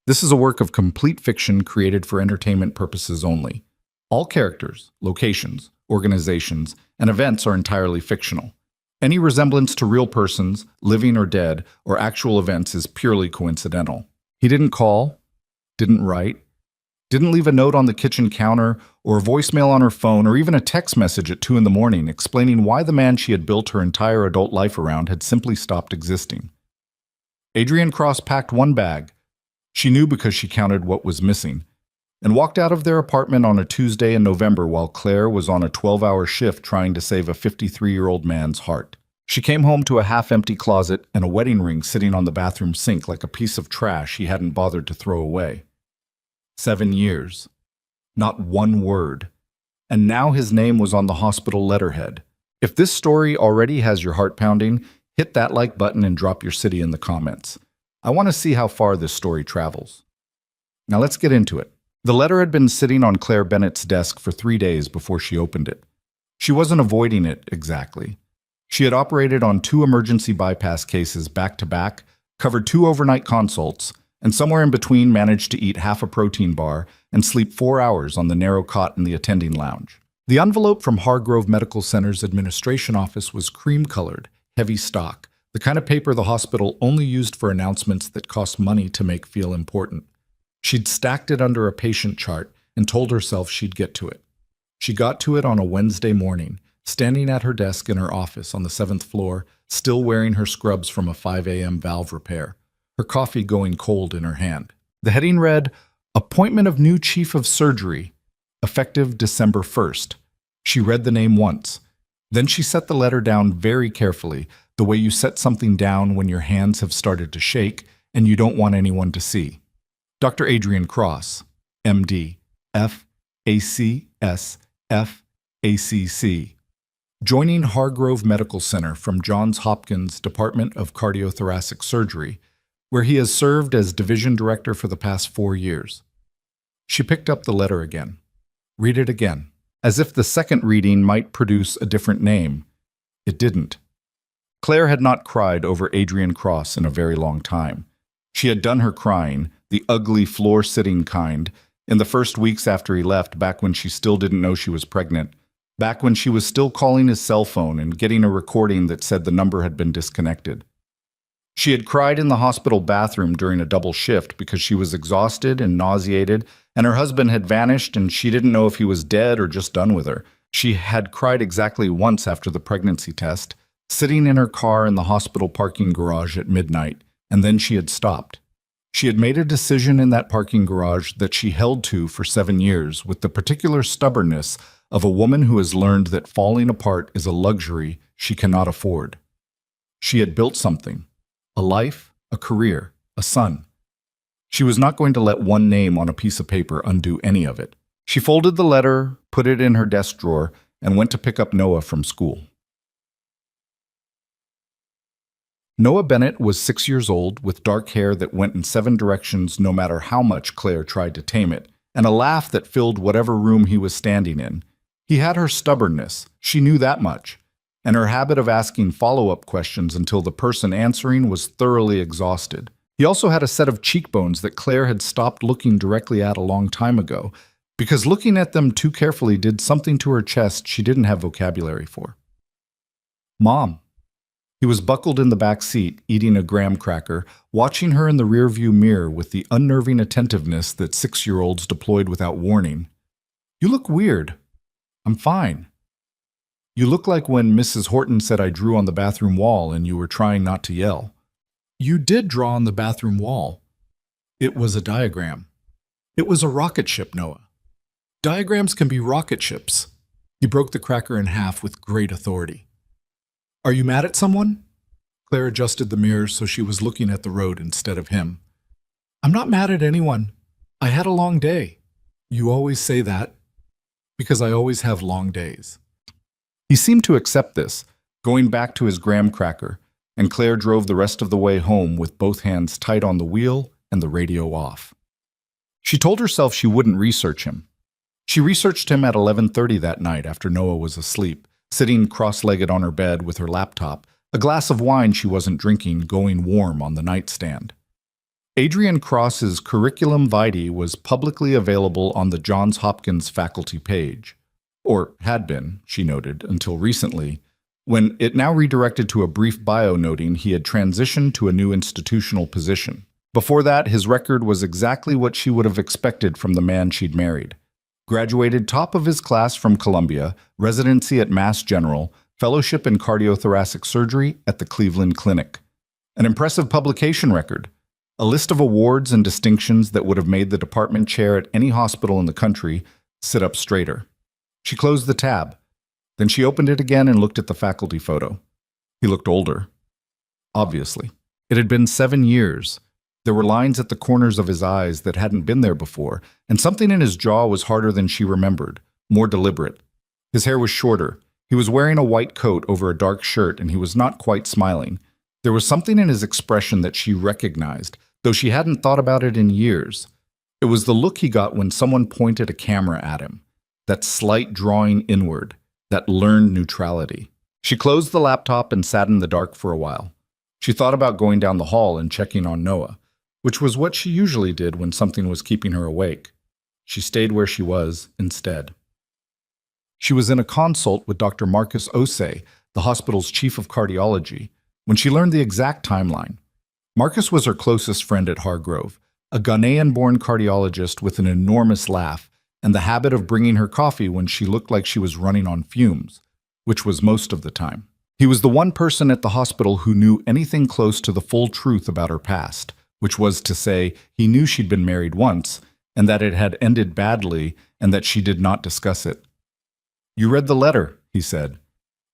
This is a work of complete fiction created for entertainment purposes only. All characters, locations, organizations, and events are entirely fictional. Any resemblance to real persons, living or dead, or actual events is purely coincidental. He didn't call, didn't write, didn't leave a note on the kitchen counter, or a voicemail on her phone, or even a text message at 2 in the morning explaining why the man she had built her entire adult life around had simply stopped existing. Adrienne Cross packed one bag. She knew because she counted what was missing, and walked out of their apartment on a Tuesday in November while Claire was on a 12-hour shift trying to save a 53-year-old man's heart. She came home to a half-empty closet and a wedding ring sitting on the bathroom sink like a piece of trash he hadn't bothered to throw away. 7 years. Not one word. And now his name was on the hospital letterhead. If this story already has your heart pounding, hit that like button and drop your city in the comments. I want to see how far this story travels. Now let's get into it. The letter had been sitting on Claire Bennett's desk for 3 days before she opened it. She wasn't avoiding it exactly. She had operated on 2 emergency bypass cases back-to-back, covered 2 overnight consults, and somewhere in between managed to eat half a protein bar and sleep 4 hours on the narrow cot in the attending lounge. The envelope from Hargrove Medical Center's administration office was cream-colored, heavy stock, the kind of paper the hospital only used for announcements that cost money to make feel important. She'd stacked it under a patient chart and told herself she'd get to it. She got to it on a Wednesday morning, standing at her desk in her office on the 7th floor, still wearing her scrubs from a 5 a.m. valve repair, her coffee going cold in her hand. The heading read, "Appointment of new chief of surgery, effective December 1st. She read the name once. Then she set the letter down very carefully, the way you set something down when your hands have started to shake and you don't want anyone to see. Dr. Adrienne Cross, MD, F.A.C.S. F.A.C.C., joining Hargrove Medical Center from Johns Hopkins Department of Cardiothoracic Surgery, where he has served as division director for the past 4 years." She picked up the letter again. Read it again, as if the second reading might produce a different name. It didn't. Claire had not cried over Adrienne Cross in a very long time. She had done her crying, the ugly floor-sitting kind, in the first weeks after he left, back when she still didn't know she was pregnant, back when she was still calling his cell phone and getting a recording that said the number had been disconnected. She had cried in the hospital bathroom during a double shift because she was exhausted and nauseated, and her husband had vanished and she didn't know if he was dead or just done with her. She had cried exactly once after the pregnancy test, sitting in her car in the hospital parking garage at midnight, and then she had stopped. She had made a decision in that parking garage that she held to for 7 years with the particular stubbornness of a woman who has learned that falling apart is a luxury she cannot afford. She had built something, a life, a career, a son. She was not going to let one name on a piece of paper undo any of it. She folded the letter, put it in her desk drawer, and went to pick up Noah from school. Noah Bennett was 6 years old, with dark hair that went in 7 directions no matter how much Claire tried to tame it, and a laugh that filled whatever room he was standing in. He had her stubbornness, she knew that much, and her habit of asking follow-up questions until the person answering was thoroughly exhausted. He also had a set of cheekbones that Claire had stopped looking directly at a long time ago, because looking at them too carefully did something to her chest she didn't have vocabulary for. "Mom." He was buckled in the back seat, eating a graham cracker, watching her in the rearview mirror with the unnerving attentiveness that 6-year-olds deployed without warning. "You look weird." "I'm fine." "You look like when Mrs. Horton said I drew on the bathroom wall and you were trying not to yell." "You did draw on the bathroom wall." "It was a diagram." "It was a rocket ship, Noah. Diagrams can be rocket ships." He broke the cracker in half with great authority. "Are you mad at someone?" Claire adjusted the mirror so she was looking at the road instead of him. "I'm not mad at anyone. I had a long day." "You always say that." "Because I always have long days." He seemed to accept this, going back to his graham cracker, and Claire drove the rest of the way home with both hands tight on the wheel and the radio off. She told herself she wouldn't research him. She researched him at 11:30 that night after Noah was asleep, sitting cross-legged on her bed with her laptop, a glass of wine she wasn't drinking going warm on the nightstand. Adrienne Cross's curriculum vitae was publicly available on the Johns Hopkins faculty page. Or had been, she noted, until recently, when it now redirected to a brief bio noting he had transitioned to a new institutional position. Before that, his record was exactly what she would have expected from the man she'd married. Graduated top of his class from Columbia, residency at Mass General, fellowship in cardiothoracic surgery at the Cleveland Clinic. An impressive publication record. A list of awards and distinctions that would have made the department chair at any hospital in the country sit up straighter. She closed the tab. Then she opened it again and looked at the faculty photo. He looked older. Obviously. It had been 7 years. There were lines at the corners of his eyes that hadn't been there before, and something in his jaw was harder than she remembered, more deliberate. His hair was shorter. He was wearing a white coat over a dark shirt, and he was not quite smiling. There was something in his expression that she recognized, though she hadn't thought about it in years. It was the look he got when someone pointed a camera at him, that slight drawing inward, that learned neutrality. She closed the laptop and sat in the dark for a while. She thought about going down the hall and checking on Noah, which was what she usually did when something was keeping her awake. She stayed where she was instead. She was in a consult with Dr. Marcus Osei, the hospital's chief of cardiology, when she learned the exact timeline. Marcus was her closest friend at Hargrove, a Ghanaian-born cardiologist with an enormous laugh and the habit of bringing her coffee when she looked like she was running on fumes, which was most of the time. He was the one person at the hospital who knew anything close to the full truth about her past, which was to say, he knew she'd been married once, and that it had ended badly, and that she did not discuss it. "You read the letter," he said.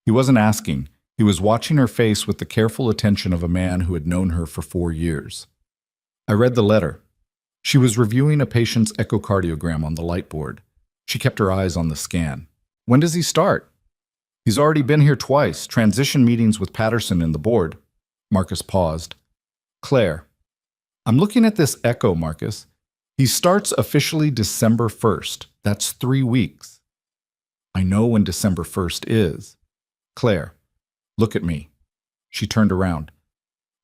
He wasn't asking. He was watching her face with the careful attention of a man who had known her for 4 years. "I read the letter." She was reviewing a patient's echocardiogram on the light board. She kept her eyes on the scan. "When does he start?" "He's already been here twice, transition meetings with Patterson and the board." Marcus paused. "Claire, I'm looking at this echo, Marcus. He starts officially December 1st. That's 3 weeks." "I know when December 1st is." "Claire, look at me." She turned around.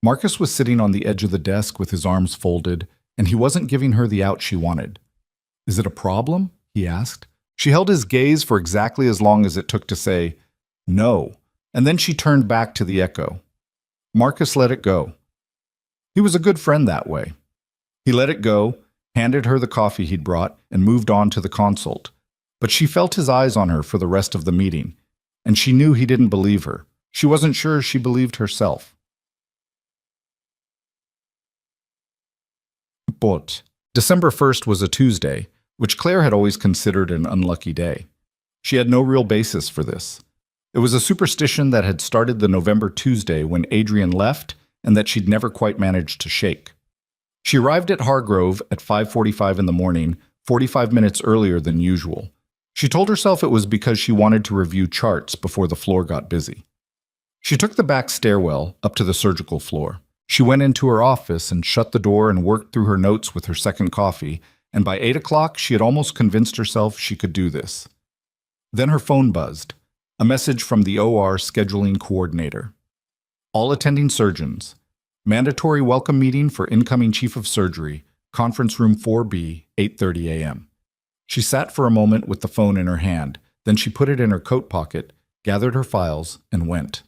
Marcus was sitting on the edge of the desk with his arms folded, and he wasn't giving her the out she wanted. "Is it a problem?" he asked. She held his gaze for exactly as long as it took to say, "No," and then she turned back to the echo. Marcus let it go. He was a good friend that way. He let it go, handed her the coffee he'd brought, and moved on to the consult. But she felt his eyes on her for the rest of the meeting, and she knew he didn't believe her. She wasn't sure she believed herself. But December 1st was a Tuesday, which Claire had always considered an unlucky day. She had no real basis for this. It was a superstition that had started the November Tuesday when Adrienne left and that she'd never quite managed to shake. She arrived at Hargrove at 5:45 in the morning, 45 minutes earlier than usual. She told herself it was because she wanted to review charts before the floor got busy. She took the back stairwell up to the surgical floor. She went into her office and shut the door and worked through her notes with her second coffee, and by 8 o'clock she had almost convinced herself she could do this. Then her phone buzzed, a message from the OR scheduling coordinator. "All attending surgeons. Mandatory welcome meeting for incoming chief of surgery, conference room 4B, 8:30 a.m. She sat for a moment with the phone in her hand, then she put it in her coat pocket, gathered her files, and went.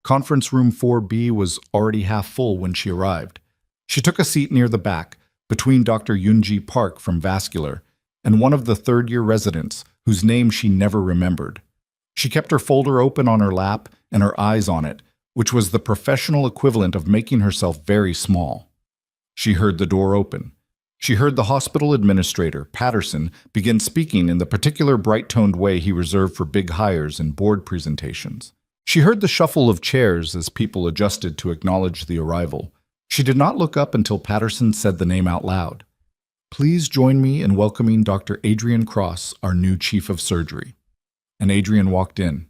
Conference room 4B was already half full when she arrived. She took a seat near the back, between Dr. Yoonji Park from Vascular and one of the third-year residents whose name she never remembered. She kept her folder open on her lap and her eyes on it, which was the professional equivalent of making herself very small. She heard the door open. She heard the hospital administrator, Patterson, begin speaking in the particular bright-toned way he reserved for big hires and board presentations. She heard the shuffle of chairs as people adjusted to acknowledge the arrival. She did not look up until Patterson said the name out loud. "Please join me in welcoming Dr. Adrienne Cross, our new chief of surgery." And Adrienne walked in.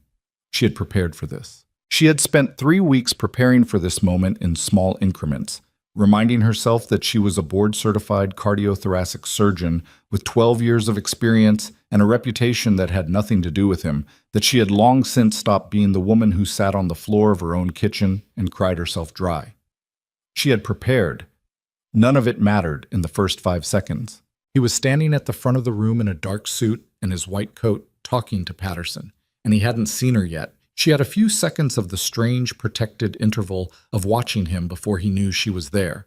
She had prepared for this. She had spent 3 weeks preparing for this moment in small increments, reminding herself that she was a board-certified cardiothoracic surgeon with 12 years of experience and a reputation that had nothing to do with him, that she had long since stopped being the woman who sat on the floor of her own kitchen and cried herself dry. She had prepared. None of it mattered in the first 5 seconds. He was standing at the front of the room in a dark suit and his white coat, talking to Patterson, and he hadn't seen her yet. She had a few seconds of the strange, protected interval of watching him before he knew she was there.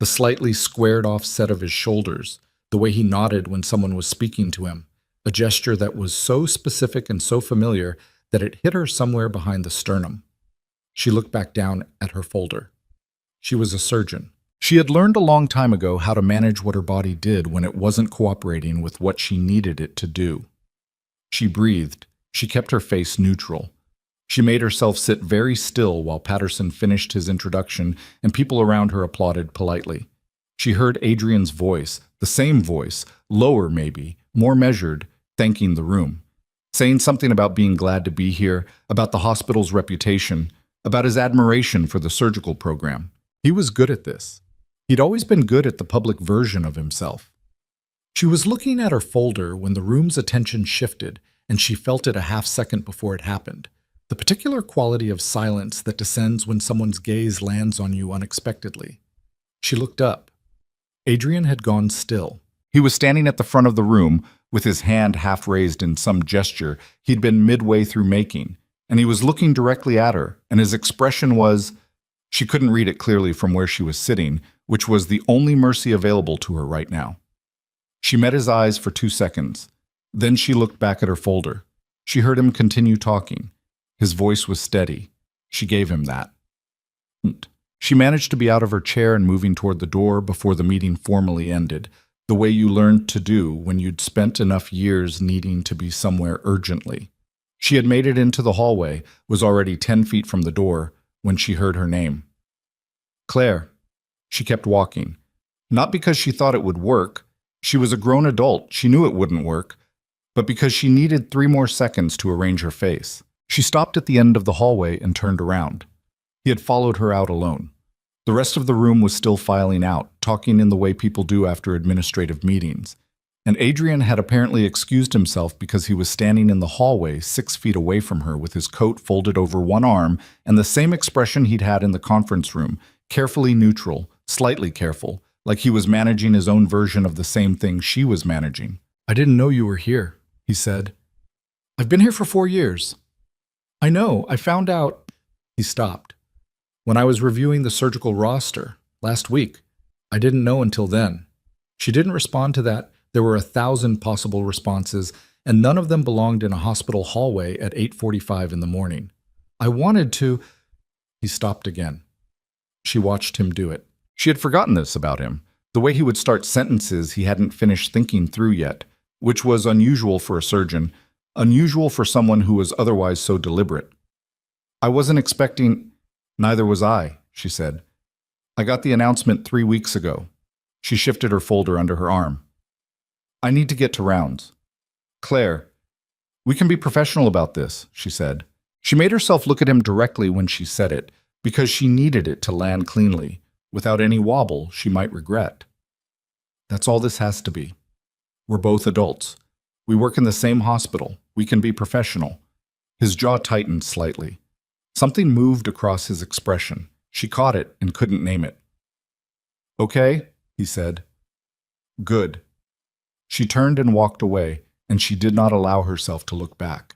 The slightly squared-off set of his shoulders, the way he nodded when someone was speaking to him, a gesture that was so specific and so familiar that it hit her somewhere behind the sternum. She looked back down at her folder. She was a surgeon. She had learned a long time ago how to manage what her body did when it wasn't cooperating with what she needed it to do. She breathed. She kept her face neutral. She made herself sit very still while Patterson finished his introduction and people around her applauded politely. She heard Adrian's voice, the same voice, lower maybe, more measured, thanking the room, saying something about being glad to be here, about the hospital's reputation, about his admiration for the surgical program. He was good at this. He'd always been good at the public version of himself. She was looking at her folder when the room's attention shifted, and she felt it a half-second before it happened. The particular quality of silence that descends when someone's gaze lands on you unexpectedly. She looked up. Adrian had gone still. He was standing at the front of the room, with his hand half raised in some gesture he'd been midway through making, and he was looking directly at her, and his expression was... She couldn't read it clearly from where she was sitting, which was the only mercy available to her right now. She met his eyes for 2 seconds. Then she looked back at her folder. She heard him continue talking. His voice was steady. She gave him that. She managed to be out of her chair and moving toward the door before the meeting formally ended, the way you learned to do when you'd spent enough years needing to be somewhere urgently. She had made it into the hallway, was already 10 feet from the door, when she heard her name. Claire. She kept walking. Not because she thought it would work. She was a grown adult. She knew it wouldn't work. But because she needed 3 more seconds to arrange her face. She stopped at the end of the hallway and turned around. He had followed her out alone. The rest of the room was still filing out, talking in the way people do after administrative meetings. And Adrian had apparently excused himself because he was standing in the hallway 6 feet away from her with his coat folded over one arm and the same expression he'd had in the conference room, carefully neutral, slightly careful, like he was managing his own version of the same thing she was managing. "I didn't know you were here," he said. "I've been here for 4 years. I know, I found out..." He stopped. "When I was reviewing the surgical roster, last week. I didn't know until then." She didn't respond to that. There were 1,000 possible responses, and none of them belonged in a hospital hallway at 8:45 in the morning. "I wanted to..." He stopped again. She watched him do it. She had forgotten this about him, the way he would start sentences he hadn't finished thinking through yet, which was unusual for a surgeon, unusual for someone who was otherwise so deliberate. "I wasn't expecting..." "Neither was I," she said. "I got the announcement 3 weeks ago." She shifted her folder under her arm. "I need to get to rounds." "Claire, we can be professional about this," she said. She made herself look at him directly when she said it, because she needed it to land cleanly, without any wobble she might regret. "That's all this has to be. We're both adults. We work in the same hospital. We can be professional." His jaw tightened slightly. Something moved across his expression. She caught it and couldn't name it. "Okay," he said. "Good." She turned and walked away, and she did not allow herself to look back.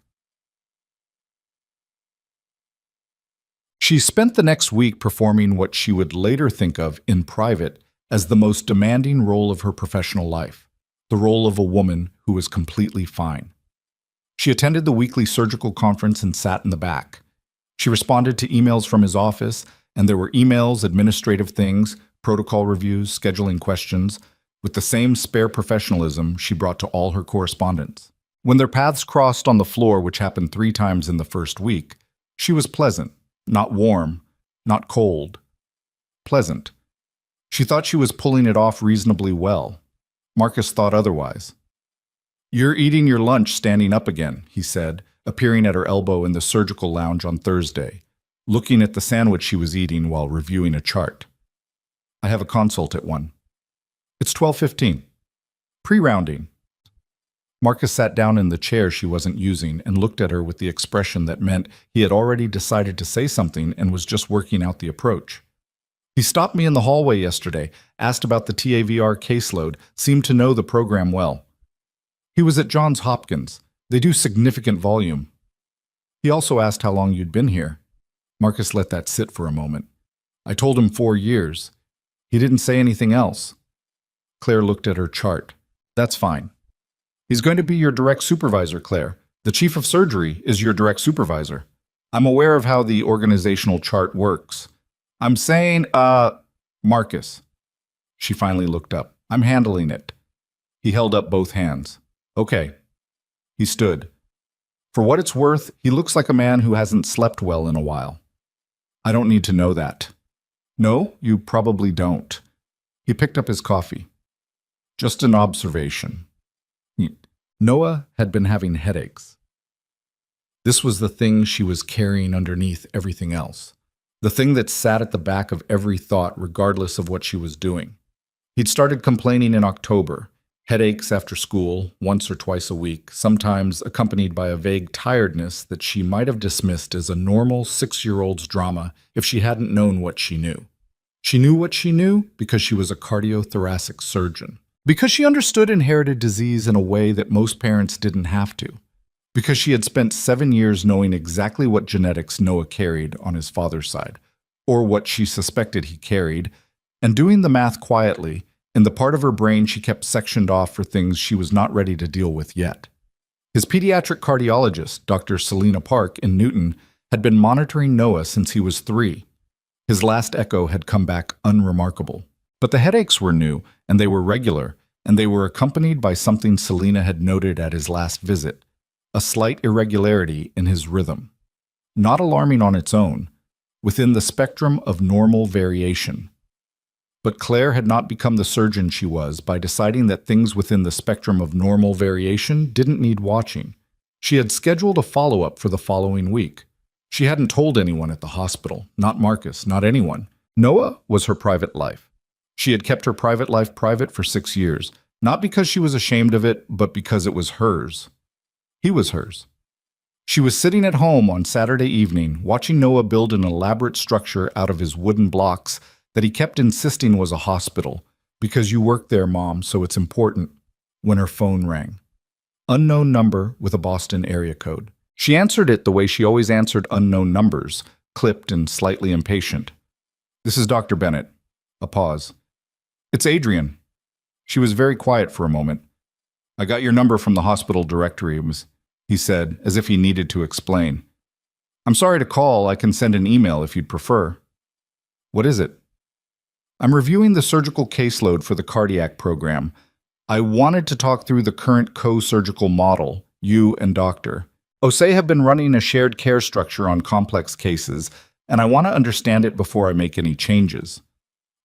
She spent the next week performing what she would later think of, in private, as the most demanding role of her professional life, the role of a woman who was completely fine. She attended the weekly surgical conference and sat in the back. She responded to emails from his office, and there were emails, administrative things, protocol reviews, scheduling questions, with the same spare professionalism she brought to all her correspondence. When their paths crossed on the floor, which happened 3 times in the first week, she was pleasant, not warm, not cold. Pleasant. She thought she was pulling it off reasonably well. Marcus thought otherwise. "You're eating your lunch standing up again," he said, appearing at her elbow in the surgical lounge on Thursday, looking at the sandwich she was eating while reviewing a chart. "I have a consult at 1. It's 12:15. Pre-rounding." Marcus sat down in the chair she wasn't using and looked at her with the expression that meant he had already decided to say something and was just working out the approach. He stopped me in the hallway yesterday, asked about the TAVR caseload, seemed to know the program well. He was at Johns Hopkins. They do significant volume. He also asked how long you'd been here. Marcus let that sit for a moment. I told him 4 years. He didn't say anything else. Claire looked at her chart. That's fine. He's going to be your direct supervisor, Claire. The chief of surgery is your direct supervisor. I'm aware of how the organizational chart works. I'm saying, Marcus. She finally looked up. I'm handling it. He held up both hands. Okay. He stood. For what it's worth, he looks like a man who hasn't slept well in a while. I don't need to know that. No, you probably don't. He picked up his coffee. Just an observation. Noah had been having headaches. This was the thing she was carrying underneath everything else. The thing that sat at the back of every thought regardless of what she was doing. He'd started complaining in October. Headaches after school, once or twice a week, sometimes accompanied by a vague tiredness that she might have dismissed as a normal 6-year-old's drama if she hadn't known what she knew. She knew what she knew because she was a cardiothoracic surgeon. Because she understood inherited disease in a way that most parents didn't have to. Because she had spent 7 years knowing exactly what genetics Noah carried on his father's side, or what she suspected he carried, and doing the math quietly, in the part of her brain she kept sectioned off for things she was not ready to deal with yet. His pediatric cardiologist, Dr. Selena Park in Newton, had been monitoring Noah since he was 3. His last echo had come back unremarkable. But the headaches were new, and they were regular, and they were accompanied by something Selena had noted at his last visit, a slight irregularity in his rhythm. Not alarming on its own, within the spectrum of normal variation. But Claire had not become the surgeon she was by deciding that things within the spectrum of normal variation didn't need watching. She had scheduled a follow-up for the following week. She hadn't told anyone at the hospital, not Marcus, not anyone. Noah was her private life. She had kept her private life private for 6 years, not because she was ashamed of it, but because it was hers. He was hers. She was sitting at home on Saturday evening, watching Noah build an elaborate structure out of his wooden blocks that he kept insisting was a hospital, because you work there, Mom, so it's important, when her phone rang. Unknown number with a Boston area code. She answered it the way she always answered unknown numbers, clipped and slightly impatient. This is Dr. Bennett. A pause. It's Adrian. She was very quiet for a moment. I got your number from the hospital directory, he said, as if he needed to explain. I'm sorry to call. I can send an email if you'd prefer. What is it? I'm reviewing the surgical caseload for the cardiac program. I wanted to talk through the current co-surgical model, you and Dr. Osei have been running a shared care structure on complex cases, and I want to understand it before I make any changes.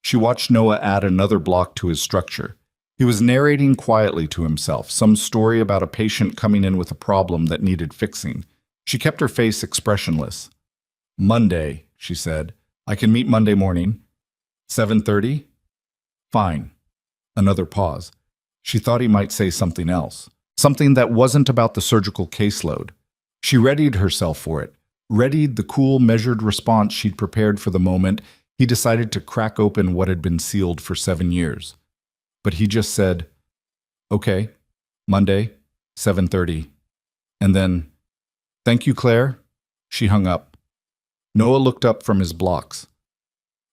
She watched Noah add another block to his structure. He was narrating quietly to himself, some story about a patient coming in with a problem that needed fixing. She kept her face expressionless. Monday, she said. I can meet Monday morning. 7:30? Fine. Another pause. She thought he might say something else. Something that wasn't about the surgical caseload. She readied herself for it. Readied the cool, measured response she'd prepared for the moment he decided to crack open what had been sealed for 7 years. But he just said, okay, Monday, 7:30. And then, thank you, Claire. She hung up. Noah looked up from his blocks.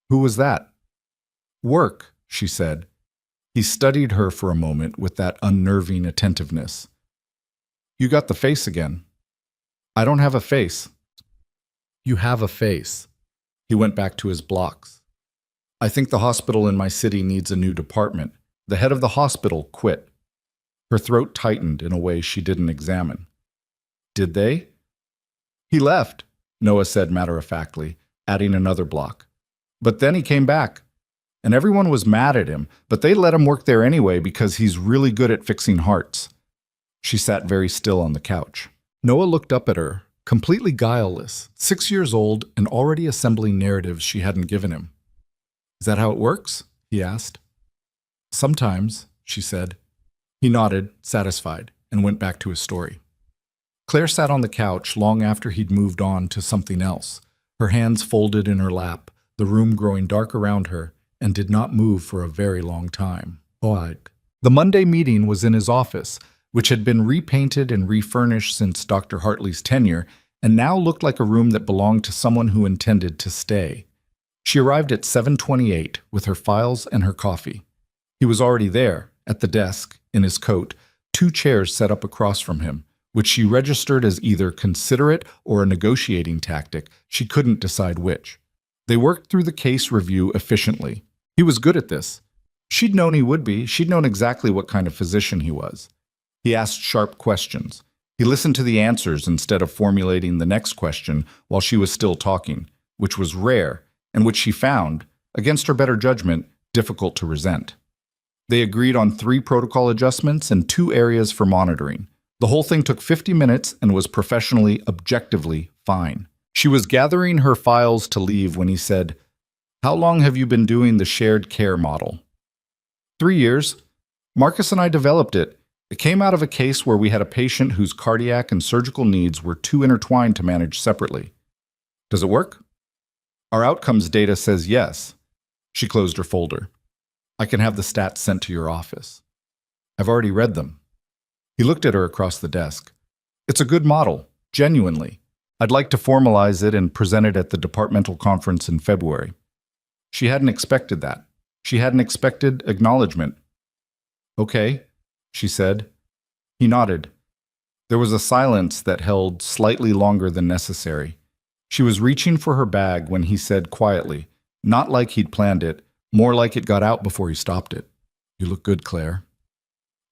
Who was that? Work, she said. He studied her for a moment with that unnerving attentiveness. You got the face again. I don't have a face. You have a face. He went back to his blocks. I think the hospital in my city needs a new department. The head of the hospital quit. Her throat tightened in a way she didn't examine. Did they? He left, Noah said matter-of-factly, adding another block. But then he came back. And everyone was mad at him, but they let him work there anyway because he's really good at fixing hearts. She sat very still on the couch. Noah looked up at her, completely guileless, 6 years old and already assembling narratives she hadn't given him. Is that how it works? He asked. Sometimes, she said. He nodded, satisfied, and went back to his story. Claire sat on the couch long after he'd moved on to something else, her hands folded in her lap, the room growing dark around her, and did not move for a very long time. The Monday meeting was in his office, which had been repainted and refurnished since Dr. Hartley's tenure, and now looked like a room that belonged to someone who intended to stay. She arrived at 7:28 with her files and her coffee. He was already there, at the desk, in his coat, 2 chairs set up across from him, which she registered as either considerate or a negotiating tactic. She couldn't decide which. They worked through the case review efficiently. He was good at this. She'd known he would be. She'd known exactly what kind of physician he was. He asked sharp questions. He listened to the answers instead of formulating the next question while she was still talking, which was rare, and which she found, against her better judgment, difficult to resent. They agreed on 3 protocol adjustments and 2 areas for monitoring. The whole thing took 50 minutes and was professionally, objectively fine. She was gathering her files to leave when he said, "How long have you been doing the shared care model?" 3 years. Marcus and I developed it. It came out of a case where we had a patient whose cardiac and surgical needs were too intertwined to manage separately. Does it work? Our outcomes data says yes. She closed her folder. I can have the stats sent to your office. I've already read them. He looked at her across the desk. It's a good model, genuinely. I'd like to formalize it and present it at the departmental conference in February. She hadn't expected that. She hadn't expected acknowledgement. Okay, she said. He nodded. There was a silence that held slightly longer than necessary. She was reaching for her bag when he said quietly, not like he'd planned it, more like it got out before he stopped it. You look good, Claire.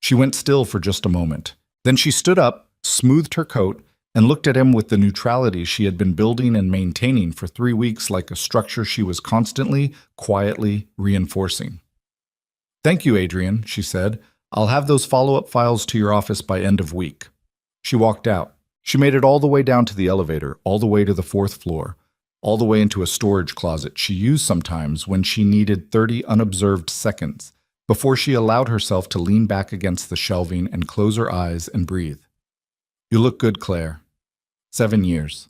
She went still for just a moment. Then she stood up, smoothed her coat, and looked at him with the neutrality she had been building and maintaining for 3 weeks like a structure she was constantly, quietly reinforcing. Thank you, Adrian, she said. I'll have those follow-up files to your office by end of week. She walked out. She made it all the way down to the elevator, all the way to the 4th floor, all the way into a storage closet she used sometimes when she needed 30 unobserved seconds before she allowed herself to lean back against the shelving and close her eyes and breathe. You look good, Claire. 7 years.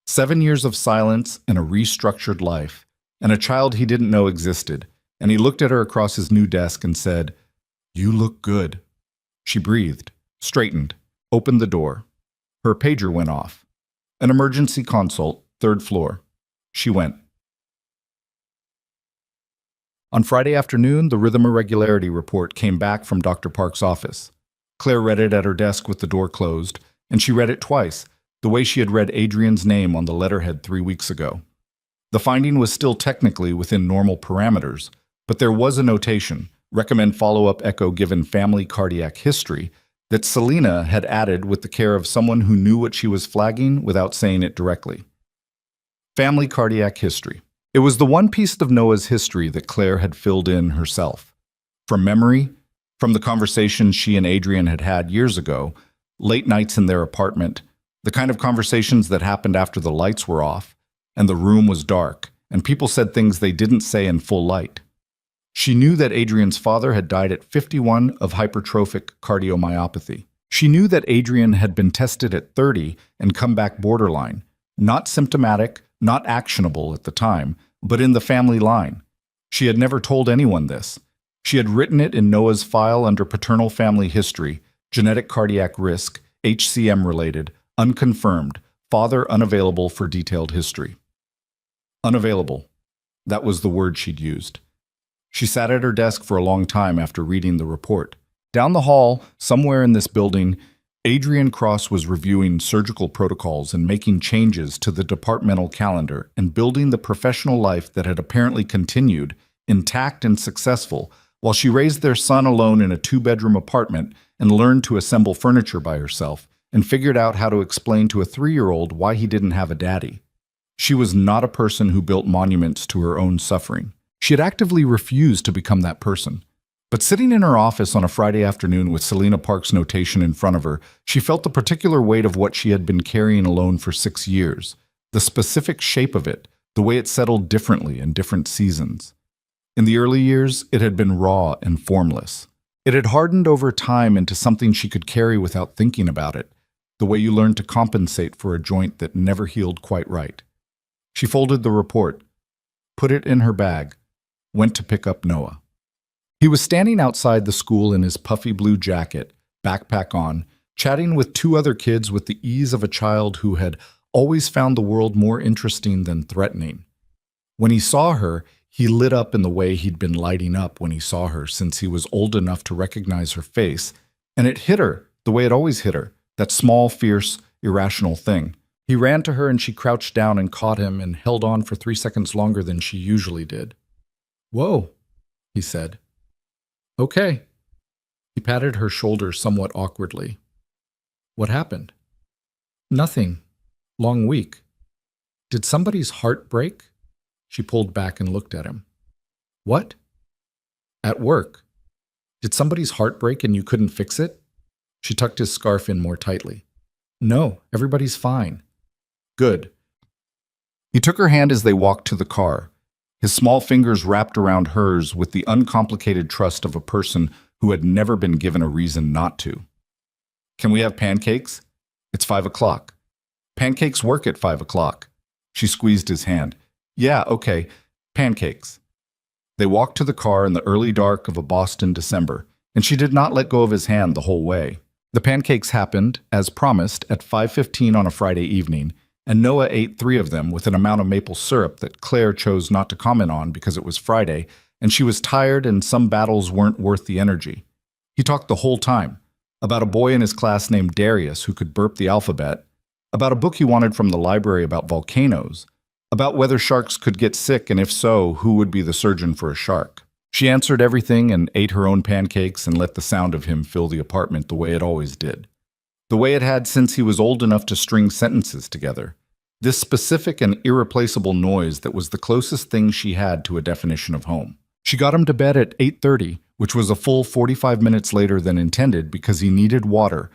7 years of silence and a restructured life, and a child he didn't know existed, and he looked at her across his new desk and said, You look good. She breathed, straightened, opened the door. Her pager went off. An emergency consult, 3rd floor. She went. On Friday afternoon, the rhythm irregularity report came back from Dr. Park's office. Claire read it at her desk with the door closed, and she read it twice, the way she had read Adrian's name on the letterhead 3 weeks ago. The finding was still technically within normal parameters, but there was a notation, recommend follow-up echo given family cardiac history, that Selena had added with the care of someone who knew what she was flagging without saying it directly. Family cardiac history. It was the one piece of Noah's history that Claire had filled in herself. From memory, from the conversations she and Adrian had had years ago, late nights in their apartment, the kind of conversations that happened after the lights were off, and the room was dark, and people said things they didn't say in full light. She knew that Adrian's father had died at 51 of hypertrophic cardiomyopathy. She knew that Adrian had been tested at 30 and come back borderline, not symptomatic, not actionable at the time, but in the family line. She had never told anyone this. She had written it in Noah's file under paternal family history, genetic cardiac risk, HCM-related, unconfirmed, father unavailable for detailed history. Unavailable. That was the word she'd used. She sat at her desk for a long time after reading the report. Down the hall, somewhere in this building, Adrian Cross was reviewing surgical protocols and making changes to the departmental calendar and building the professional life that had apparently continued, intact and successful, while she raised their son alone in a 2-bedroom apartment and learned to assemble furniture by herself and figured out how to explain to a 3-year-old why he didn't have a daddy. She was not a person who built monuments to her own suffering. She had actively refused to become that person. But sitting in her office on a Friday afternoon with Selena Park's notation in front of her, she felt the particular weight of what she had been carrying alone for 6 years, the specific shape of it, the way it settled differently in different seasons. In the early years, it had been raw and formless. It had hardened over time into something she could carry without thinking about it, the way you learn to compensate for a joint that never healed quite right. She folded the report. put it in her bag, went to pick up Noah. He was standing outside the school in his puffy blue jacket, backpack on, chatting with two other kids with the ease of a child who had always found the world more interesting than threatening. When he saw her, he lit up in the way he'd been lighting up when he saw her since he was old enough to recognize her face, and it hit her the way it always hit her, that small, fierce, irrational thing. He ran to her and she crouched down and caught him and held on for 3 seconds longer than she usually did. "Whoa," he said. "Okay." He patted her shoulder somewhat awkwardly. "What happened?" "Nothing. Long week." "Did somebody's heart break?" She pulled back and looked at him. "What?" "At work. Did somebody's heart break and you couldn't fix it?" She tucked his scarf in more tightly. "No, everybody's fine." "Good." He took her hand as they walked to the car, his small fingers wrapped around hers with the uncomplicated trust of a person who had never been given a reason not to. "Can we have pancakes? It's 5 o'clock. Pancakes work at 5 o'clock. She squeezed his hand. "Yeah, okay, pancakes." They walked to the car in the early dark of a Boston December, and she did not let go of his hand the whole way. The pancakes happened, as promised, at 5:15 on a Friday evening, and Noah ate 3 of them with an amount of maple syrup that Claire chose not to comment on because it was Friday, and she was tired and some battles weren't worth the energy. He talked the whole time, about a boy in his class named Darius who could burp the alphabet, about a book he wanted from the library about volcanoes, about whether sharks could get sick and if so, who would be the surgeon for a shark. She answered everything and ate her own pancakes and let the sound of him fill the apartment the way it always did. The way it had since he was old enough to string sentences together. This specific and irreplaceable noise that was the closest thing she had to a definition of home. She got him to bed at 8:30, which was a full 45 minutes later than intended because he needed water,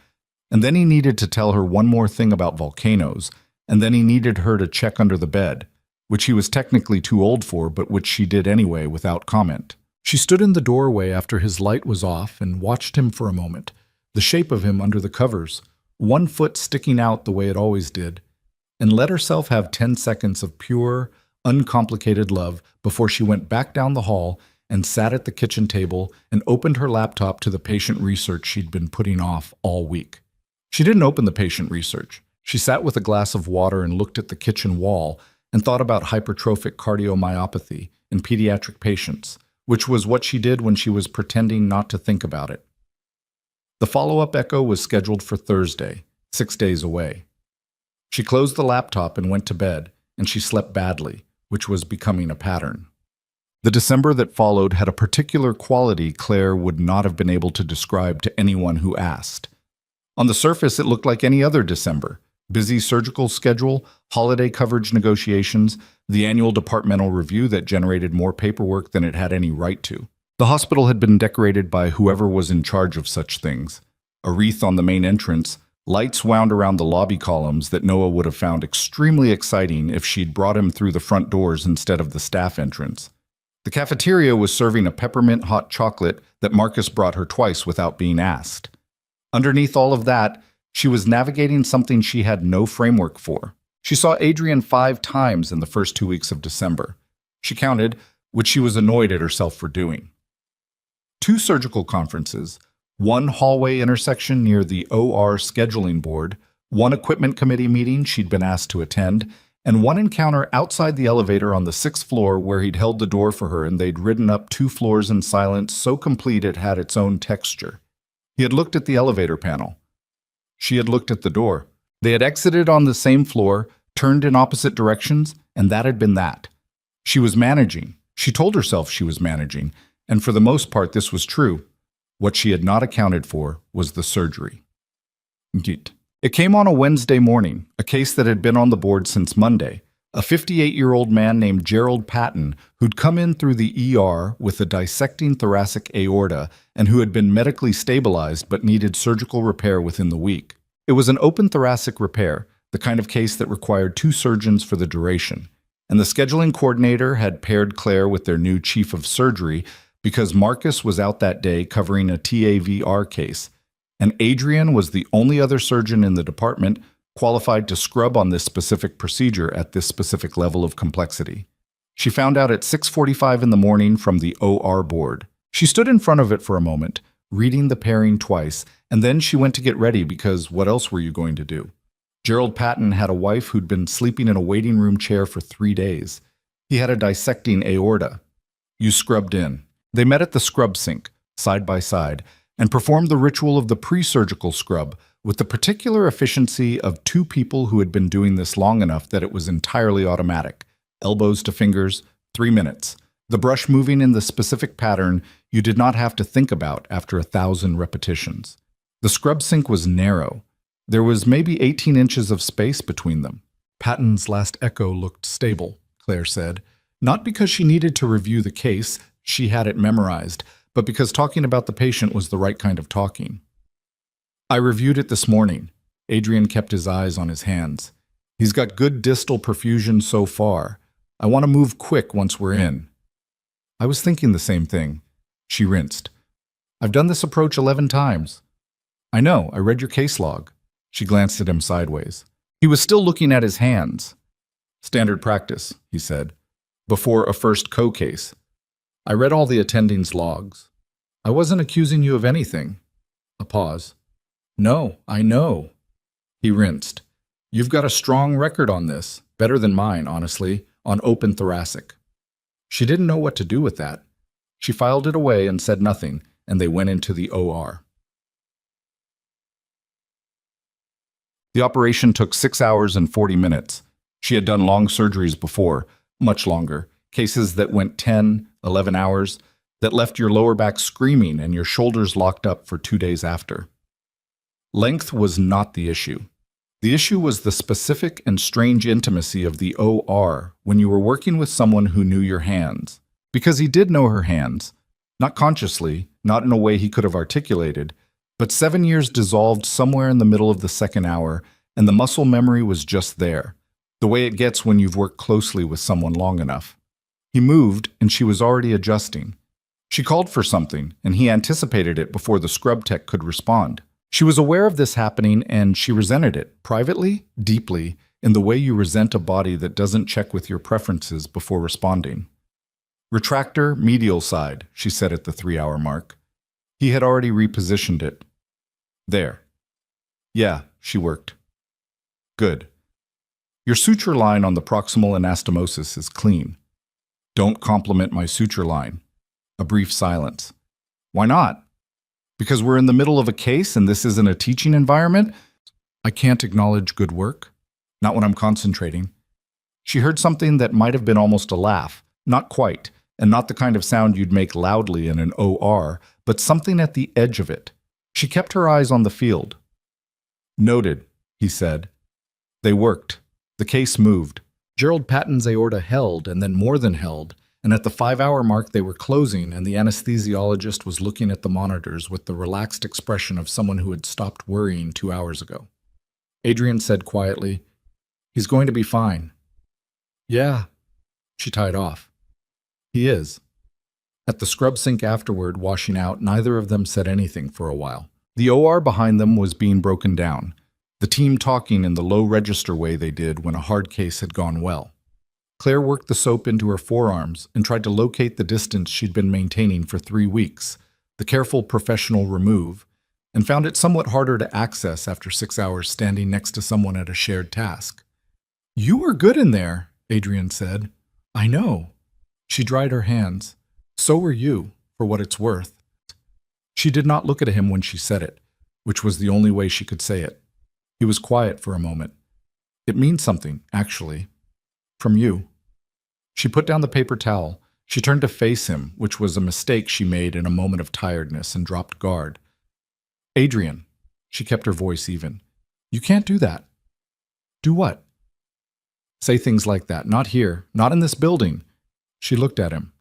and then he needed to tell her one more thing about volcanoes, and then he needed her to check under the bed, which he was technically too old for, but which she did anyway without comment. She stood in the doorway after his light was off and watched him for a moment, the shape of him under the covers, one foot sticking out the way it always did, and let herself have 10 seconds of pure, uncomplicated love before she went back down the hall and sat at the kitchen table and opened her laptop to the patient research she'd been putting off all week. She didn't open the patient research. She sat with a glass of water and looked at the kitchen wall and thought about hypertrophic cardiomyopathy in pediatric patients, which was what she did when she was pretending not to think about it. The follow-up echo was scheduled for Thursday, 6 days away. She closed the laptop and went to bed, and she slept badly, which was becoming a pattern. The December that followed had a particular quality Claire would not have been able to describe to anyone who asked. On the surface, it looked like any other December. Busy surgical schedule, holiday coverage negotiations, the annual departmental review that generated more paperwork than it had any right to. The hospital had been decorated by whoever was in charge of such things. A wreath on the main entrance, lights wound around the lobby columns that Noah would have found extremely exciting if she'd brought him through the front doors instead of the staff entrance. The cafeteria was serving a peppermint hot chocolate that Marcus brought her twice without being asked. Underneath all of that, she was navigating something she had no framework for. She saw Adrian 5 times in the first 2 weeks of December. She counted, which she was annoyed at herself for doing. 2 surgical conferences, 1 hallway intersection near the OR scheduling board, 1 equipment committee meeting she'd been asked to attend, and 1 encounter outside the elevator on the 6th floor where he'd held the door for her and they'd ridden up 2 floors in silence so complete it had its own texture. He had looked at the elevator panel. She had looked at the door. They had exited on the same floor, turned in opposite directions, and that had been that. She was managing. She told herself she was managing, and for the most part this was true. What she had not accounted for was the surgery. It came on a Wednesday morning, a case that had been on the board since Monday. A 58-year-old man named Gerald Patton who'd come in through the ER with a dissecting thoracic aorta and who had been medically stabilized but needed surgical repair within the week. It was an open thoracic repair, the kind of case that required 2 surgeons for the duration, and the scheduling coordinator had paired Claire with their new chief of surgery because Marcus was out that day covering a TAVR case, and Adrian was the only other surgeon in the department qualified to scrub on this specific procedure at this specific level of complexity. She found out at 6:45 in the morning from the OR board. She stood in front of it for a moment, reading the pairing twice, and then she went to get ready because what else were you going to do? Gerald Patton had a wife who'd been sleeping in a waiting room chair for 3 days. He had a dissecting aorta. You scrubbed in. They met at the scrub sink, side by side, and performed the ritual of the pre-surgical scrub with the particular efficiency of two people who had been doing this long enough that it was entirely automatic. Elbows to fingers, 3 minutes. The brush moving in the specific pattern you did not have to think about after 1,000 repetitions. The scrub sink was narrow. There was maybe 18 inches of space between them. Patton's last echo looked stable, Claire said. Not because she needed to review the case, she had it memorized, but because talking about the patient was the right kind of talking. I reviewed it this morning. Adrian kept his eyes on his hands. He's got good distal perfusion so far. I want to move quick once we're in. I was thinking the same thing. She rinsed. I've done this approach 11 times. I know, I read your case log. She glanced at him sideways. He was still looking at his hands. Standard practice, he said, before a first co-case. I read all the attendings' logs. I wasn't accusing you of anything. A pause. No, I know. He rinsed. You've got a strong record on this, better than mine, honestly, on open thoracic. She didn't know what to do with that. She filed it away and said nothing, and they went into the OR. The operation took 6 hours and 40 minutes. She had done long surgeries before, much longer, cases that went 10, 11 hours, that left your lower back screaming and your shoulders locked up for 2 days after. Length was not the issue. The issue was the specific and strange intimacy of the OR when you were working with someone who knew your hands. Because he did know her hands, not consciously, not in a way he could have articulated, but 7 years dissolved somewhere in the middle of the second hour, and the muscle memory was just there, the way it gets when you've worked closely with someone long enough. He moved, and she was already adjusting. She called for something, and he anticipated it before the scrub tech could respond. She was aware of this happening, and she resented it, privately, deeply, in the way you resent a body that doesn't check with your preferences before responding. Retractor, medial side, she said at the 3-hour mark. He had already repositioned it. There. Yeah, she worked. Good. Your suture line on the proximal anastomosis is clean. Don't compliment my suture line. A brief silence. Why not? Because we're in the middle of a case and this isn't a teaching environment? I can't acknowledge good work. Not when I'm concentrating. She heard something that might have been almost a laugh. Not quite, and not the kind of sound you'd make loudly in an OR, but something at the edge of it. She kept her eyes on the field. Noted, he said. They worked. The case moved. Gerald Patton's aorta held, and then more than held, and at the 5-hour mark they were closing, and the anesthesiologist was looking at the monitors with the relaxed expression of someone who had stopped worrying 2 hours ago. Adrian said quietly, He's going to be fine. Yeah. She tied off. He is. At the scrub sink afterward, washing out, neither of them said anything for a while. The OR behind them was being broken down, the team talking in the low register way they did when a hard case had gone well. Claire worked the soap into her forearms and tried to locate the distance she'd been maintaining for 3 weeks, the careful professional remove, and found it somewhat harder to access after 6 hours standing next to someone at a shared task. You were good in there, Adrian said. I know. She dried her hands. So were you, for what it's worth. She did not look at him when she said it, which was the only way she could say it. He was quiet for a moment. It means something, actually. From you. She put down the paper towel. She turned to face him, which was a mistake she made in a moment of tiredness, and dropped guard. Adrian. She kept her voice even. You can't do that. Do what? Say things like that. Not here. Not in this building. She looked at him.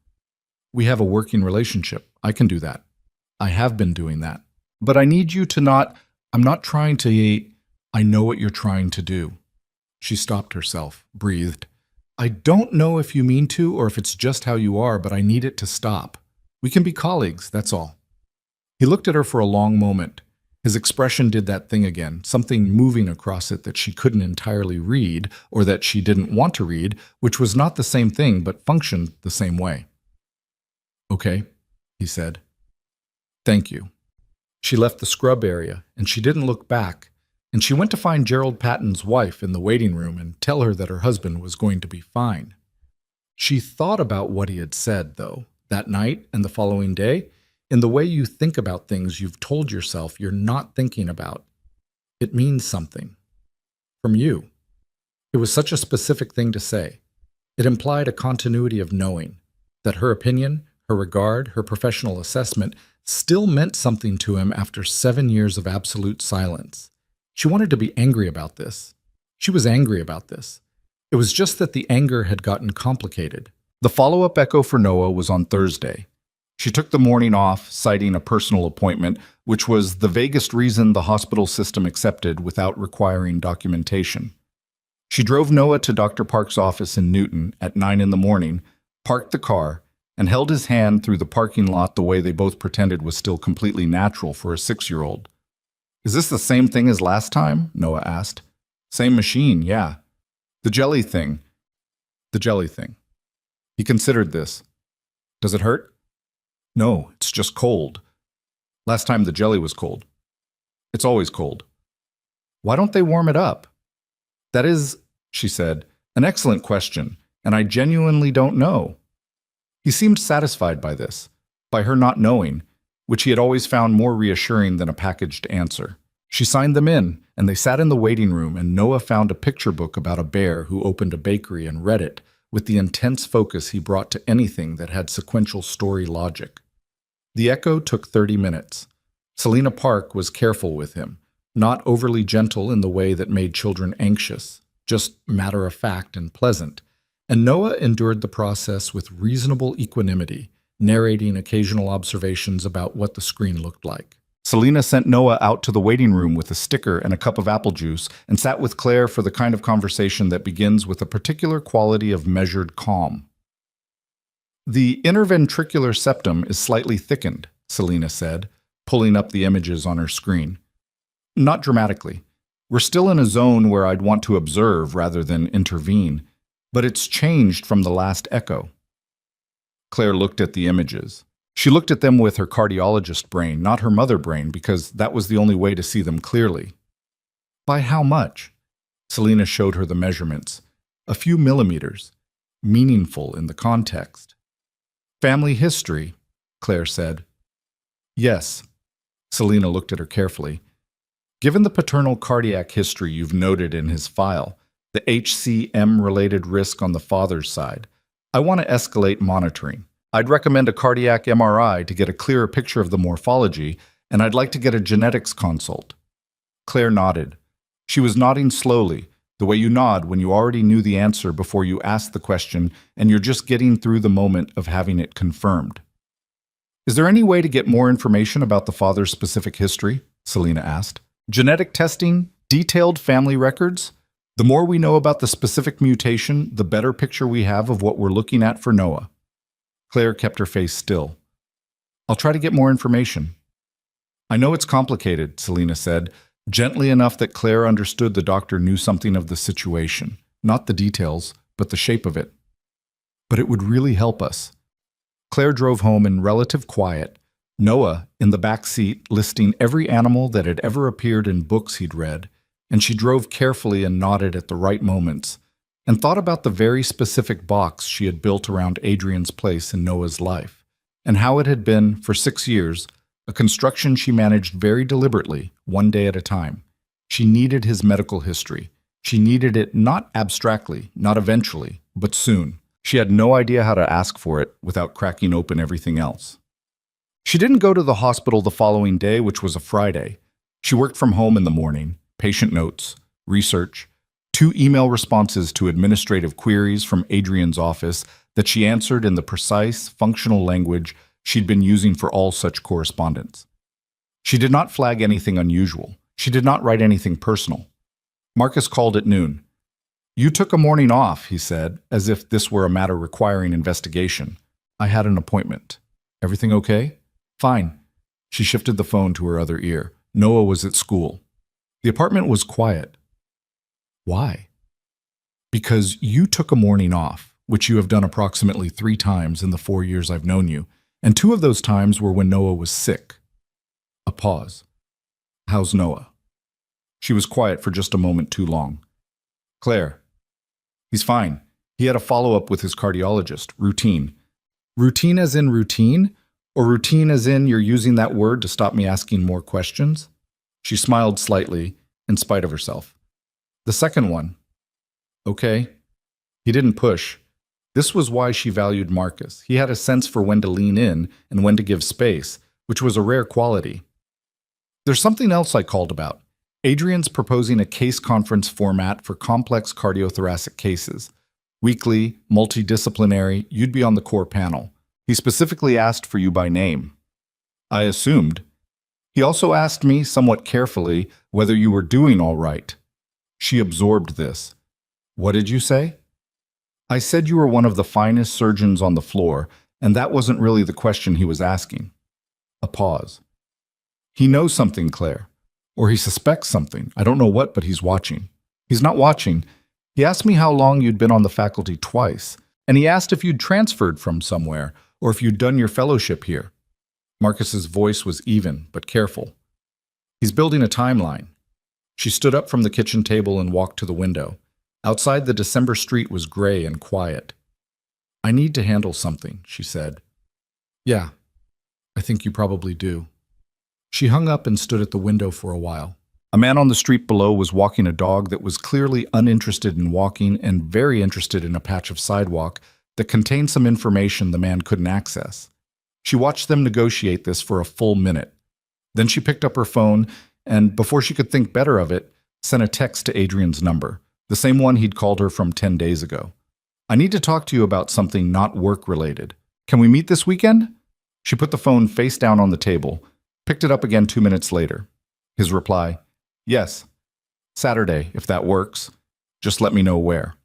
We have a working relationship. I can do that. I have been doing that. But I need you to not... I'm not trying to... I know what you're trying to do. She stopped herself, breathed. I don't know if you mean to or if it's just how you are, but I need it to stop. We can be colleagues, that's all. He looked at her for a long moment. His expression did that thing again, something moving across it that she couldn't entirely read or that she didn't want to read, which was not the same thing but functioned the same way. "Okay," he said. "Thank you." She left the scrub area, and she didn't look back, and she went to find Gerald Patton's wife in the waiting room and tell her that her husband was going to be fine. She thought about what he had said, though, that night and the following day, in the way you think about things you've told yourself you're not thinking about. It means something. From you. It was such a specific thing to say. It implied a continuity of knowing, that her opinion, her regard, her professional assessment still meant something to him after 7 years of absolute silence. She wanted to be angry about this. She was angry about this. It was just that the anger had gotten complicated. The follow-up echo for Noah was on Thursday. She took the morning off, citing a personal appointment, which was the vaguest reason the hospital system accepted without requiring documentation. She drove Noah to Dr. Park's office in Newton at 9 in the morning, parked the car, and held his hand through the parking lot the way they both pretended was still completely natural for a 6-year-old. "Is this the same thing as last time?" Noah asked. "Same machine, yeah. The jelly thing." The jelly thing. He considered this. "Does it hurt?" "No, it's just cold. Last time the jelly was cold." "It's always cold." "Why don't they warm it up?" "That is," she said, "an excellent question, and I genuinely don't know." He seemed satisfied by this, by her not knowing, which he had always found more reassuring than a packaged answer. She signed them in, and they sat in the waiting room, and Noah found a picture book about a bear who opened a bakery and read it, with the intense focus he brought to anything that had sequential story logic. The echo took 30 minutes. Selena Park was careful with him, not overly gentle in the way that made children anxious, just matter-of-fact and pleasant, and Noah endured the process with reasonable equanimity, narrating occasional observations about what the screen looked like. Selena sent Noah out to the waiting room with a sticker and a cup of apple juice and sat with Claire for the kind of conversation that begins with a particular quality of measured calm. "The interventricular septum is slightly thickened," Selena said, pulling up the images on her screen. "Not dramatically. We're still in a zone where I'd want to observe rather than intervene, but it's changed from the last echo." Claire looked at the images. She looked at them with her cardiologist brain, not her mother brain, because that was the only way to see them clearly. "By how much?" Selena showed her the measurements. "A few millimeters. Meaningful in the context." "Family history," Claire said. "Yes." Selena looked at her carefully. "Given the paternal cardiac history you've noted in his file, the HCM-related risk on the father's side, I want to escalate monitoring. I'd recommend a cardiac MRI to get a clearer picture of the morphology, and I'd like to get a genetics consult." Claire nodded. She was nodding slowly, the way you nod when you already knew the answer before you asked the question and you're just getting through the moment of having it confirmed. "Is there any way to get more information about the father's specific history?" Selena asked. "Genetic testing? Detailed family records? The more we know about the specific mutation, the better picture we have of what we're looking at for Noah." Claire kept her face still. "I'll try to get more information." "I know it's complicated," Selena said, gently enough that Claire understood the doctor knew something of the situation, not the details, but the shape of it. "But it would really help us." Claire drove home in relative quiet, Noah in the back seat listing every animal that had ever appeared in books he'd read, and she drove carefully and nodded at the right moments, and thought about the very specific box she had built around Adrian's place in Noah's life, and how it had been, for 6 years, a construction she managed very deliberately, one day at a time. She needed his medical history. She needed it not abstractly, not eventually, but soon. She had no idea how to ask for it without cracking open everything else. She didn't go to the hospital the following day, which was a Friday. She worked from home in the morning, patient notes, research, 2 email responses to administrative queries from Adrian's office that she answered in the precise, functional language she'd been using for all such correspondence. She did not flag anything unusual. She did not write anything personal. Marcus called at noon. "You took a morning off," he said, as if this were a matter requiring investigation. "I had an appointment. Everything okay?" "Fine." She shifted the phone to her other ear. Noah was at school. The apartment was quiet. Why? Because you took a morning off, which you have done approximately 3 times in the 4 years I've known you, and 2 of those times were when Noah was sick. A pause. How's Noah? She was quiet for just a moment too long. Claire. He's fine. He had a follow-up with his cardiologist. Routine. Routine as in routine? Or routine as in you're using that word to stop me asking more questions? She smiled slightly, in spite of herself. The second one. Okay. He didn't push. This was why she valued Marcus. He had a sense for when to lean in and when to give space, which was a rare quality. There's something else I called about. Adrian's proposing a case conference format for complex cardiothoracic cases. Weekly, multidisciplinary, you'd be on the core panel. He specifically asked for you by name. I assumed. He also asked me, somewhat carefully, whether you were doing all right. She absorbed this. What did you say? I said you were one of the finest surgeons on the floor, and that wasn't really the question he was asking. A pause. He knows something, Claire. Or he suspects something. I don't know what, but he's watching. He's not watching. He asked me how long you'd been on the faculty twice, and he asked if you'd transferred from somewhere, or if you'd done your fellowship here. Marcus's voice was even, but careful. He's building a timeline. She stood up from the kitchen table and walked to the window. Outside, the December street was gray and quiet. I need to handle something, she said. Yeah, I think you probably do. She hung up and stood at the window for a while. A man on the street below was walking a dog that was clearly uninterested in walking and very interested in a patch of sidewalk that contained some information the man couldn't access. She watched them negotiate this for a full minute. Then she picked up her phone and, before she could think better of it, sent a text to Adrian's number, the same one he'd called her from 10 days ago. I need to talk to you about something not work-related. Can we meet this weekend? She put the phone face down on the table, picked it up again 2 minutes later. His reply, yes. Saturday, if that works. Just let me know where.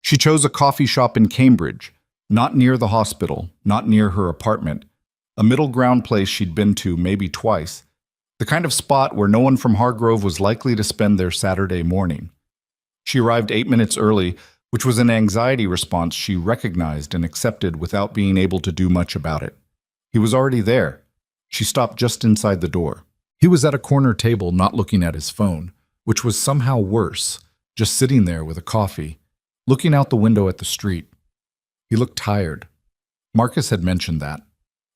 She chose a coffee shop in Cambridge, not near the hospital, not near her apartment, a middle ground place she'd been to maybe twice, the kind of spot where no one from Hargrove was likely to spend their Saturday morning. She arrived 8 minutes early, which was an anxiety response she recognized and accepted without being able to do much about it. He was already there. She stopped just inside the door. He was at a corner table not looking at his phone, which was somehow worse, just sitting there with a coffee, looking out the window at the street. He looked tired. Marcus had mentioned that.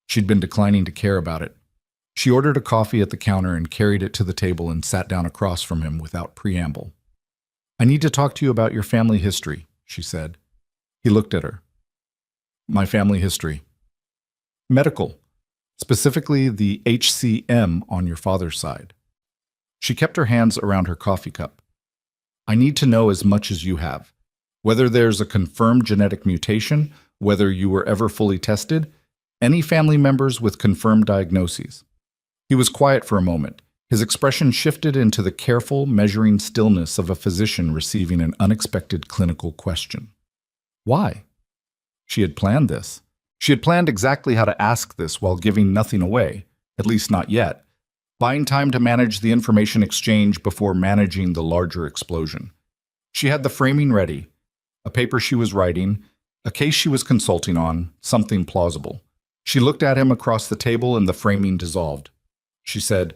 She'd been declining to care about it. She ordered a coffee at the counter and carried it to the table and sat down across from him without preamble. I need to talk to you about your family history, she said. He looked at her. My family history. Medical. Specifically the HCM on your father's side. She kept her hands around her coffee cup. I need to know as much as you have. Whether there's a confirmed genetic mutation, whether you were ever fully tested, any family members with confirmed diagnoses. He was quiet for a moment. His expression shifted into the careful, measuring stillness of a physician receiving an unexpected clinical question. Why? She had planned this. She had planned exactly how to ask this while giving nothing away, at least not yet, buying time to manage the information exchange before managing the larger explosion. She had the framing ready, a paper she was writing, a case she was consulting on, something plausible. She looked at him across the table and the framing dissolved. She said,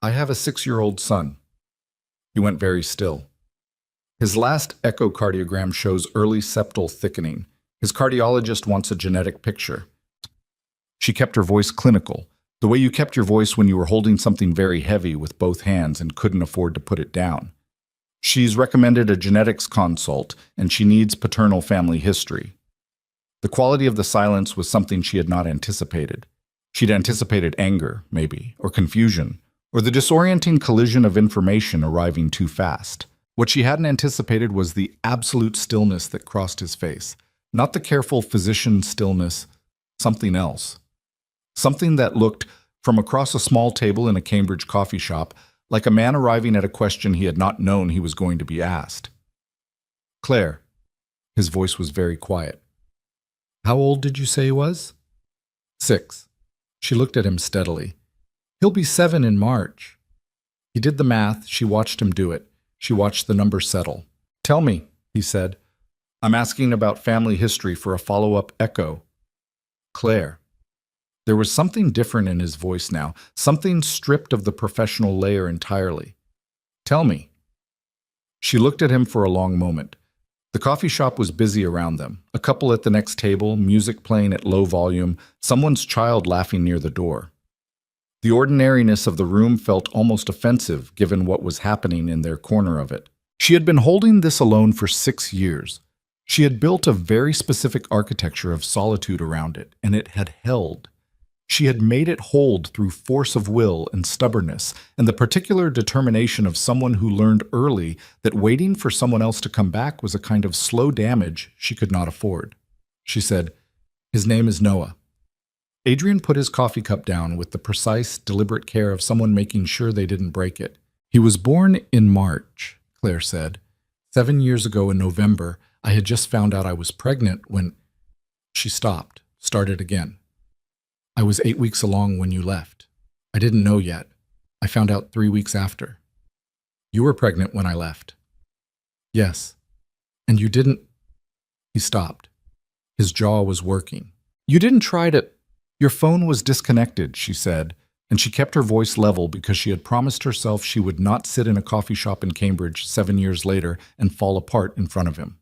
I have a 6-year-old son. He went very still. His last echocardiogram shows early septal thickening. His cardiologist wants a genetic picture. She kept her voice clinical, the way you kept your voice when you were holding something very heavy with both hands and couldn't afford to put it down. She's recommended a genetics consult, and she needs paternal family history. The quality of the silence was something she had not anticipated. She'd anticipated anger, maybe, or confusion, or the disorienting collision of information arriving too fast. What she hadn't anticipated was the absolute stillness that crossed his face. Not the careful physician stillness, something else. Something that looked, from across a small table in a Cambridge coffee shop, like a man arriving at a question he had not known he was going to be asked. Claire. His voice was very quiet. How old did you say he was? 6. She looked at him steadily. He'll be 7 in March. He did the math. She watched him do it. She watched the number settle. Tell me, he said. I'm asking about family history for a follow-up echo. Claire. There was something different in his voice now, something stripped of the professional layer entirely. Tell me. She looked at him for a long moment. The coffee shop was busy around them. A couple at the next table, music playing at low volume, someone's child laughing near the door. The ordinariness of the room felt almost offensive given what was happening in their corner of it. She had been holding this alone for 6 years. She had built a very specific architecture of solitude around it, and it had held. She had made it hold through force of will and stubbornness, and the particular determination of someone who learned early that waiting for someone else to come back was a kind of slow damage she could not afford. She said, "His name is Noah." Adrian put his coffee cup down with the precise, deliberate care of someone making sure they didn't break it. "He was born in March," Claire said. 7 years ago in November, I had just found out I was pregnant when—" She stopped, started again. "I was 8 weeks along when you left. I didn't know yet. I found out 3 weeks after. You were pregnant when I left." "Yes. And you didn't—" He stopped. His jaw was working. "You didn't try to—" "Your phone was disconnected," she said, and she kept her voice level because she had promised herself she would not sit in a coffee shop in Cambridge 7 years later and fall apart in front of him.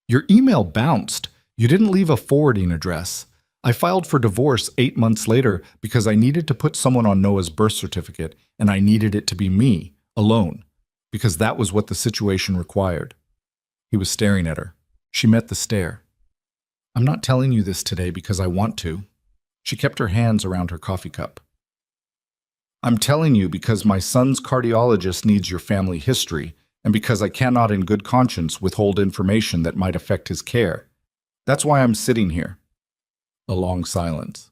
"Your email bounced. You didn't leave a forwarding address. I filed for divorce 8 months later because I needed to put someone on Noah's birth certificate, and I needed it to be me, alone, because that was what the situation required." He was staring at her. She met the stare. "I'm not telling you this today because I want to." She kept her hands around her coffee cup. "I'm telling you because my son's cardiologist needs your family history, and because I cannot in good conscience withhold information that might affect his care. That's why I'm sitting here." A long silence.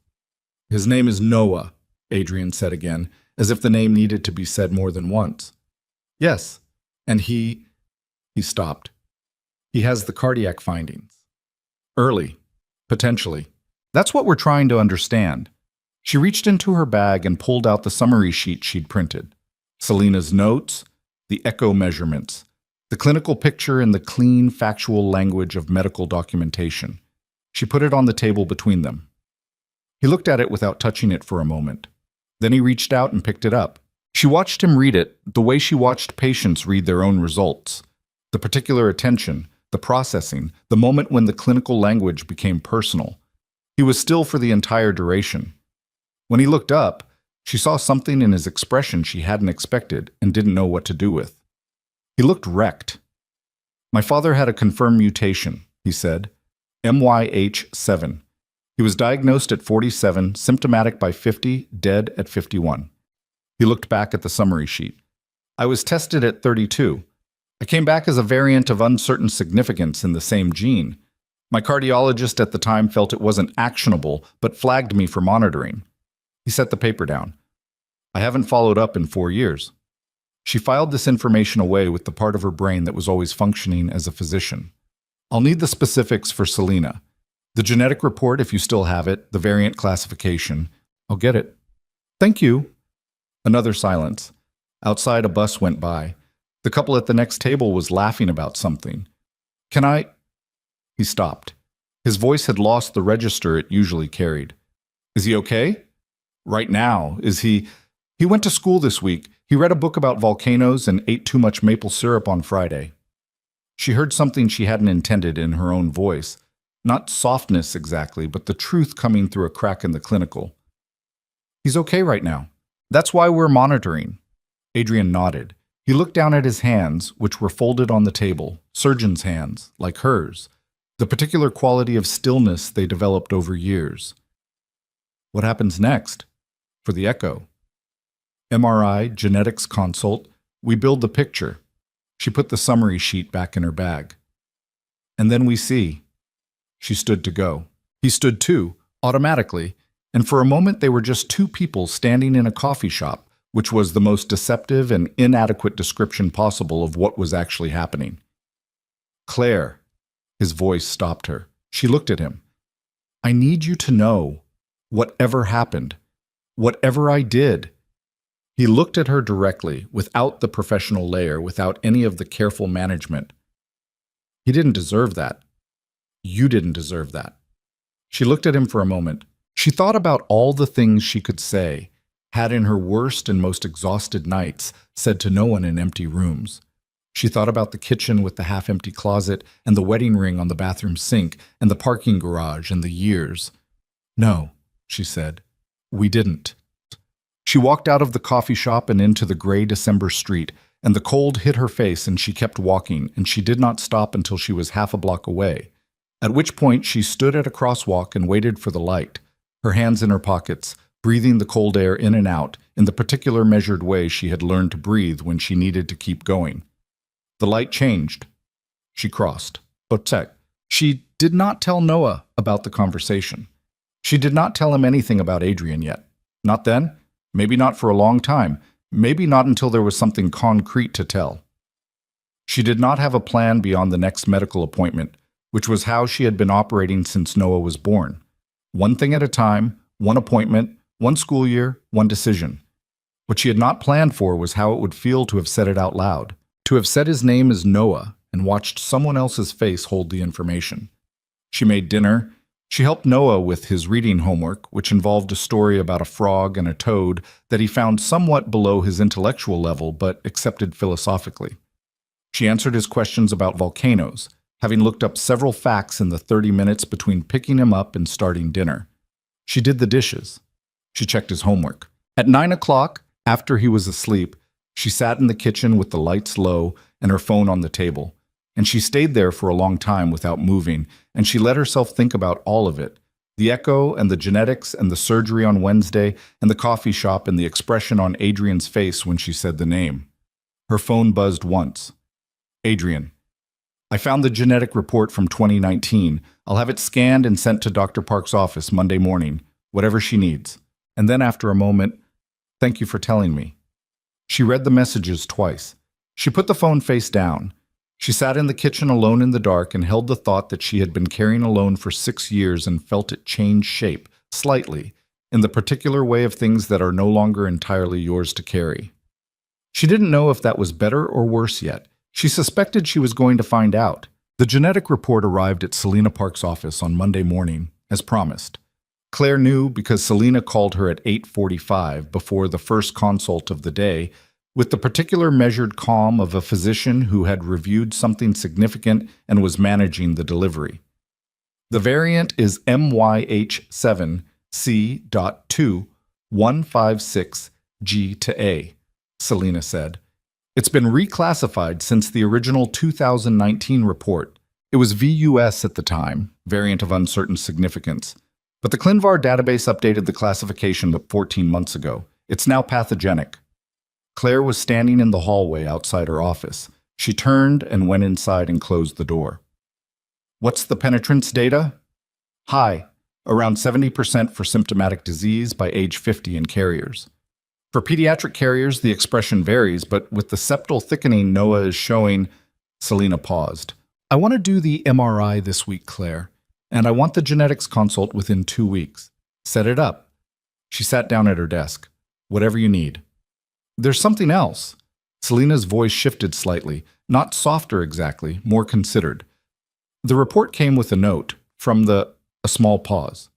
"His name is Noah," Adrian said again, as if the name needed to be said more than once. "Yes, and he—" He stopped. "He has the cardiac findings. Early, potentially. That's what we're trying to understand." She reached into her bag and pulled out the summary sheet she'd printed. Selena's notes, the echo measurements, the clinical picture in the clean, factual language of medical documentation. She put it on the table between them. He looked at it without touching it for a moment. Then he reached out and picked it up. She watched him read it the way she watched patients read their own results. The particular attention, the processing, the moment when the clinical language became personal. He was still for the entire duration. When he looked up, she saw something in his expression she hadn't expected and didn't know what to do with. He looked wrecked. "My father had a confirmed mutation," he said. MYH7. He was diagnosed at 47, symptomatic by 50, dead at 51. He looked back at the summary sheet. "I was tested at 32. I came back as a variant of uncertain significance in the same gene. My cardiologist at the time felt it wasn't actionable, but flagged me for monitoring." He set the paper down. "I haven't followed up in 4 years." She filed this information away with the part of her brain that was always functioning as a physician. "I'll need the specifics for Selena. The genetic report, if you still have it, the variant classification. I'll get it." "Thank you." Another silence. Outside, a bus went by. The couple at the next table was laughing about something. "Can I—" He stopped. His voice had lost the register it usually carried. "Is he okay?" "Right now, is he—" "He went to school this week. He read a book about volcanoes and ate too much maple syrup on Friday." She heard something she hadn't intended in her own voice. Not softness exactly, but the truth coming through a crack in the clinical. "He's okay right now. That's why we're monitoring." Adrian nodded. He looked down at his hands, which were folded on the table, surgeon's hands, like hers, the particular quality of stillness they developed over years. "What happens next?" "For the echo." "MRI, genetics consult. We build the picture." She put the summary sheet back in her bag. "And then we see." She stood to go. He stood too, automatically, and for a moment they were just two people standing in a coffee shop, which was the most deceptive and inadequate description possible of what was actually happening. "Claire." His voice stopped her. She looked at him. "I need you to know, whatever happened, whatever I did, He looked at her directly, without the professional layer, without any of the careful management. He didn't deserve that. You didn't deserve that. She looked at him for a moment. She thought about all the things she could say, had in her worst and most exhausted nights said to no one in empty rooms. She thought about the kitchen with the half-empty closet and the wedding ring on the bathroom sink and the parking garage and the years. No, she said, we didn't. She walked out of the coffee shop and into the gray December street, and the cold hit her face and she kept walking, and she did not stop until she was half a block away, at which point she stood at a crosswalk and waited for the light, her hands in her pockets, breathing the cold air in and out in the particular measured way she had learned to breathe when she needed to keep going. The light changed. She crossed. Botek. She did not tell Noah about the conversation. She did not tell him anything about Adrian yet. Not then, maybe not for a long time, maybe not until there was something concrete to tell. She did not have a plan beyond the next medical appointment, which was how she had been operating since Noah was born. One thing at a time, one appointment, one school year, one decision. What she had not planned for was how it would feel to have said it out loud, to have said his name as Noah and watched someone else's face hold the information. She made dinner. She helped Noah with his reading homework, which involved a story about a frog and a toad that he found somewhat below his intellectual level but accepted philosophically. She answered his questions about volcanoes, having looked up several facts in the 30 minutes between picking him up and starting dinner. She did the dishes. She checked his homework. At 9 o'clock, after he was asleep, she sat in the kitchen with the lights low and her phone on the table, and she stayed there for a long time without moving, and she let herself think about all of it, the echo and the genetics and the surgery on Wednesday and the coffee shop and the expression on Adrian's face when she said the name. Her phone buzzed once. Adrian. I found the genetic report from 2019. I'll have it scanned and sent to Dr. Park's office Monday morning, whatever she needs. And then after a moment, thank you for telling me. She read the messages twice. She put the phone face down. She sat in the kitchen alone in the dark and held the thought that she had been carrying alone for 6 years and felt it change shape, slightly, in the particular way of things that are no longer entirely yours to carry. She didn't know if that was better or worse yet. She suspected she was going to find out. The genetic report arrived at Selena Park's office on Monday morning, as promised. Claire knew because Selena called her at 8:45 before the first consult of the day, with the particular measured calm of a physician who had reviewed something significant and was managing the delivery. The variant is MYH7C.2.156G to A, Selena said. It's been reclassified since the original 2019 report. It was VUS at the time, variant of uncertain significance. But the ClinVar database updated the classification 14 months ago. It's now pathogenic. Claire was standing in the hallway outside her office. She turned and went inside and closed the door. What's the penetrance data? High, around 70% for symptomatic disease by age 50 in carriers. For pediatric carriers, the expression varies, but with the septal thickening Noah is showing, Selena paused. I want to do the MRI this week, Claire, and I want the genetics consult within 2 weeks. Set it up. She sat down at her desk. Whatever you need. There's something else. Selena's voice shifted slightly, not softer exactly, more considered. The report came with a note from a small pause.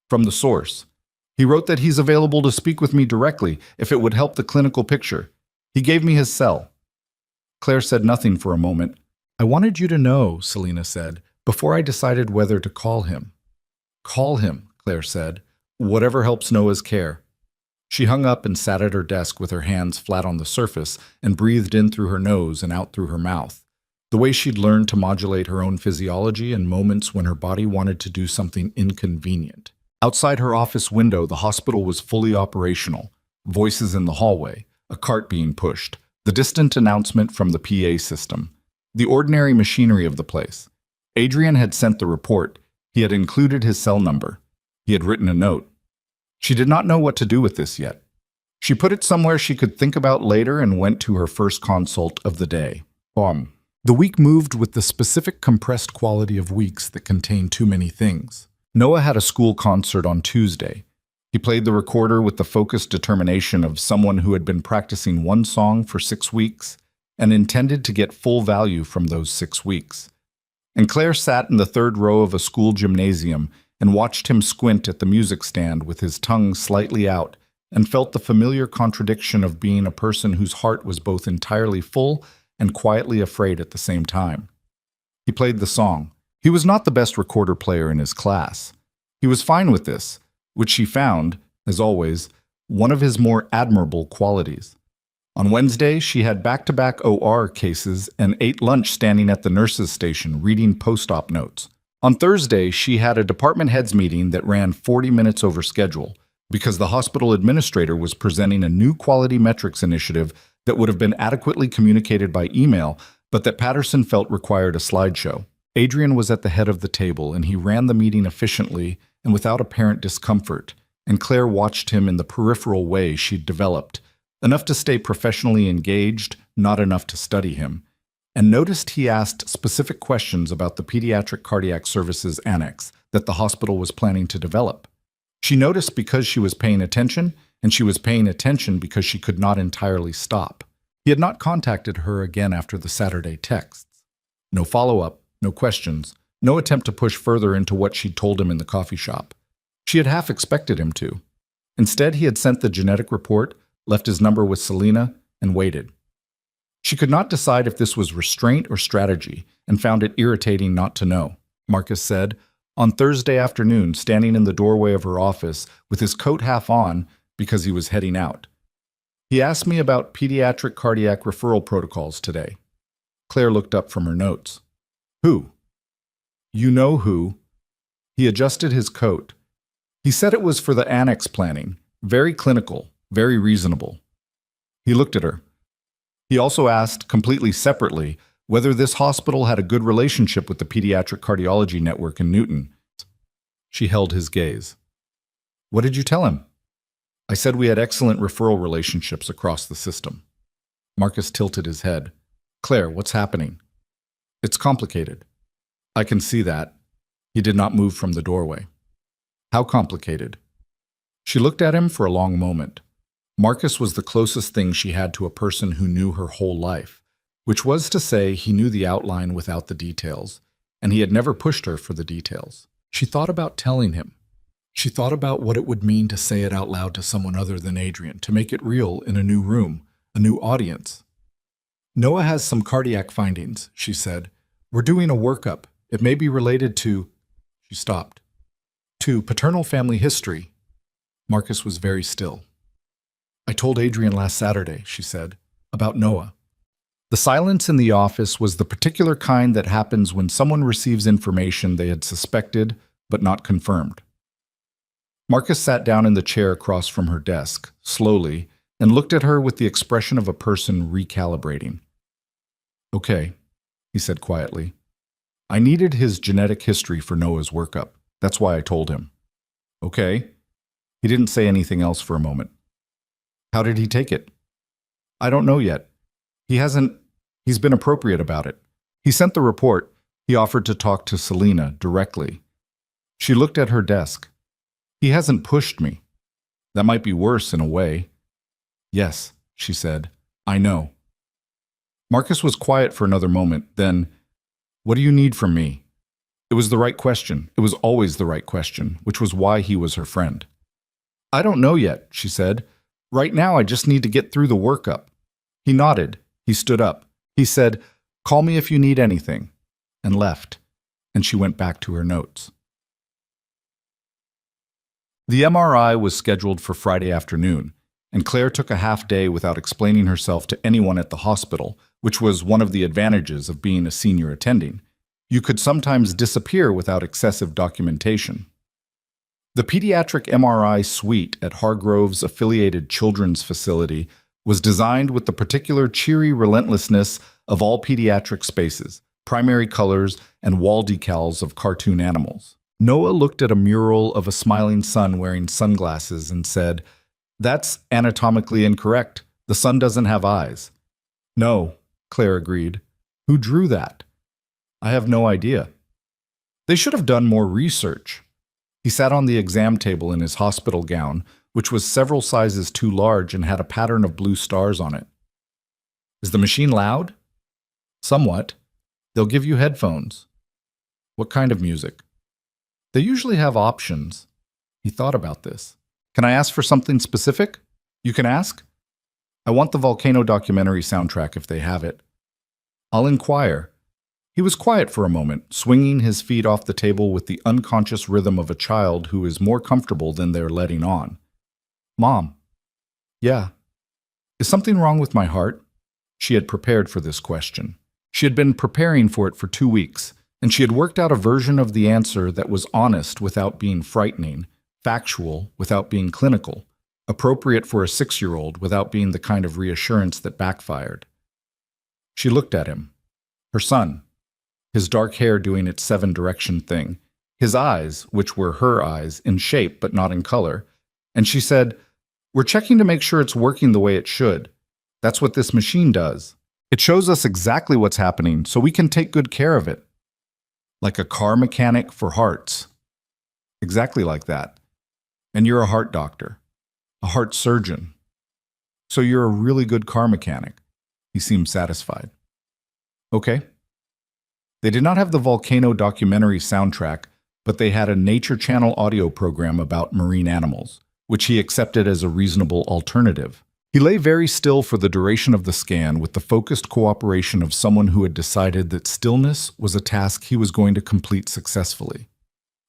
From the source. He wrote that he's available to speak with me directly if it would help the clinical picture. He gave me his cell. Claire said nothing for a moment. I wanted you to know, Selena said, before I decided whether to call him. Call him, Claire said. Whatever helps Noah's care. She hung up and sat at her desk with her hands flat on the surface and breathed in through her nose and out through her mouth, the way she'd learned to modulate her own physiology in moments when her body wanted to do something inconvenient. Outside her office window, the hospital was fully operational. Voices in the hallway, a cart being pushed, the distant announcement from the PA system, the ordinary machinery of the place. Adrian had sent the report. He had included his cell number. He had written a note. She did not know what to do with this yet. She put it somewhere she could think about later and went to her first consult of the day. Boom. The week moved with the specific compressed quality of weeks that contain too many things. Noah had a school concert on Tuesday. He played the recorder with the focused determination of someone who had been practicing one song for 6 weeks and intended to get full value from those 6 weeks. And Claire sat in the third row of a school gymnasium and watched him squint at the music stand with his tongue slightly out and felt the familiar contradiction of being a person whose heart was both entirely full and quietly afraid at the same time. He played the song. He was not the best recorder player in his class. He was fine with this, which she found, as always, one of his more admirable qualities. On Wednesday, she had back-to-back OR cases and ate lunch standing at the nurse's station reading post-op notes. On Thursday, she had a department heads meeting that ran 40 minutes over schedule because the hospital administrator was presenting a new quality metrics initiative that would have been adequately communicated by email, but that Patterson felt required a slideshow. Adrian was at the head of the table, and he ran the meeting efficiently and without apparent discomfort, and Claire watched him in the peripheral way she'd developed, enough to stay professionally engaged, not enough to study him, and noticed he asked specific questions about the Pediatric Cardiac Services Annex that the hospital was planning to develop. She noticed because she was paying attention, and she was paying attention because she could not entirely stop. He had not contacted her again after the Saturday texts. No follow-up, no questions, no attempt to push further into what she'd told him in the coffee shop. She had half expected him to. Instead, he had sent the genetic report, left his number with Selena, and waited. She could not decide if this was restraint or strategy, and found it irritating not to know, Marcus said, on Thursday afternoon, standing in the doorway of her office with his coat half on because he was heading out. He asked me about pediatric cardiac referral protocols today. Claire looked up from her notes. Who? You know who. He adjusted his coat. He said it was for the annex planning, very clinical, very reasonable. He looked at her. He also asked, completely separately, whether this hospital had a good relationship with the Pediatric Cardiology Network in Newton. She held his gaze. What did you tell him? I said we had excellent referral relationships across the system. Marcus tilted his head. Claire, what's happening? It's complicated. I can see that. He did not move from the doorway. How complicated? She looked at him for a long moment. Marcus was the closest thing she had to a person who knew her whole life, which was to say he knew the outline without the details, and he had never pushed her for the details. She thought about telling him. She thought about what it would mean to say it out loud to someone other than Adrian, to make it real in a new room, a new audience. Noah has some cardiac findings, she said. We're doing a workup. It may be related to... She stopped. To paternal family history. Marcus was very still. I told Adrian last Saturday, she said, about Noah. The silence in the office was the particular kind that happens when someone receives information they had suspected but not confirmed. Marcus sat down in the chair across from her desk, slowly, and looked at her with the expression of a person recalibrating. Okay, he said quietly. I needed his genetic history for Noah's workup. That's why I told him. Okay. He didn't say anything else for a moment. How did he take it? I don't know yet. He's been appropriate about it. He sent the report. He offered to talk to Selena directly. She looked at her desk. He hasn't pushed me. That might be worse in a way. Yes, she said. I know. Marcus was quiet for another moment, then, what do you need from me? It was the right question. It was always the right question, which was why he was her friend. I don't know yet, she said. Right now I just need to get through the workup. He nodded. He stood up. He said, call me if you need anything, and left, and she went back to her notes. The MRI was scheduled for Friday afternoon, and Claire took a half day without explaining herself to anyone at the hospital, which was one of the advantages of being a senior attending. You could sometimes disappear without excessive documentation. The pediatric MRI suite at Hargrove's affiliated children's facility was designed with the particular cheery relentlessness of all pediatric spaces, primary colors, and wall decals of cartoon animals. Noah looked at a mural of a smiling sun wearing sunglasses and said, That's anatomically incorrect. The sun doesn't have eyes. No, Claire agreed. Who drew that? I have no idea. They should have done more research. He sat on the exam table in his hospital gown, which was several sizes too large and had a pattern of blue stars on it. Is the machine loud? Somewhat. They'll give you headphones. What kind of music? They usually have options. He thought about this. Can I ask for something specific? You can ask. I want the volcano documentary soundtrack if they have it. I'll inquire. He was quiet for a moment, swinging his feet off the table with the unconscious rhythm of a child who is more comfortable than they're letting on. Mom. Yeah. Is something wrong with my heart? She had prepared for this question. She had been preparing for it for 2 weeks, and she had worked out a version of the answer that was honest without being frightening, factual without being clinical, appropriate for a 6-year-old without being the kind of reassurance that backfired. She looked at him. Her son. His dark hair doing its 7-direction thing, his eyes, which were her eyes, in shape but not in color, and she said, "We're checking to make sure it's working the way it should. That's what this machine does. It shows us exactly what's happening so we can take good care of it. Like a car mechanic for hearts." Exactly like that. And you're a heart doctor, a heart surgeon. So you're a really good car mechanic. He seemed satisfied. Okay. They did not have the volcano documentary soundtrack, but they had a Nature Channel audio program about marine animals, which he accepted as a reasonable alternative. He lay very still for the duration of the scan with the focused cooperation of someone who had decided that stillness was a task he was going to complete successfully.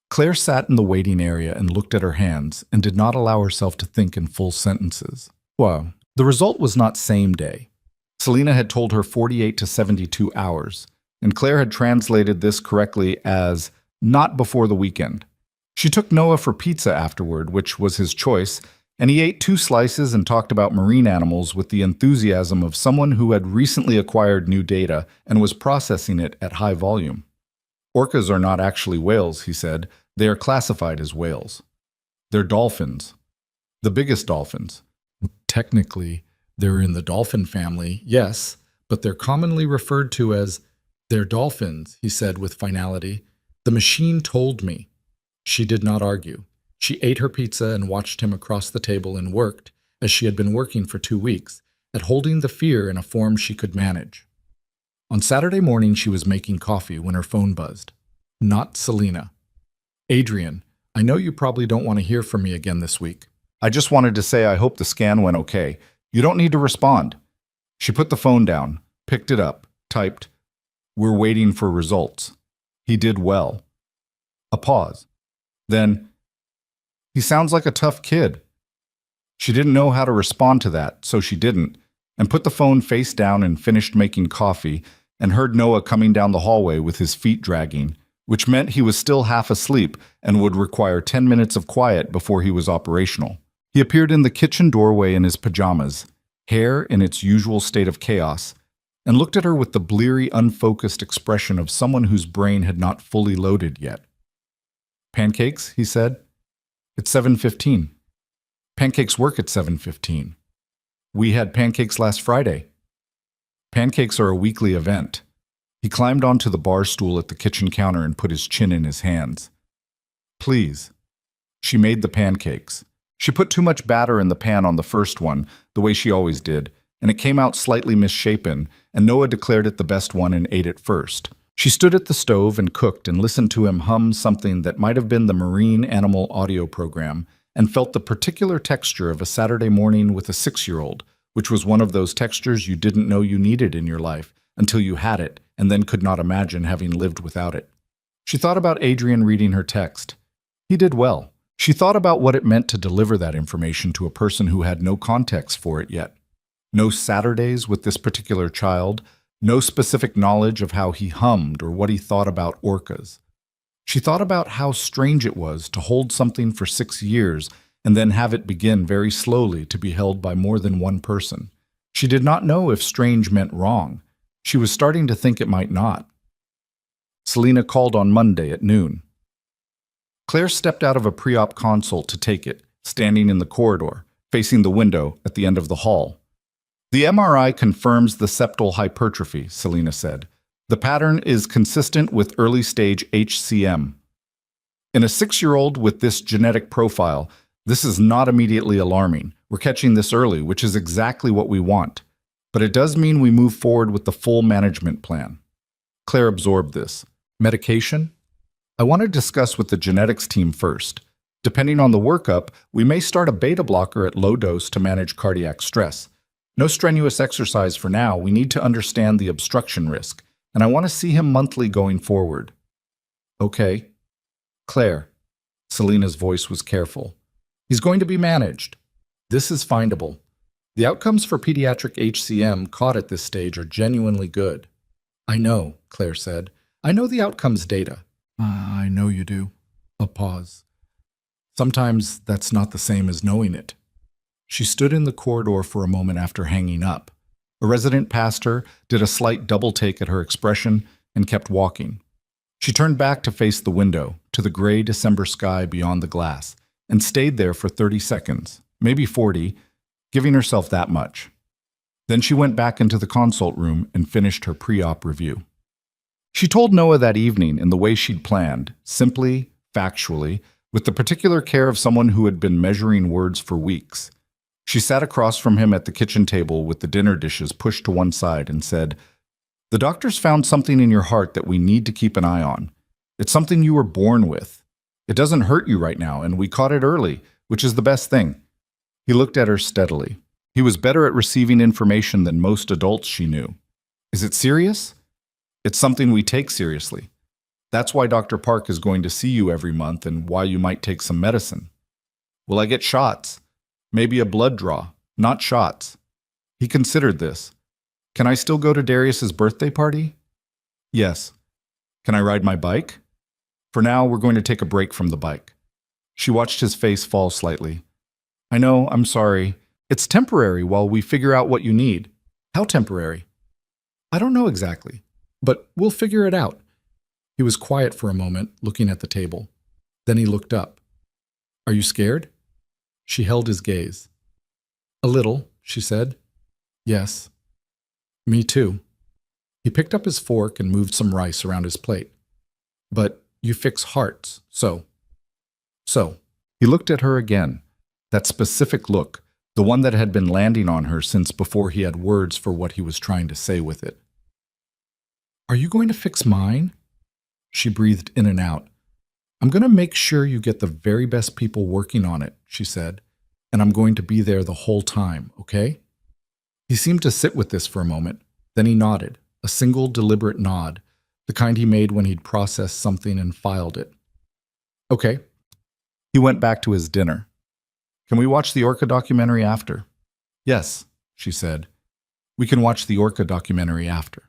Claire sat in the waiting area and looked at her hands and did not allow herself to think in full sentences. Well, the result was not same day. Selena had told her 48 to 72 hours, and Claire had translated this correctly as not before the weekend. She took Noah for pizza afterward, which was his choice, and he ate 2 slices and talked about marine animals with the enthusiasm of someone who had recently acquired new data and was processing it at high volume. Orcas are not actually whales, he said. They are classified as whales. They're dolphins. The biggest dolphins. Technically, they're in the dolphin family, yes, but they're commonly referred to as they're dolphins, he said with finality. The machine told me. She did not argue. She ate her pizza and watched him across the table and worked, as she had been working for 2 weeks, at holding the fear in a form she could manage. On Saturday morning, she was making coffee when her phone buzzed. Not Selena. Adrian, I know you probably don't want to hear from me again this week. I just wanted to say I hope the scan went okay. You don't need to respond. She put the phone down, picked it up, typed, "We're waiting for results." He did well. A pause. Then, "He sounds like a tough kid." She didn't know how to respond to that, so she didn't, and put the phone face down and finished making coffee, and heard Noah coming down the hallway with his feet dragging, which meant he was still half asleep and would require 10 minutes of quiet before he was operational. He appeared in the kitchen doorway in his pajamas, hair in its usual state of chaos, and looked at her with the bleary, unfocused expression of someone whose brain had not fully loaded yet. "Pancakes?" he said. "It's 7:15. Pancakes work at 7:15. We had pancakes last Friday." Pancakes are a weekly event. He climbed onto the bar stool at the kitchen counter and put his chin in his hands. "Please." She made the pancakes. She put too much batter in the pan on the first one, the way she always did, and it came out slightly misshapen, and Noah declared it the best one and ate it first. She stood at the stove and cooked and listened to him hum something that might have been the marine animal audio program, and felt the particular texture of a Saturday morning with a 6-year-old, which was one of those textures you didn't know you needed in your life until you had it and then could not imagine having lived without it. She thought about Adrian reading her text. He did well. She thought about what it meant to deliver that information to a person who had no context for it yet. No Saturdays with this particular child, no specific knowledge of how he hummed or what he thought about orcas. She thought about how strange it was to hold something for 6 years and then have it begin very slowly to be held by more than one person. She did not know if strange meant wrong. She was starting to think it might not. Selena called on Monday at noon. Claire stepped out of a pre-op consult to take it, standing in the corridor, facing the window at the end of the hall. "The MRI confirms the septal hypertrophy," Selena said. "The pattern is consistent with early-stage HCM." In a 6-year-old with this genetic profile, this is not immediately alarming. We're catching this early, which is exactly what we want. But it does mean we move forward with the full management plan. Claire absorbed this. Medication? I want to discuss with the genetics team first. Depending on the workup, we may start a beta blocker at low dose to manage cardiac stress. No strenuous exercise for now. We need to understand the obstruction risk, and I want to see him monthly going forward. Okay. Claire. Selena's voice was careful. He's going to be managed. This is findable. The outcomes for pediatric HCM caught at this stage are genuinely good. I know, Claire said. I know the outcomes data. I know you do. A pause. Sometimes that's not the same as knowing it. She stood in the corridor for a moment after hanging up. A resident passed her, did a slight double take at her expression, and kept walking. She turned back to face the window, to the gray December sky beyond the glass, and stayed there for 30 seconds, maybe 40, giving herself that much. Then she went back into the consult room and finished her pre-op review. She told Noah that evening in the way she'd planned, simply, factually, with the particular care of someone who had been measuring words for weeks. She sat across from him at the kitchen table with the dinner dishes pushed to one side and said, "The doctors found something in your heart that we need to keep an eye on. It's something you were born with. It doesn't hurt you right now, and we caught it early, which is the best thing." He looked at her steadily. He was better at receiving information than most adults she knew. "Is it serious?" "It's something we take seriously. That's why Dr. Park is going to see you every month and why you might take some medicine." "Will I get shots?" "Maybe a blood draw, not shots." He considered this. "Can I still go to Darius's birthday party?" "Yes." "Can I ride my bike?" "For now, we're going to take a break from the bike." She watched his face fall slightly. "I know, I'm sorry. It's temporary while we figure out what you need." "How temporary?" "I don't know exactly, but we'll figure it out." He was quiet for a moment, looking at the table. Then he looked up. "Are you scared?" She held his gaze. "A little," she said. "Yes." "Me too." He picked up his fork and moved some rice around his plate. "But you fix hearts, so." He looked at her again, that specific look, the one that had been landing on her since before he had words for what he was trying to say with it. "Are you going to fix mine?" She breathed in and out. "I'm going to make sure you get the very best people working on it," she said, "and I'm going to be there the whole time, okay?" He seemed to sit with this for a moment. Then he nodded, a single deliberate nod, the kind he made when he'd processed something and filed it. "Okay." He went back to his dinner. "Can we watch the Orca documentary after?" "Yes," she said. "We can watch the Orca documentary after."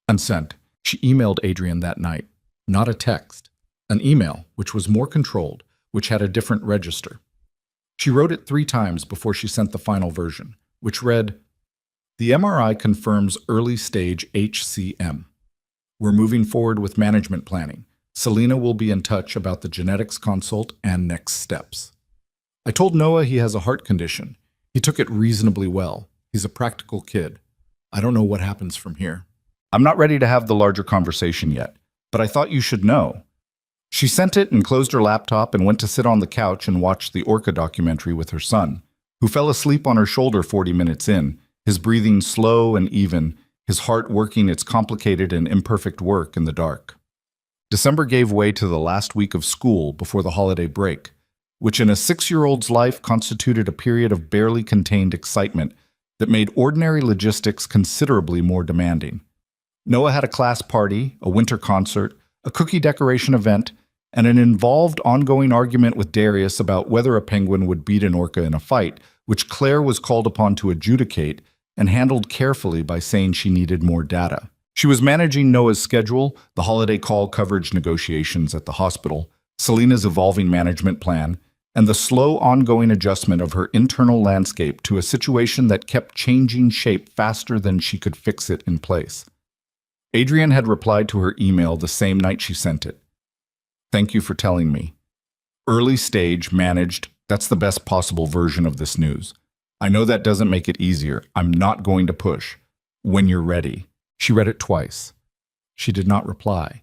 Unsent. She emailed Adrian that night. Not a text. An email, which was more controlled, which had a different register. She wrote it 3 times before she sent the final version, which read, "The MRI confirms early stage HCM. We're moving forward with management planning. Selena will be in touch about the genetics consult and next steps. I told Noah he has a heart condition. He took it reasonably well. He's a practical kid. I don't know what happens from here. I'm not ready to have the larger conversation yet, but I thought you should know." She sent it and closed her laptop and went to sit on the couch and watch the Orca documentary with her son, who fell asleep on her shoulder 40 minutes in, his breathing slow and even, his heart working its complicated and imperfect work in the dark. December gave way to the last week of school before the holiday break, which in a 6-year-old's life constituted a period of barely contained excitement that made ordinary logistics considerably more demanding. Noah had a class party, a winter concert, a cookie decoration event, and an involved ongoing argument with Darius about whether a penguin would beat an orca in a fight, which Claire was called upon to adjudicate and handled carefully by saying she needed more data. She was managing Noah's schedule, the holiday call coverage negotiations at the hospital, Selena's evolving management plan, and the slow ongoing adjustment of her internal landscape to a situation that kept changing shape faster than she could fix it in place. Adrian had replied to her email the same night she sent it. "Thank you for telling me. Early stage, managed, that's the best possible version of this news. I know that doesn't make it easier. I'm not going to push. When you're ready." She read it twice. She did not reply.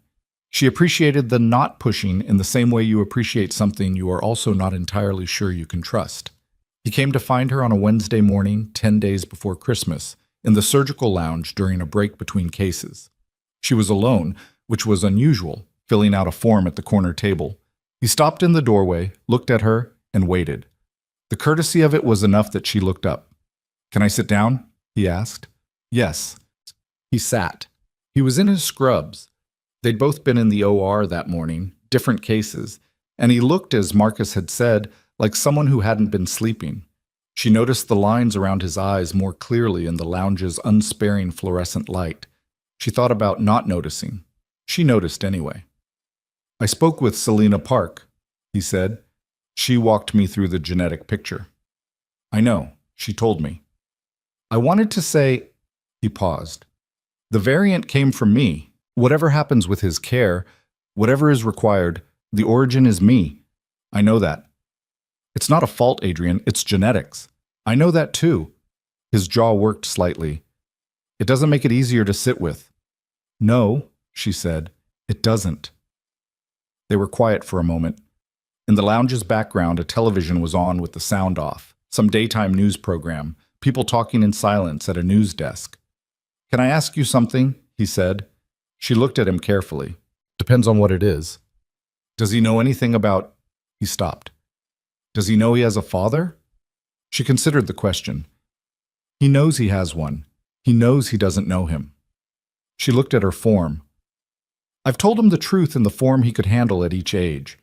She appreciated the not pushing in the same way you appreciate something you are also not entirely sure you can trust. He came to find her on a Wednesday morning, 10 days before Christmas, in the surgical lounge during a break between cases. She was alone, which was unusual, filling out a form at the corner table. He stopped in the doorway, looked at her, and waited. The courtesy of it was enough that she looked up. "Can I sit down?" he asked. "Yes." He sat. He was in his scrubs. They'd both been in the OR that morning, different cases, and he looked, as Marcus had said, like someone who hadn't been sleeping. She noticed the lines around his eyes more clearly in the lounge's unsparing fluorescent light. She thought about not noticing. She noticed anyway. "I spoke with Selena Park," he said. "She walked me through the genetic picture." "I know. She told me." "I wanted to say—" He paused. "The variant came from me. Whatever happens with his care, whatever is required, the origin is me. I know that. It's not a fault, Adrian. It's genetics. I know that too." His jaw worked slightly. "It doesn't make it easier to sit with." "No," she said. "It doesn't." They were quiet for a moment. In the lounge's background, a television was on with the sound off. Some daytime news program. People talking in silence at a news desk. "Can I ask you something?" he said. She looked at him carefully. "Depends on what it is." "Does he know anything about—" He stopped. "Does he know he has a father?" She considered the question. "He knows he has one. He knows he doesn't know him." She looked at her form. "I've told him the truth in the form he could handle at each age.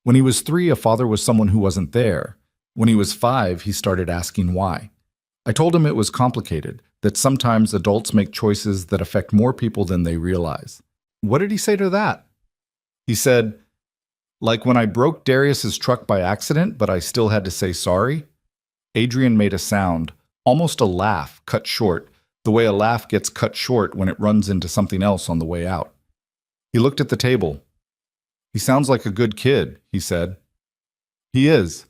When he was 3, a father was someone who wasn't there. When he was 5, he started asking why. I told him it was complicated, that sometimes adults make choices that affect more people than they realize." "What did he say to that?" "He said, like when I broke Darius's truck by accident, but I still had to say sorry." Adrian made a sound, almost a laugh, cut short, the way a laugh gets cut short when it runs into something else on the way out. He looked at the table. "He sounds like a good kid," he said. "He is."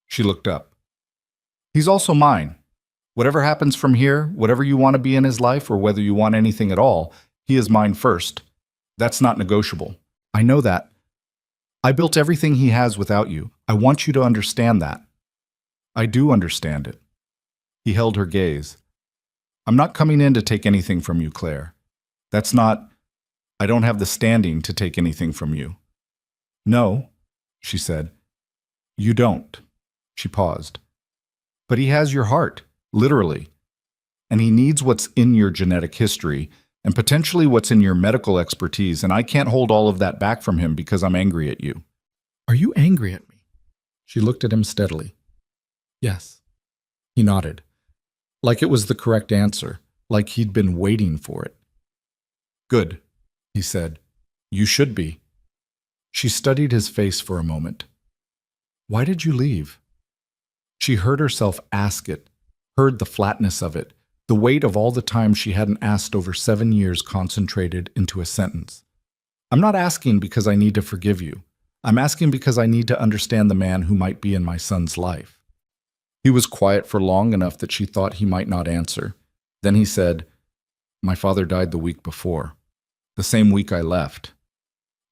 She looked up. "He's also mine. Whatever happens from here, whatever you want to be in his life or whether you want anything at all, he is mine first. That's not negotiable. I know that. I built everything he has without you. I want you to understand that." "I do understand it." He held her gaze. "I'm not coming in to take anything from you, Claire. That's not— I don't have the standing to take anything from you." "No," she said. "You don't." She paused. "But he has your heart. Literally. And he needs what's in your genetic history and potentially what's in your medical expertise, and I can't hold all of that back from him because I'm angry at you." "Are you angry at me?" She looked at him steadily. "Yes." He nodded. Like it was the correct answer, like he'd been waiting for it. "Good," he said. "You should be." She studied his face for a moment. "Why did you leave?" She heard herself ask it, heard the flatness of it, the weight of all the time she hadn't asked over 7 years concentrated into a sentence. "I'm not asking because I need to forgive you. I'm asking because I need to understand the man who might be in my son's life." He was quiet for long enough that she thought he might not answer. Then he said, "My father died the week before, the same week I left.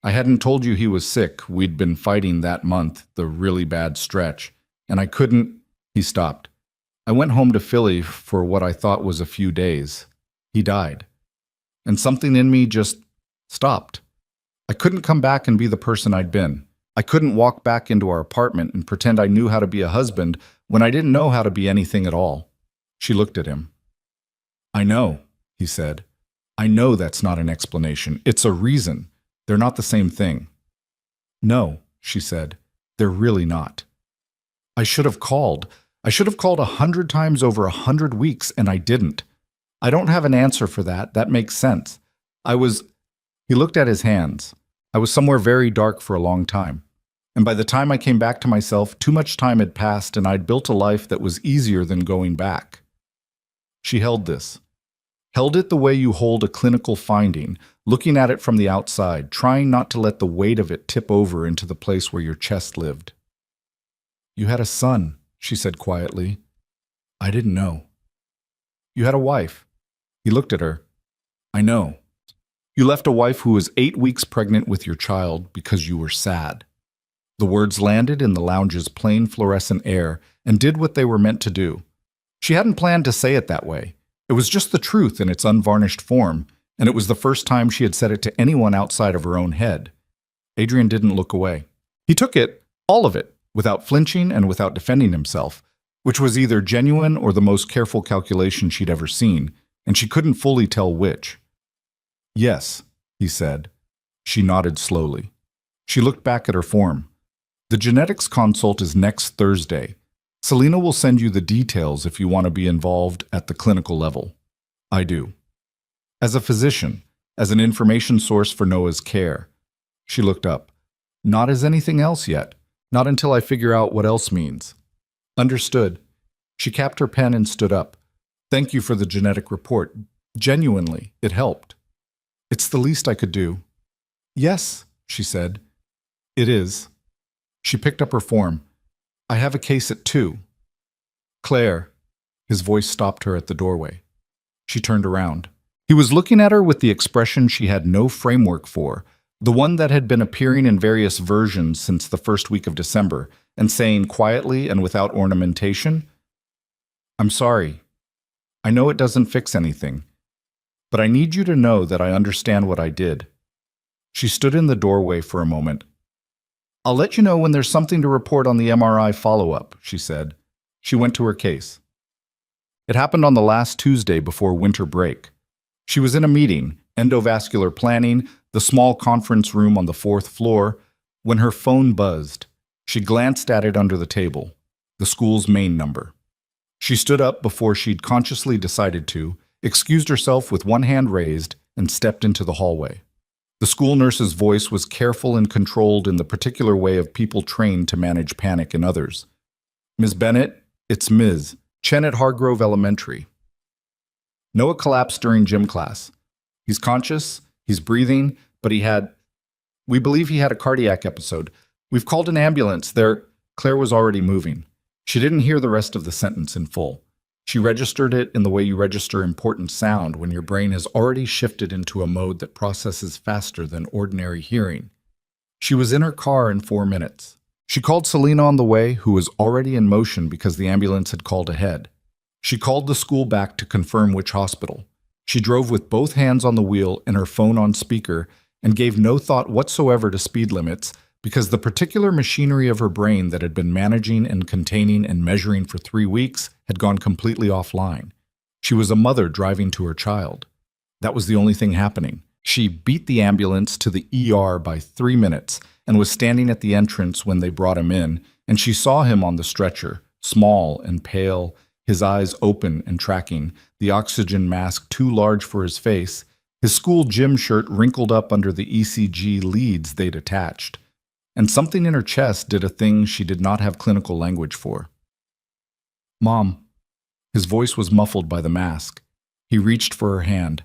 I hadn't told you he was sick. We'd been fighting that month, the really bad stretch, and I couldn't—" He stopped. "I went home to Philly for what I thought was a few days. He died. And something in me just stopped. I couldn't come back and be the person I'd been. I couldn't walk back into our apartment and pretend I knew how to be a husband when I didn't know how to be anything at all." She looked at him. "I know," he said. "I know that's not an explanation. It's a reason. They're not the same thing." "No," she said. "They're really not. I should have called. I should have called 100 times over 100 weeks, and I didn't. I don't have an answer for that. That makes sense. I was—" He looked at his hands. "I was somewhere very dark for a long time. And by the time I came back to myself, too much time had passed and I'd built a life that was easier than going back." She held this. Held it the way you hold a clinical finding, looking at it from the outside, trying not to let the weight of it tip over into the place where your chest lived. "You had a son," she said quietly. "I didn't know." "You had a wife." He looked at her. "I know." You left a wife who was 8 weeks pregnant with your child because you were sad. The words landed in the lounge's plain fluorescent air and did what they were meant to do. She hadn't planned to say it that way. It was just the truth in its unvarnished form, and it was the first time she had said it to anyone outside of her own head. Adrian didn't look away. He took it, all of it, without flinching and without defending himself, which was either genuine or the most careful calculation she'd ever seen, and she couldn't fully tell which. "Yes," he said. She nodded slowly. She looked back at her form. "The genetics consult is next Thursday. Selena will send you the details if you want to be involved at the clinical level." "I do." "As a physician, as an information source for Noah's care." She looked up. "Not as anything else yet. Not until I figure out what else means." "Understood." She capped her pen and stood up. "Thank you for the genetic report. Genuinely, it helped." "It's the least I could do." "Yes," she said. "It is." She picked up her form. "I have a case at 2. "Claire." His voice stopped her at the doorway. She turned around. He was looking at her with the expression she had no framework for, the one that had been appearing in various versions since the first week of December, and saying quietly and without ornamentation, "I'm sorry. I know it doesn't fix anything, but I need you to know that I understand what I did." She stood in the doorway for a moment. "I'll let you know when there's something to report on the MRI follow-up," she said. She went to her case. It happened on the last Tuesday before winter break. She was in a meeting, endovascular planning, the small conference room on the 4th floor, when her phone buzzed. She glanced at it under the table, the school's main number. She stood up before she'd consciously decided to, excused herself with one hand raised, and stepped into the hallway. The school nurse's voice was careful and controlled in the particular way of people trained to manage panic in others. "Ms. Bennett, it's Ms. Chen at Hargrove Elementary." Noah collapsed during gym class. He's conscious, he's breathing, but we believe he had a cardiac episode. We've called an ambulance. Claire was already moving. She didn't hear the rest of the sentence in full. She registered it in the way you register important sound when your brain has already shifted into a mode that processes faster than ordinary hearing. She was in her car in 4 minutes. She called Selena on the way, who was already in motion because the ambulance had called ahead. She called the school back to confirm which hospital. She drove with both hands on the wheel and her phone on speaker and gave no thought whatsoever to speed limits because the particular machinery of her brain that had been managing and containing and measuring for 3 weeks had gone completely offline. She was a mother driving to her child. That was the only thing happening. She beat the ambulance to the ER by 3 minutes and was standing at the entrance when they brought him in, and she saw him on the stretcher, small and pale, his eyes open and tracking, the oxygen mask too large for his face, his school gym shirt wrinkled up under the ECG leads they'd attached. And something in her chest did a thing she did not have clinical language for. "Mom." His voice was muffled by the mask. He reached for her hand.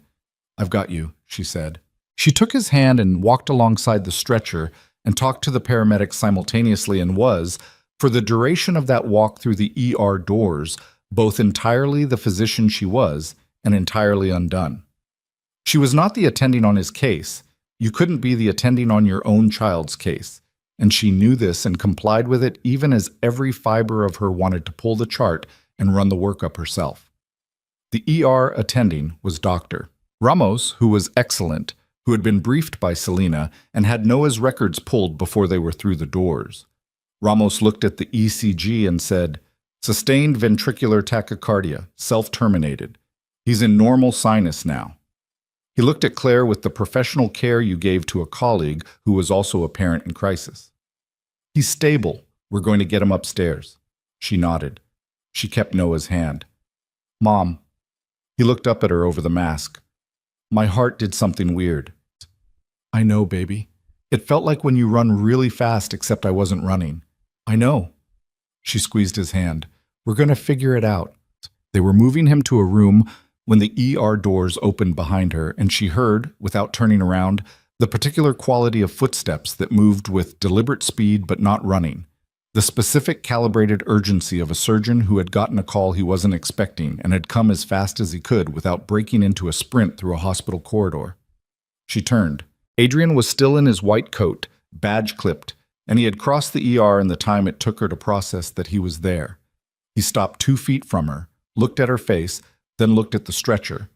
"I've got you," she said. She took his hand and walked alongside the stretcher and talked to the paramedic simultaneously and was, for the duration of that walk through the ER doors, both entirely the physician she was and entirely undone. She was not the attending on his case. You couldn't be the attending on your own child's case. And she knew this and complied with it even as every fiber of her wanted to pull the chart and run the workup herself. The ER attending was Dr. Ramos, who was excellent, who had been briefed by Selena and had Noah's records pulled before they were through the doors. Ramos looked at the ECG and said, "Sustained ventricular tachycardia, self-terminated. He's in normal sinus now." He looked at Claire with the professional care you gave to a colleague who was also a parent in crisis. "He's stable. We're going to get him upstairs." She nodded. She kept Noah's hand. "Mom." He looked up at her over the mask. "My heart did something weird." "I know, baby. It felt like when you run really fast except I wasn't running." "I know." She squeezed his hand. "We're going to figure it out." They were moving him to a room when the ER doors opened behind her, and she heard, without turning around, the particular quality of footsteps that moved with deliberate speed but not running, the specific calibrated urgency of a surgeon who had gotten a call he wasn't expecting and had come as fast as he could without breaking into a sprint through a hospital corridor. She turned. Adrian was still in his white coat, badge clipped, and he had crossed the ER in the time it took her to process that he was there. He stopped 2 feet from her, looked at her face, then looked at the stretcher.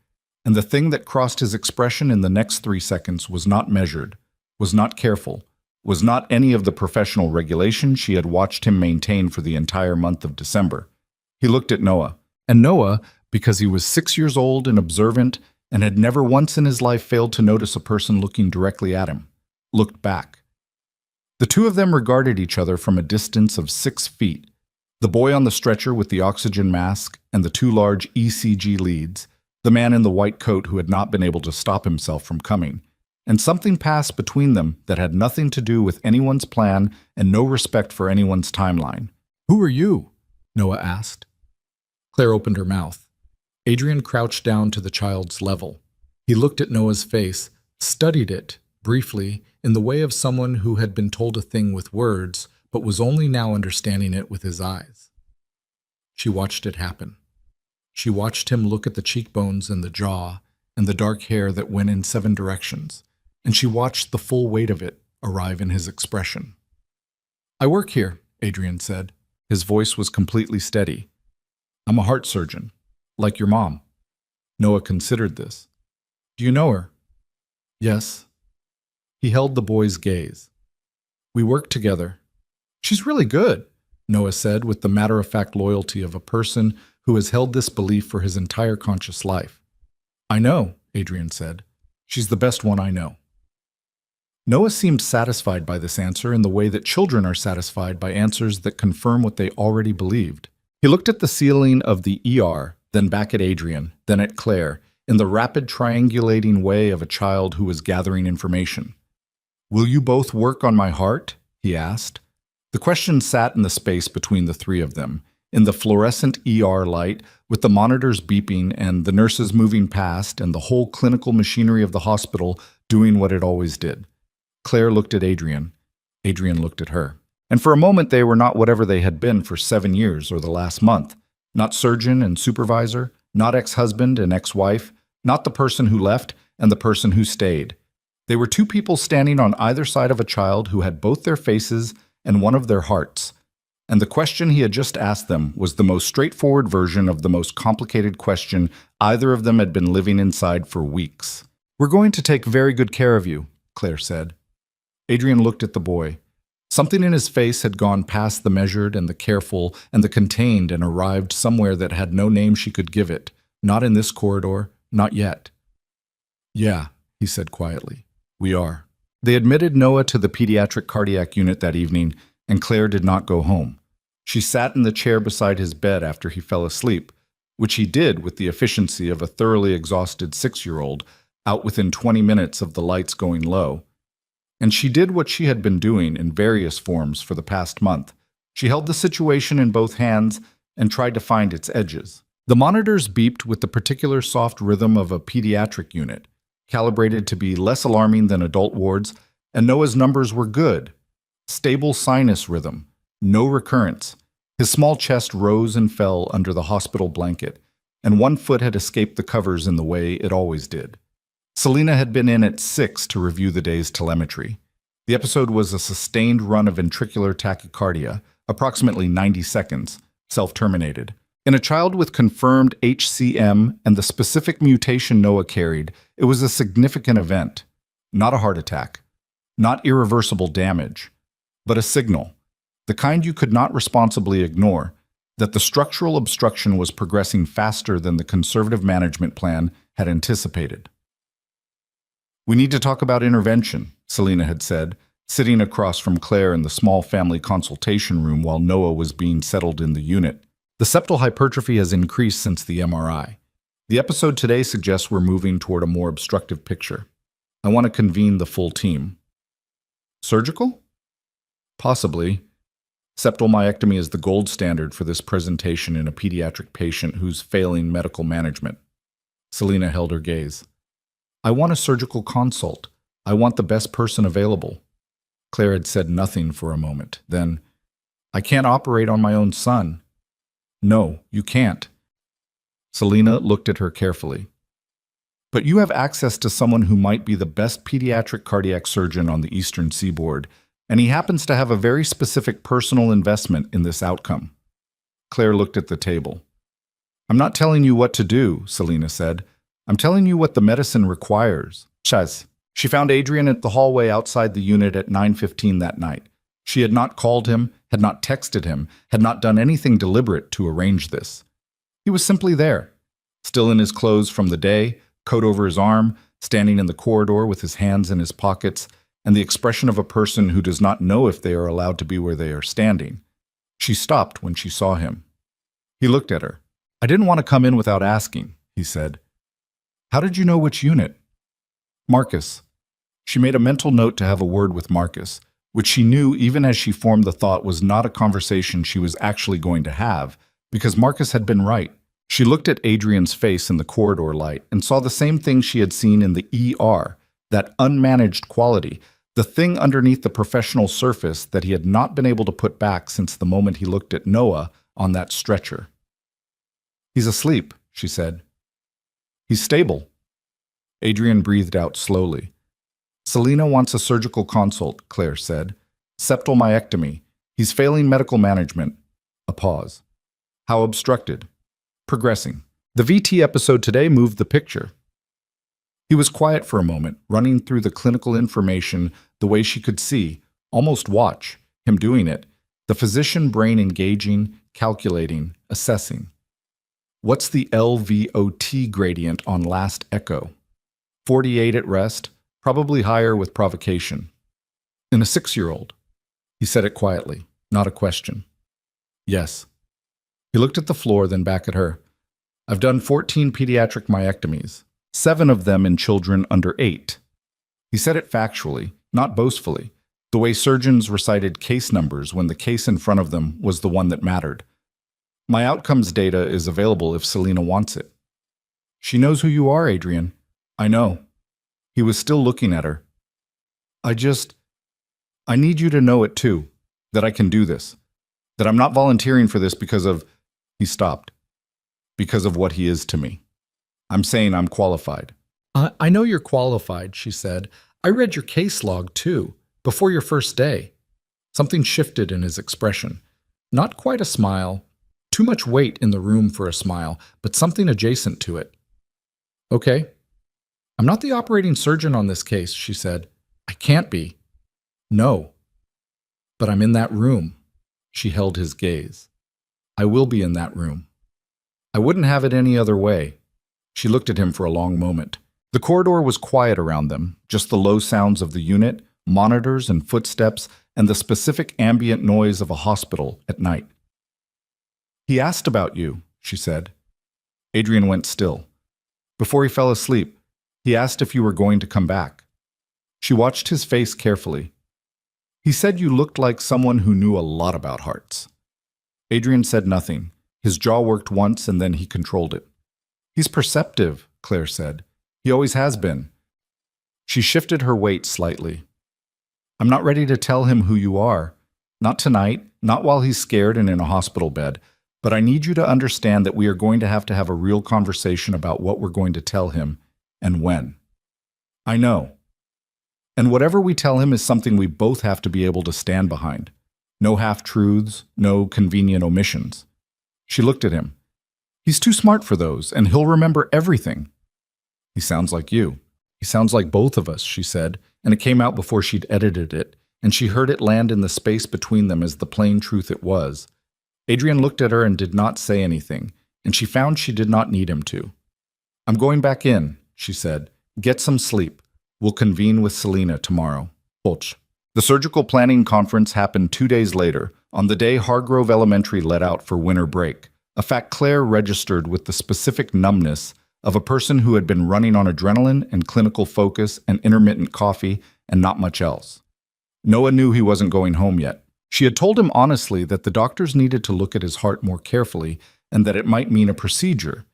And the thing that crossed his expression in the next 3 seconds was not measured, was not careful, was not any of the professional regulation she had watched him maintain for the entire month of December. He looked at Noah. And Noah, because he was 6 years old and observant and had never once in his life failed to notice a person looking directly at him, looked back. The two of them regarded each other from a distance of 6 feet. The boy on the stretcher with the oxygen mask and the 2 large ECG leads, the man in the white coat who had not been able to stop himself from coming. And something passed between them that had nothing to do with anyone's plan and no respect for anyone's timeline. "Who are you?" Noah asked. Claire opened her mouth. Adrian crouched down to the child's level. He looked at Noah's face, studied it, briefly, in the way of someone who had been told a thing with words, but was only now understanding it with his eyes. She watched it happen. She watched him look at the cheekbones and the jaw and the dark hair that went in 7 directions, and she watched the full weight of it arrive in his expression. "I work here," Adrian said. His voice was completely steady. "I'm a heart surgeon, like your mom." Noah considered this. "Do you know her?" "Yes." He held the boy's gaze. "We work together." "She's really good," Noah said with the matter-of-fact loyalty of a person who has held this belief for his entire conscious life. "I know," Adrian said. "She's the best one I know." Noah seemed satisfied by this answer in the way that children are satisfied by answers that confirm what they already believed. He looked at the ceiling of the ER, then back at Adrian, then at Claire, in the rapid triangulating way of a child who was gathering information. "Will you both work on my heart?" he asked. The question sat in the space between the 3 of them, in the fluorescent ER light, with the monitors beeping and the nurses moving past and the whole clinical machinery of the hospital doing what it always did. Claire looked at Adrian. Adrian looked at her. And for a moment they were not whatever they had been for 7 years or the last month. Not surgeon and supervisor, not ex-husband and ex-wife, not the person who left and the person who stayed. They were 2 people standing on either side of a child who had both their faces and one of their hearts. And the question he had just asked them was the most straightforward version of the most complicated question either of them had been living inside for weeks. "We're going to take very good care of you," Claire said. Adrian looked at the boy. Something in his face had gone past the measured and the careful and the contained and arrived somewhere that had no name she could give it. Not in this corridor, not yet. "Yeah," he said quietly. "We are." They admitted Noah to the pediatric cardiac unit that evening, and Claire did not go home. She sat in the chair beside his bed after he fell asleep, which he did with the efficiency of a thoroughly exhausted 6-year-old, out within 20 minutes of the lights going low. And she did what she had been doing in various forms for the past month. She held the situation in both hands and tried to find its edges. The monitors beeped with the particular soft rhythm of a pediatric unit, calibrated to be less alarming than adult wards, and Noah's numbers were good. Stable sinus rhythm, no recurrence. His small chest rose and fell under the hospital blanket, and one foot had escaped the covers in the way it always did. Selena had been in at 6 to review the day's telemetry. The episode was a sustained run of ventricular tachycardia, approximately 90 seconds, self-terminated. In a child with confirmed HCM and the specific mutation Noah carried, it was a significant event. Not a heart attack, not irreversible damage, but a signal, the kind you could not responsibly ignore, that the structural obstruction was progressing faster than the conservative management plan had anticipated. "We need to talk about intervention," Selena had said, sitting across from Claire in the small family consultation room while Noah was being settled in the unit. "The septal hypertrophy has increased since the MRI. The episode today suggests we're moving toward a more obstructive picture. I want to convene the full team." "Surgical?" "Possibly. Septal myectomy is the gold standard for this presentation in a pediatric patient who's failing medical management." Selena held her gaze. "I want a surgical consult. I want the best person available." Claire had said nothing for a moment. Then, "I can't operate on my own son." "No, you can't." Selena looked at her carefully. But you have access to someone who might be the best pediatric cardiac surgeon on the Eastern Seaboard, and he happens to have a very specific personal investment in this outcome. Claire looked at the table. I'm not telling you what to do, Selena said. I'm telling you what the medicine requires. Chaz. She found Adrian at the hallway outside the unit at 9:15 that night. She had not called him, had not texted him, had not done anything deliberate to arrange this. He was simply there, still in his clothes from the day, coat over his arm, standing in the corridor with his hands in his pockets, and the expression of a person who does not know if they are allowed to be where they are standing. She stopped when she saw him. He looked at her. I didn't want to come in without asking, he said. How did you know which unit? Marcus. She made a mental note to have a word with Marcus, which she knew even as she formed the thought was not a conversation she was actually going to have, because Marcus had been right. She looked at Adrian's face in the corridor light and saw the same thing she had seen in the ER, that unmanaged quality, the thing underneath the professional surface that he had not been able to put back since the moment he looked at Noah on that stretcher. He's asleep, she said. He's stable. Adrian breathed out slowly. Selena wants a surgical consult, Claire said. Septal myectomy. He's failing medical management. A pause. How obstructed? Progressing. The VT episode today moved the picture. He was quiet for a moment, running through the clinical information the way she could see, almost watch, him doing it, the physician brain engaging, calculating, assessing. What's the LVOT gradient on last echo? 48 at rest, probably higher with provocation. In a 6-year-old. He said it quietly, not a question. Yes. He looked at the floor, then back at her. I've done 14 pediatric myectomies, 7 of them in children under 8. He said it factually, not boastfully, the way surgeons recited case numbers when the case in front of them was the one that mattered. My outcomes data is available if Selena wants it. She knows who you are, Adrian. I know. He was still looking at her. I need you to know it too, that I can do this, that I'm not volunteering for this because of, he stopped, because of what he is to me. I'm saying I'm qualified. I know you're qualified, she said. I read your case log too, before your first day. Something shifted in his expression. Not quite a smile, too much weight in the room for a smile, but something adjacent to it. Okay. I'm not the operating surgeon on this case, she said. I can't be. No. But I'm in that room. She held his gaze. I will be in that room. I wouldn't have it any other way. She looked at him for a long moment. The corridor was quiet around them, just the low sounds of the unit, monitors and footsteps, and the specific ambient noise of a hospital at night. He asked about you, she said. Adrian went still. Before he fell asleep, he asked if you were going to come back. She watched his face carefully. He said you looked like someone who knew a lot about hearts. Adrian said nothing. His jaw worked once and then he controlled it. He's perceptive, Claire said. He always has been. She shifted her weight slightly. I'm not ready to tell him who you are. Not tonight, not while he's scared and in a hospital bed. But I need you to understand that we are going to have a real conversation about what we're going to tell him and when. I know. And whatever we tell him is something we both have to be able to stand behind. No half-truths, no convenient omissions. She looked at him. He's too smart for those, and he'll remember everything. He sounds like you. He sounds like both of us, she said, and it came out before she'd edited it, and she heard it land in the space between them as the plain truth it was. Adrian looked at her and did not say anything, and she found she did not need him to. I'm going back in, she said. Get some sleep. We'll convene with Selena tomorrow. Polch. The surgical planning conference happened 2 days later, on the day Hargrove Elementary let out for winter break, a fact Claire registered with the specific numbness of a person who had been running on adrenaline and clinical focus and intermittent coffee and not much else. Noah knew he wasn't going home yet. She had told him honestly that the doctors needed to look at his heart more carefully and that it might mean a procedure.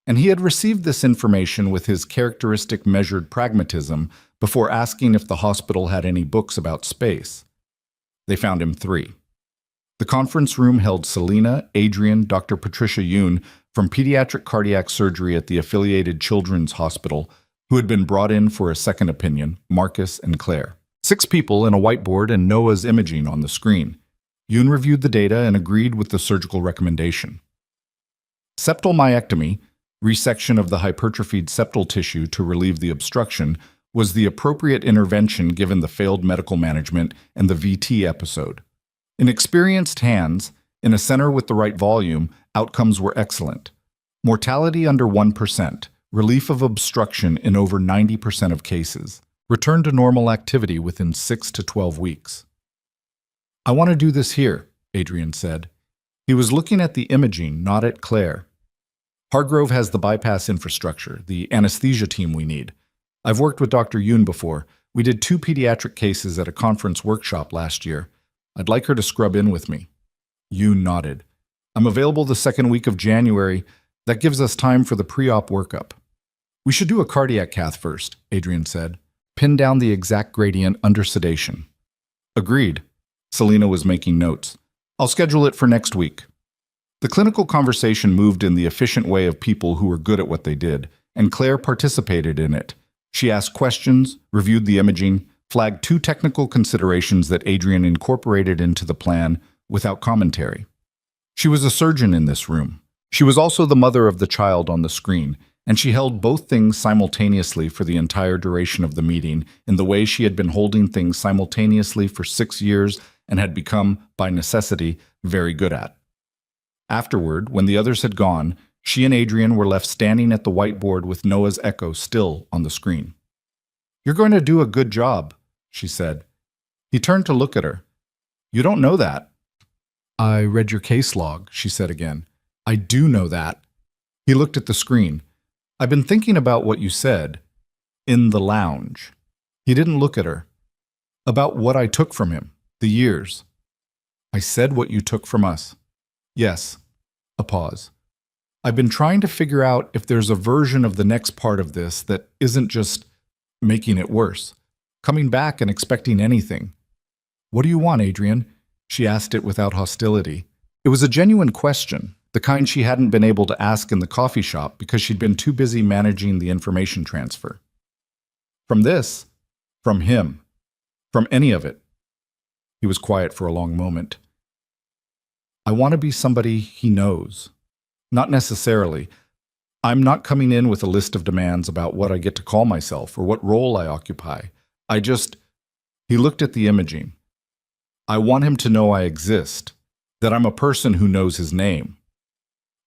And he had received this information with his characteristic measured pragmatism before asking if the hospital had any books about space. They found him 3. The conference room held Selena, Adrian, Dr. Patricia Yoon from pediatric cardiac surgery at the affiliated Children's Hospital, who had been brought in for a second opinion, Marcus and Claire. 6 people and a whiteboard and Noah's imaging on the screen. Yoon reviewed the data and agreed with the surgical recommendation. Septal myectomy, resection of the hypertrophied septal tissue to relieve the obstruction, was the appropriate intervention given the failed medical management and the VT episode. In experienced hands, in a center with the right volume, outcomes were excellent. Mortality under 1%, relief of obstruction in over 90% of cases, return to normal activity within 6 to 12 weeks. "I want to do this here," Adrian said. He was looking at the imaging, not at Claire. "Hargrove has the bypass infrastructure, the anesthesia team we need. I've worked with Dr. Yoon before. We did 2 pediatric cases at a conference workshop last year. I'd like her to scrub in with me." Yoon nodded. "I'm available the second week of January. That gives us time for the pre-op workup." "We should do a cardiac cath first," Adrian said. "Pin down the exact gradient under sedation." "Agreed." Selena was making notes. "I'll schedule it for next week." The clinical conversation moved in the efficient way of people who were good at what they did, and Claire participated in it. She asked questions, reviewed the imaging, flagged 2 technical considerations that Adrian incorporated into the plan without commentary. She was a surgeon in this room. She was also the mother of the child on the screen, and she held both things simultaneously for the entire duration of the meeting in the way she had been holding things simultaneously for 6 years and had become, by necessity, very good at. Afterward, when the others had gone, she and Adrian were left standing at the whiteboard with Noah's echo still on the screen. "You're going to do a good job," she said. He turned to look at her. "You don't know that." "I read your case log," she said again. "I do know that." He looked at the screen. "I've been thinking about what you said in the lounge." He didn't look at her. "About what I took from him, the years." "I said what you took from us." "Yes." A pause. "I've been trying to figure out if there's a version of the next part of this that isn't just making it worse, coming back and expecting anything." "What do you want, Adrian?" She asked it without hostility. It was a genuine question, the kind she hadn't been able to ask in the coffee shop because she'd been too busy managing the information transfer. "From this? From him? From any of it?" He was quiet for a long moment. "I want to be somebody he knows. Not necessarily. I'm not coming in with a list of demands about what I get to call myself or what role I occupy. I just..." He looked at the imaging. "I want him to know I exist, that I'm a person who knows his name."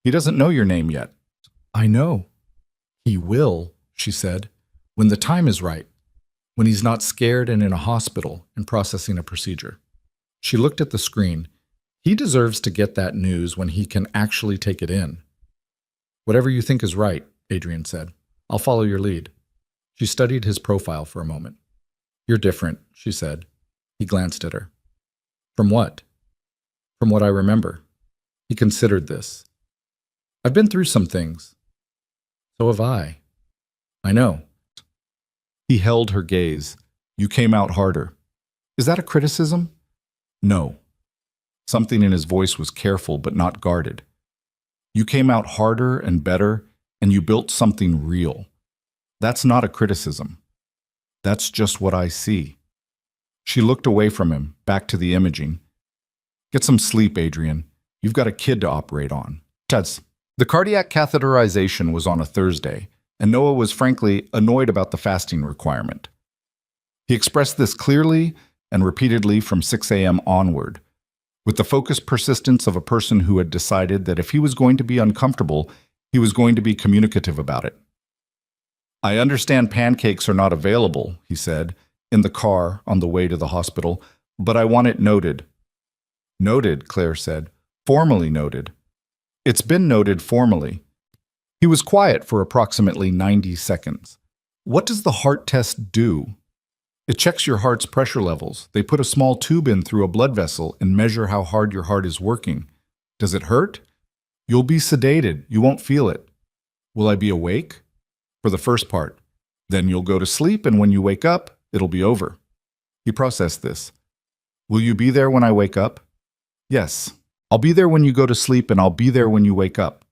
"He doesn't know your name yet." "I know." "He will," she said, "when the time is right, when he's not scared and in a hospital and processing a procedure." She looked at the screen. "He deserves to get that news when he can actually take it in." "Whatever you think is right," Adrian said. "I'll follow your lead." She studied his profile for a moment. "You're different," she said. He glanced at her. "From what?" "From what I remember." He considered this. "I've been through some things." "So have I." "I know." He held her gaze. "You came out harder." "Is that a criticism?" "No." Something in his voice was careful but not guarded. "You came out harder and better, and you built something real. That's not a criticism. That's just what I see." She looked away from him, back to the imaging. "Get some sleep, Adrian. You've got a kid to operate on." The cardiac catheterization was on a Thursday, and Noah was frankly annoyed about the fasting requirement. He expressed this clearly and repeatedly from 6 a.m. onward, with the focused persistence of a person who had decided that if he was going to be uncomfortable, he was going to be communicative about it. "I understand pancakes are not available," he said, in the car on the way to the hospital, "but I want it noted." "Noted," Claire said. "Formally noted." "It's been noted formally." He was quiet for approximately 90 seconds. "What does the heart test do?" "It checks your heart's pressure levels. They put a small tube in through a blood vessel and measure how hard your heart is working. Does it hurt? You'll be sedated. You won't feel it." "Will I be awake?" "For the first part. Then you'll go to sleep, and when you wake up, it'll be over." He processed this. "Will you be there when I wake up?" Yes, I'll be there when you go to sleep and I'll be there when you wake up.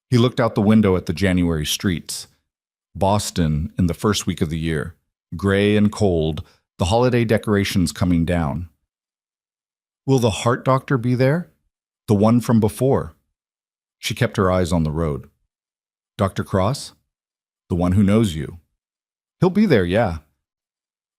He looked out the window at the January streets. Boston in the first week of the year. Gray and cold, the holiday decorations coming down. Will the heart doctor be there? The one from before. She kept her eyes on the road. Dr. Cross? The one who knows you. He'll be there, yeah.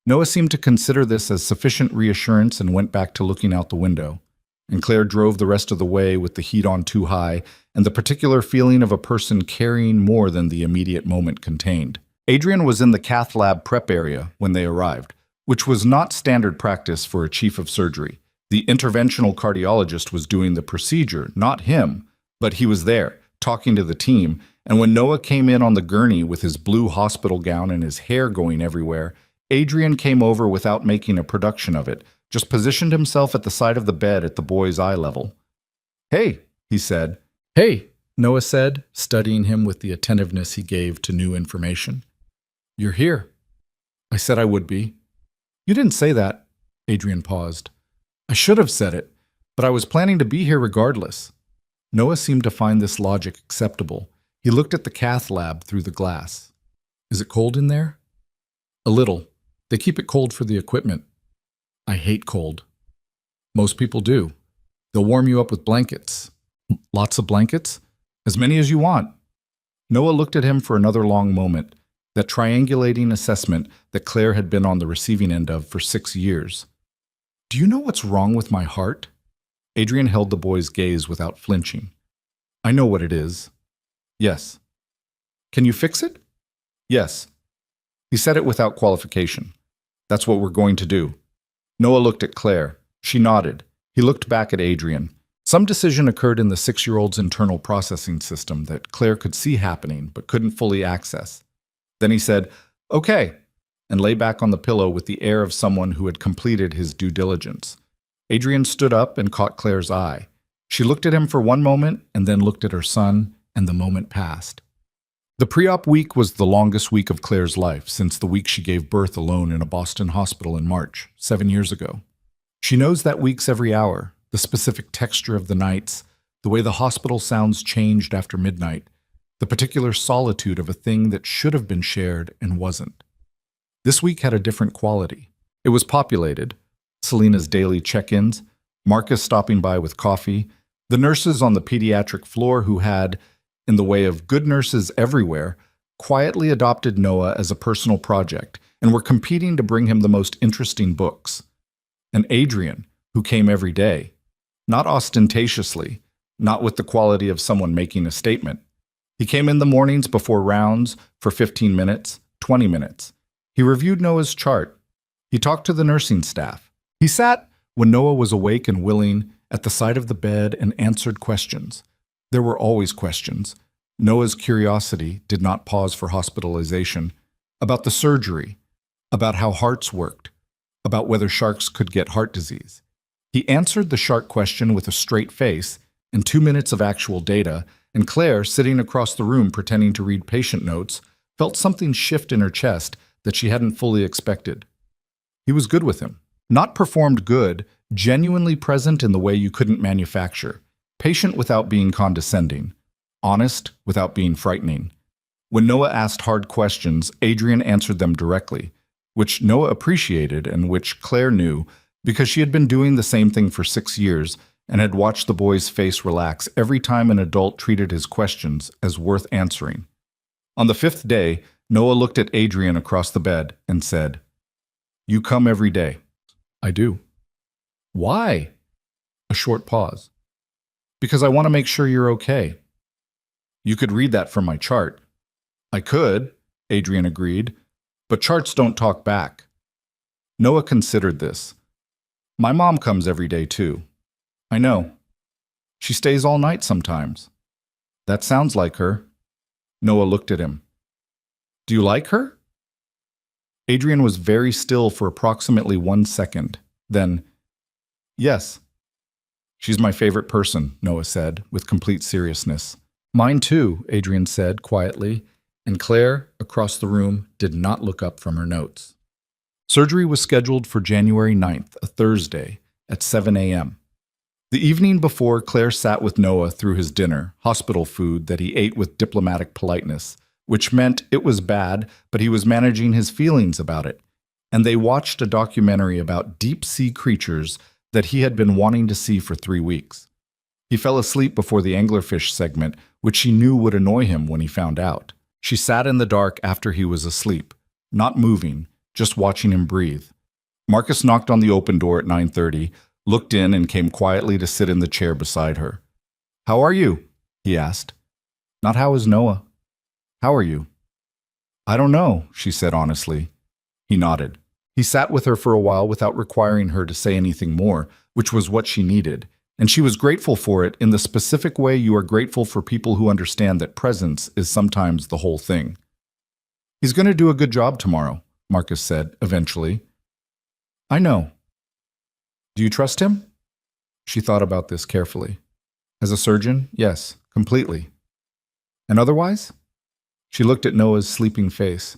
Noah seemed to consider this as sufficient reassurance and went back to looking out the window. And Claire drove the rest of the way with the heat on too high and the particular feeling of a person carrying more than the immediate moment contained. Adrian was in the cath lab prep area when they arrived, which was not standard practice for a chief of surgery. The interventional cardiologist was doing the procedure, not him, but he was there, talking to the team, and when Noah came in on the gurney with his blue hospital gown and his hair going everywhere, Adrian came over without making a production of it, just positioned himself at the side of the bed at the boy's eye level. "Hey," he said. "Hey," Noah said, studying him with the attentiveness he gave to new information. "You're here." "I said I would be." "You didn't say that." Adrian paused. "I should have said it, but I was planning to be here regardless." Noah seemed to find this logic acceptable. He looked at the cath lab through the glass. "Is it cold in there?" "A little. They keep it cold for the equipment." "I hate cold." "Most people do. They'll warm you up with blankets." "Lots of blankets?" "As many as you want." Noah looked at him for another long moment, that triangulating assessment that Claire had been on the receiving end of for 6 years. "Do you know what's wrong with my heart?" Adrian held the boy's gaze without flinching. "I know what it is." "Yes." "Can you fix it?" "Yes." He said it without qualification. "That's what we're going to do." Noah looked at Claire. She nodded. He looked back at Adrian. Some decision occurred in the 6-year-old's internal processing system that Claire could see happening but couldn't fully access. Then he said, "Okay," and lay back on the pillow with the air of someone who had completed his due diligence. Adrian stood up and caught Claire's eye. She looked at him for one moment and then looked at her son, and the moment passed. The pre-op week was the longest week of Claire's life since the week she gave birth alone in a Boston hospital in March, 7 years ago. She knows that week's every hour, the specific texture of the nights, the way the hospital sounds changed after midnight, the particular solitude of a thing that should have been shared and wasn't. This week had a different quality. It was populated. Selena's daily check-ins, Marcus stopping by with coffee, the nurses on the pediatric floor who had, in the way of good nurses everywhere, quietly adopted Noah as a personal project and were competing to bring him the most interesting books. And Adrian, who came every day, not ostentatiously, not with the quality of someone making a statement. He came in the mornings before rounds for 15 minutes, 20 minutes. He reviewed Noah's chart. He talked to the nursing staff. He sat, when Noah was awake and willing, at the side of the bed and answered questions. There were always questions. Noah's curiosity did not pause for hospitalization. About the surgery, about how hearts worked, about whether sharks could get heart disease. He answered the shark question with a straight face and 2 minutes of actual data, and Claire, sitting across the room pretending to read patient notes, felt something shift in her chest that she hadn't fully expected. He was good with him. Not performed good, genuinely present in the way you couldn't manufacture. Patient without being condescending. Honest without being frightening. When Noah asked hard questions, Adrian answered them directly, which Noah appreciated and which Claire knew because she had been doing the same thing for 6 years and had watched the boy's face relax every time an adult treated his questions as worth answering. On the 5th day, Noah looked at Adrian across the bed and said, "You come every day." "I do." "Why?" A short pause. "Because I want to make sure you're okay." "You could read that from my chart." "I could," Adrian agreed, "but charts don't talk back." Noah considered this. "My mom comes every day too." "I know. She stays all night sometimes." "That sounds like her." Noah looked at him. "Do you like her?" Adrian was very still for approximately 1 second. Then, "Yes." "She's my favorite person," Noah said, with complete seriousness. "Mine too," Adrian said quietly, and Claire, across the room, did not look up from her notes. Surgery was scheduled for January 9th, a Thursday, at 7 a.m. The evening before, Claire sat with Noah through his dinner, hospital food that he ate with diplomatic politeness, which meant it was bad, but he was managing his feelings about it. And they watched a documentary about deep-sea creatures that he had been wanting to see for 3 weeks. He fell asleep before the anglerfish segment, which she knew would annoy him when he found out. She sat in the dark after he was asleep, not moving, just watching him breathe. Marcus knocked on the open door at 9:30, looked in and came quietly to sit in the chair beside her. "How are you?" he asked. "Not how is Noah. How are you?" "I don't know," she said honestly. He nodded. He sat with her for a while without requiring her to say anything more, which was what she needed. And she was grateful for it in the specific way you are grateful for people who understand that presence is sometimes the whole thing. "He's going to do a good job tomorrow," Marcus said, eventually. "I know." "Do you trust him?" She thought about this carefully. "As a surgeon, yes, completely. And otherwise?" She looked at Noah's sleeping face.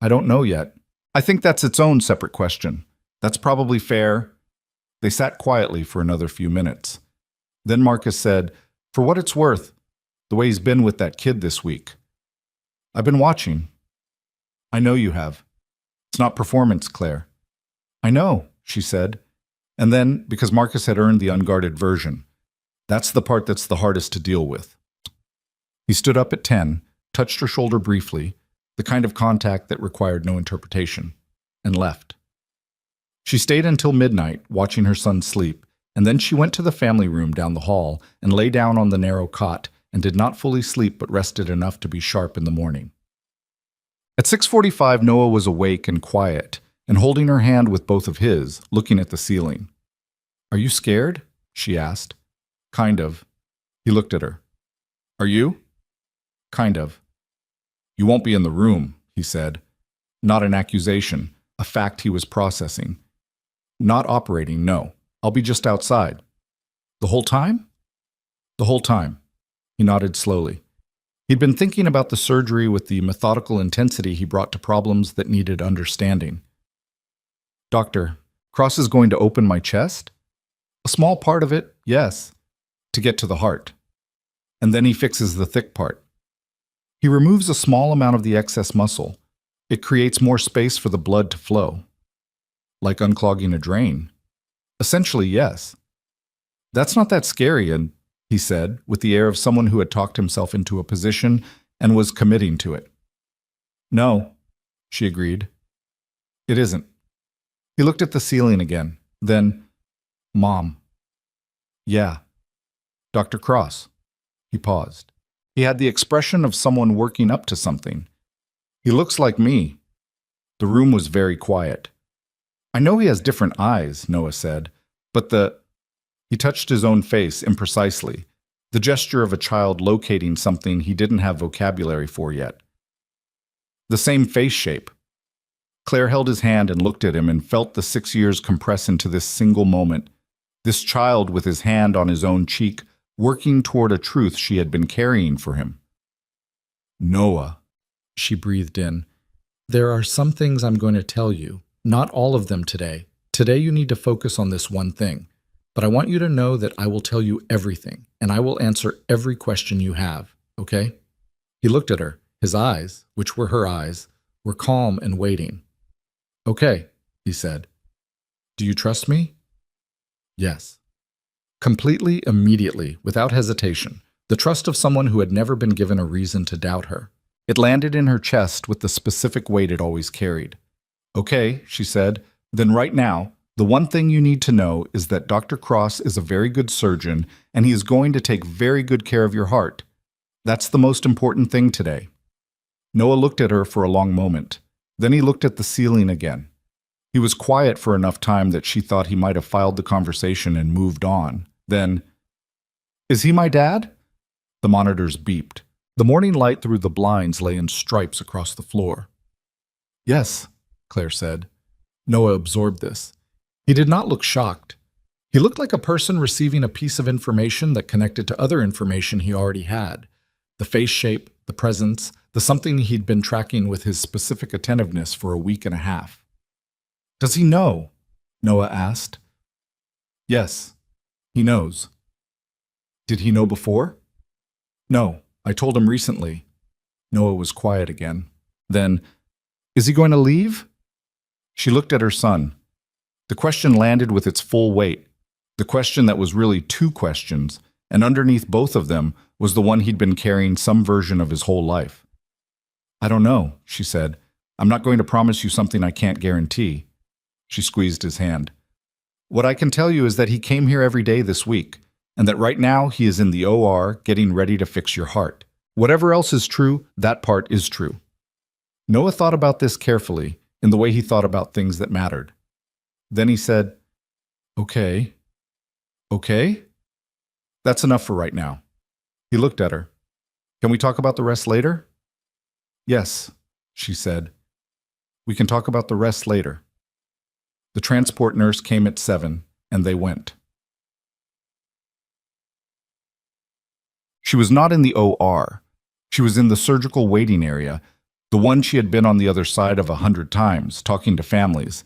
"I don't know yet. I think that's its own separate question. That's probably fair." They sat quietly for another few minutes. Then Marcus said, "For what it's worth, the way he's been with that kid this week. I've been watching." "I know you have. It's not performance, Claire." "I know," she said. And then, because Marcus had earned the unguarded version, "That's the part that's the hardest to deal with." He stood up at 10, touched her shoulder briefly, the kind of contact that required no interpretation, and left. She stayed until midnight, watching her son sleep, and then she went to the family room down the hall and lay down on the narrow cot and did not fully sleep but rested enough to be sharp in the morning. At 6:45, Noah was awake and quiet, and holding her hand with both of his, looking at the ceiling. "Are you scared?" she asked. "Kind of." He looked at her. "Are you?" "Kind of." "You won't be in the room," he said. Not an accusation, a fact he was processing. "Not operating, no. I'll be just outside." "The whole time?" "The whole time." He nodded slowly. He'd been thinking about the surgery with the methodical intensity he brought to problems that needed understanding. "Doctor, Cross is going to open my chest?" "A small part of it, yes, to get to the heart. And then he fixes the thick part. He removes a small amount of the excess muscle. It creates more space for the blood to flow. Like unclogging a drain." "Essentially, yes." "That's not that scary," he said, with the air of someone who had talked himself into a position and was committing to it. "No," she agreed. "It isn't." He looked at the ceiling again. Then, "Mom." "Yeah." "Dr. Cross." He paused. He had the expression of someone working up to something. "He looks like me." The room was very quiet. "I know he has different eyes," Noah said, "but He touched his own face imprecisely, the gesture of a child locating something he didn't have vocabulary for yet. "The same face shape." Claire held his hand and looked at him and felt the 6 years compress into this single moment, this child with his hand on his own cheek, working toward a truth she had been carrying for him. "Noah," she breathed in. "There are some things I'm going to tell you, not all of them today. Today you need to focus on this one thing. But I want you to know that I will tell you everything, and I will answer every question you have, okay?" He looked at her. His eyes, which were her eyes, were calm and waiting. "Okay," he said. "Do you trust me?" "Yes." Completely, immediately, without hesitation, the trust of someone who had never been given a reason to doubt her. It landed in her chest with the specific weight it always carried. "Okay," she said, "then right now, the one thing you need to know is that Dr. Cross is a very good surgeon and he is going to take very good care of your heart. That's the most important thing today." Noah looked at her for a long moment. Then he looked at the ceiling again. He was quiet for enough time that she thought he might have filed the conversation and moved on. Then, "Is he my dad?" The monitors beeped. The morning light through the blinds lay in stripes across the floor. "Yes," Claire said. Noah absorbed this. He did not look shocked. He looked like a person receiving a piece of information that connected to other information he already had. The face shape, the presence, the something he'd been tracking with his specific attentiveness for a week and a half. "Does he know?" Noah asked. "Yes." He knows. Did he know before? No, I told him recently. Noah was quiet again. Then, is he going to leave? She looked at her son. The question landed with its full weight. The question that was really two questions, and underneath both of them was the one he'd been carrying some version of his whole life. I don't know, she said. I'm not going to promise you something I can't guarantee. She squeezed his hand. What I can tell you is that he came here every day this week, and that right now he is in the OR getting ready to fix your heart. Whatever else is true, that part is true. Noah thought about this carefully, in the way he thought about things that mattered. Then he said, Okay. Okay? That's enough for right now. He looked at her. Can we talk about the rest later? Yes, she said. We can talk about the rest later. The transport nurse came at 7, and they went. She was not in the OR. She was in the surgical waiting area, the one she had been on the other side of 100 times, talking to families,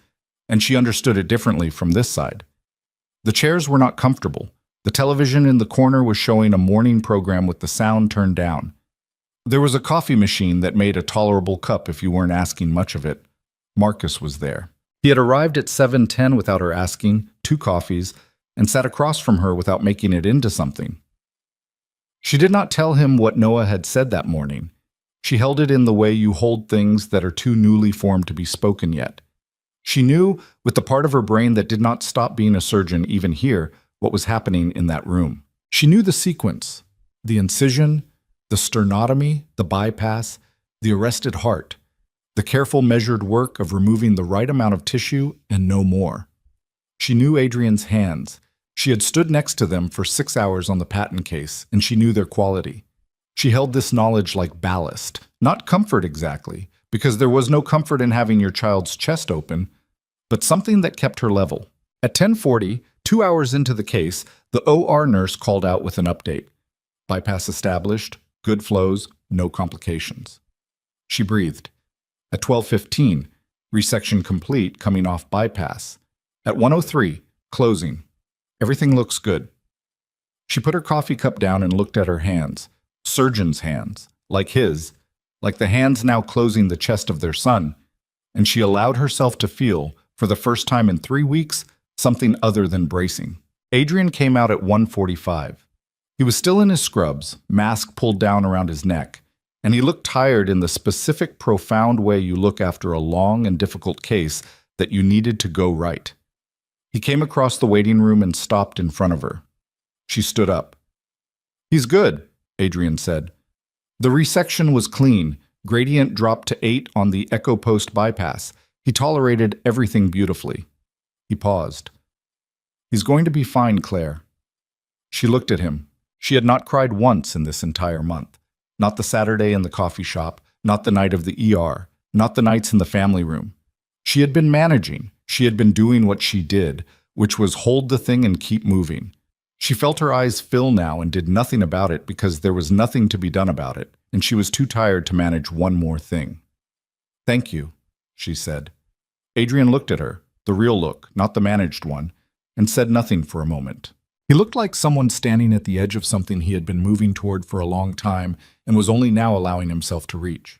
and she understood it differently from this side. The chairs were not comfortable. The television in the corner was showing a morning program with the sound turned down. There was a coffee machine that made a tolerable cup if you weren't asking much of it. Marcus was there. He had arrived at 7:10 without her asking, 2 coffees, and sat across from her without making it into something. She did not tell him what Noah had said that morning. She held it in the way you hold things that are too newly formed to be spoken yet. She knew, with the part of her brain that did not stop being a surgeon even here, what was happening in that room. She knew the sequence, the incision, the sternotomy, the bypass, the arrested heart, the careful measured work of removing the right amount of tissue and no more. She knew Adrian's hands. She had stood next to them for 6 hours on the patent case, and she knew their quality. She held this knowledge like ballast, not comfort exactly, because there was no comfort in having your child's chest open, but something that kept her level. At 10:40, 2 hours into the case, the OR nurse called out with an update. Bypass established, good flows, no complications. She breathed. At 12:15, resection complete, coming off bypass. At 1:03, closing. Everything looks good. She put her coffee cup down and looked at her hands. Surgeon's hands, like his, like the hands now closing the chest of their son, and she allowed herself to feel, for the first time in 3 weeks, something other than bracing. Adrian came out at 1:45. He was still in his scrubs, mask pulled down around his neck, and he looked tired in the specific, profound way you look after a long and difficult case that you needed to go right. He came across the waiting room and stopped in front of her. She stood up. "He's good," Adrian said. The resection was clean. Gradient dropped to 8 on the echo post bypass. He tolerated everything beautifully. He paused. "He's going to be fine, Claire." She looked at him. She had not cried once in this entire month. Not the Saturday in the coffee shop, not the night of the ER, not the nights in the family room. She had been managing. She had been doing what she did, which was hold the thing and keep moving. She felt her eyes fill now and did nothing about it because there was nothing to be done about it, and she was too tired to manage one more thing. "Thank you," she said. Adrian looked at her, the real look, not the managed one, and said nothing for a moment. He looked like someone standing at the edge of something he had been moving toward for a long time and was only now allowing himself to reach.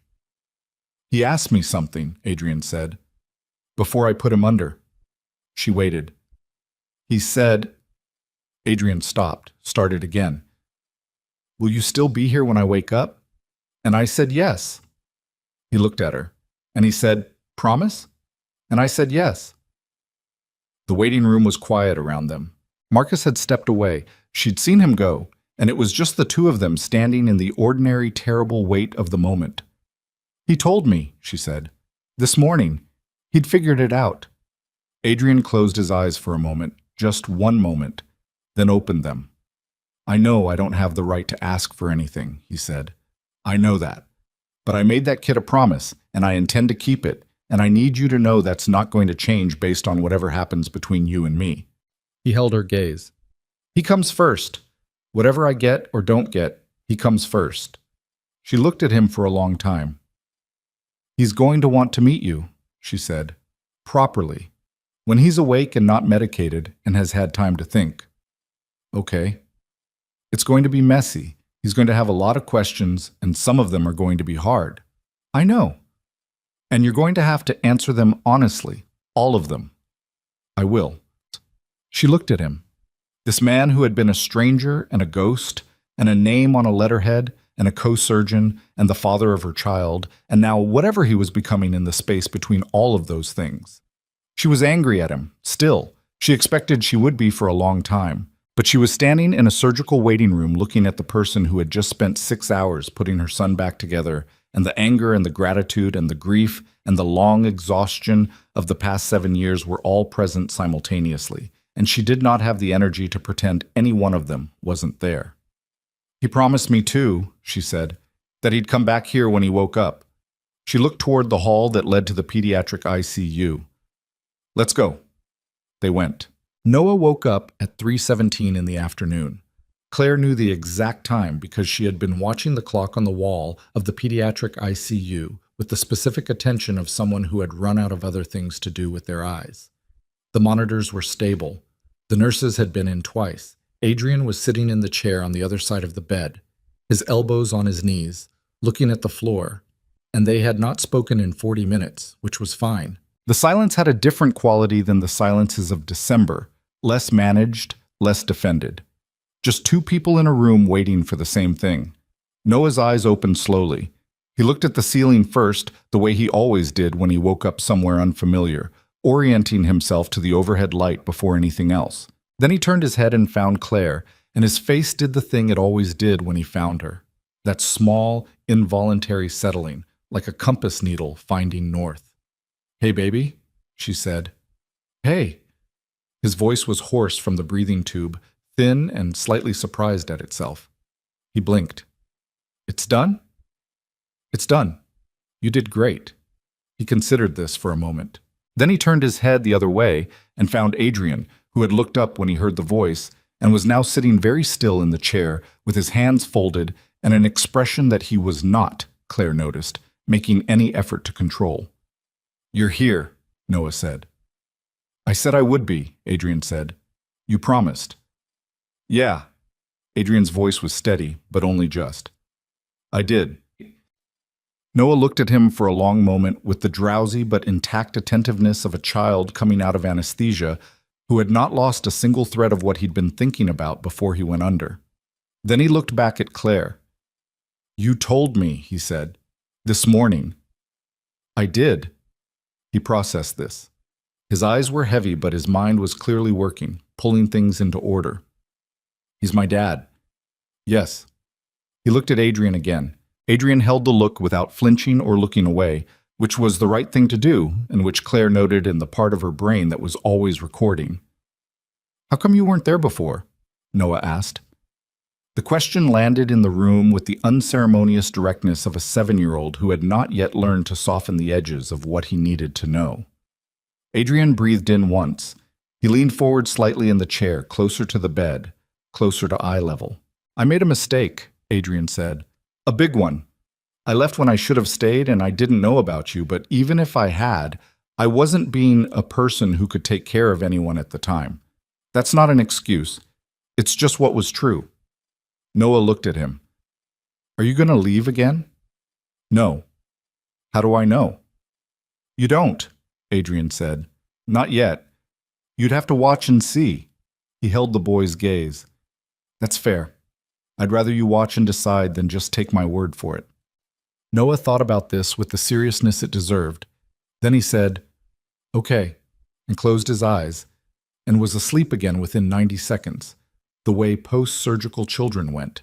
"He asked me something," Adrian said, "before I put him under." She waited. "He said..." Adrian stopped, started again. "Will you still be here when I wake up?" And I said yes. He looked at her, and he said, "Promise?" And I said yes. The waiting room was quiet around them. Marcus had stepped away. She'd seen him go, and it was just the two of them standing in the ordinary, terrible weight of the moment. "He told me," she said. "This morning. He'd figured it out." Adrian closed his eyes for a moment, just one moment, then opened them. "I know I don't have the right to ask for anything," he said. "I know that. But I made that kid a promise, and I intend to keep it, and I need you to know that's not going to change based on whatever happens between you and me." He held her gaze. "He comes first. Whatever I get or don't get, he comes first." She looked at him for a long time. "He's going to want to meet you," she said, "properly, when he's awake and not medicated and has had time to think." Okay. It's going to be messy. He's going to have a lot of questions, and some of them are going to be hard. I know. And you're going to have to answer them honestly. All of them. I will. She looked at him. This man who had been a stranger and a ghost, and a name on a letterhead, and a co-surgeon, and the father of her child, and now whatever he was becoming in the space between all of those things. She was angry at him, still. She expected she would be for a long time. But she was standing in a surgical waiting room looking at the person who had just spent 6 hours putting her son back together, and the anger and the gratitude and the grief and the long exhaustion of the past 7 years were all present simultaneously, and she did not have the energy to pretend any one of them wasn't there. He promised me too, she said, that he'd come back here when he woke up. She looked toward the hall that led to the pediatric ICU. Let's go. They went. Noah woke up at 3:17 in the afternoon. Claire knew the exact time because she had been watching the clock on the wall of the pediatric ICU with the specific attention of someone who had run out of other things to do with their eyes. The monitors were stable. The nurses had been in twice. Adrian was sitting in the chair on the other side of the bed, his elbows on his knees, looking at the floor, and they had not spoken in 40 minutes, which was fine. The silence had a different quality than the silences of December, less managed, less defended. Just two people in a room waiting for the same thing. Noah's eyes opened slowly. He looked at the ceiling first, the way he always did when he woke up somewhere unfamiliar, orienting himself to the overhead light before anything else. Then he turned his head and found Claire, and his face did the thing it always did when he found her. That small, involuntary settling, like a compass needle finding north. "Hey, baby," she said. "Hey." His voice was hoarse from the breathing tube, thin and slightly surprised at itself. He blinked. "It's done?" "It's done. You did great." He considered this for a moment. Then he turned his head the other way and found Adrian, who had looked up when he heard the voice and was now sitting very still in the chair with his hands folded and an expression that he was not, Claire noticed, making any effort to control. "You're here," Noah said. "I said I would be," Adrian said. "You promised." "Yeah." Adrian's voice was steady, but only just. "I did." Noah looked at him for a long moment with the drowsy but intact attentiveness of a child coming out of anesthesia who had not lost a single thread of what he'd been thinking about before he went under. Then he looked back at Claire. "You told me," he said, "this morning." "I did." He processed this. His eyes were heavy, but his mind was clearly working, pulling things into order. "He's my dad." "Yes." He looked at Adrian again. Adrian held the look without flinching or looking away, which was the right thing to do, and which Claire noted in the part of her brain that was always recording. "How come you weren't there before?" Noah asked. The question landed in the room with the unceremonious directness of a 7-year-old who had not yet learned to soften the edges of what he needed to know. Adrian breathed in once. He leaned forward slightly in the chair, closer to the bed, closer to eye level. "I made a mistake," Adrian said. "A big one. I left when I should have stayed and I didn't know about you, but even if I had, I wasn't being a person who could take care of anyone at the time. That's not an excuse. It's just what was true." Noah looked at him. "Are you going to leave again?" "No." "How do I know?" "You don't," Adrian said. "Not yet. You'd have to watch and see." He held the boy's gaze. "That's fair. I'd rather you watch and decide than just take my word for it." Noah thought about this with the seriousness it deserved. Then he said, "Okay," and closed his eyes, and was asleep again within 90 seconds, the way post-surgical children went.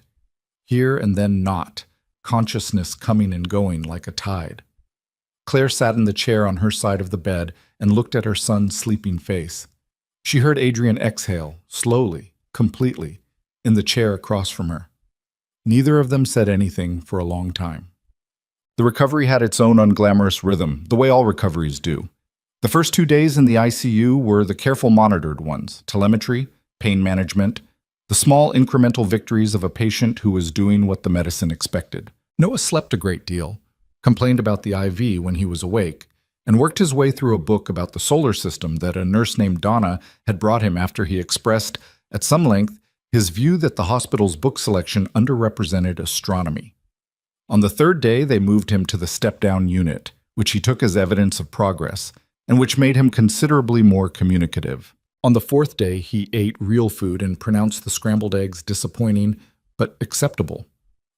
Here and then not, consciousness coming and going like a tide. Claire sat in the chair on her side of the bed and looked at her son's sleeping face. She heard Adrian exhale, slowly, completely, in the chair across from her. Neither of them said anything for a long time. The recovery had its own unglamorous rhythm, the way all recoveries do. The first 2 days in the ICU were the careful monitored ones, telemetry, pain management, the small incremental victories of a patient who was doing what the medicine expected. Noah slept a great deal, complained about the IV when he was awake, and worked his way through a book about the solar system that a nurse named Donna had brought him after he expressed, at some length, his view that the hospital's book selection underrepresented astronomy. On the third day, they moved him to the step-down unit, which he took as evidence of progress, and which made him considerably more communicative. On the fourth day, he ate real food and pronounced the scrambled eggs disappointing, but acceptable.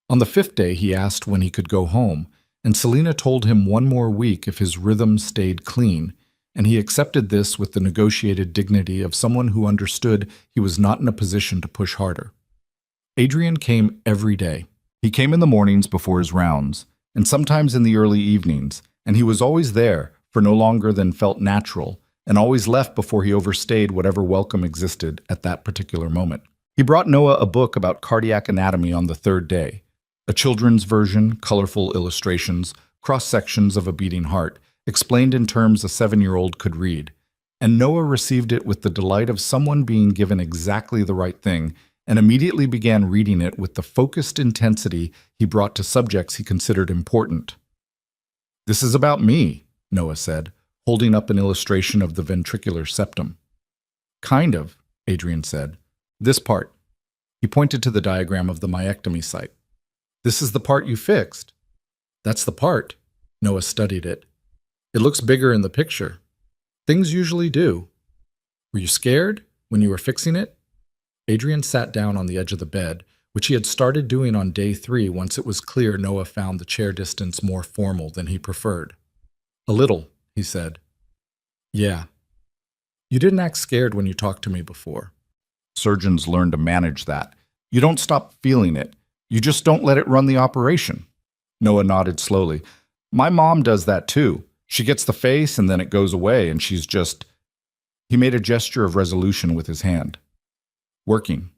On the fifth day, he asked when he could go home, and Selena told him one more week if his rhythm stayed clean, and he accepted this with the negotiated dignity of someone who understood he was not in a position to push harder. Adrian came every day. He came in the mornings before his rounds, and sometimes in the early evenings, and he was always there for no longer than felt natural, and always left before he overstayed whatever welcome existed at that particular moment. He brought Noah a book about cardiac anatomy on the third day, a children's version, colorful illustrations, cross-sections of a beating heart, explained in terms a 7-year-old could read, and Noah received it with the delight of someone being given exactly the right thing and immediately began reading it with the focused intensity he brought to subjects he considered important. "This is about me," Noah said, holding up an illustration of the ventricular septum. "Kind of," Adrian said. "This part." He pointed to the diagram of the myectomy site. "This is the part you fixed." "That's the part." Noah studied it. "It looks bigger in the picture." "Things usually do." "Were you scared when you were fixing it?" Adrian sat down on the edge of the bed, which he had started doing on day 3 once it was clear Noah found the chair distance more formal than he preferred. "A little," he said. "Yeah. You didn't act scared when you talked to me before." Surgeons learn to manage that. You don't stop feeling it. You just don't let it run the operation. Noah nodded slowly. "My mom does that too. She gets the face and then it goes away and she's just..." He made a gesture of resolution with his hand. "Working."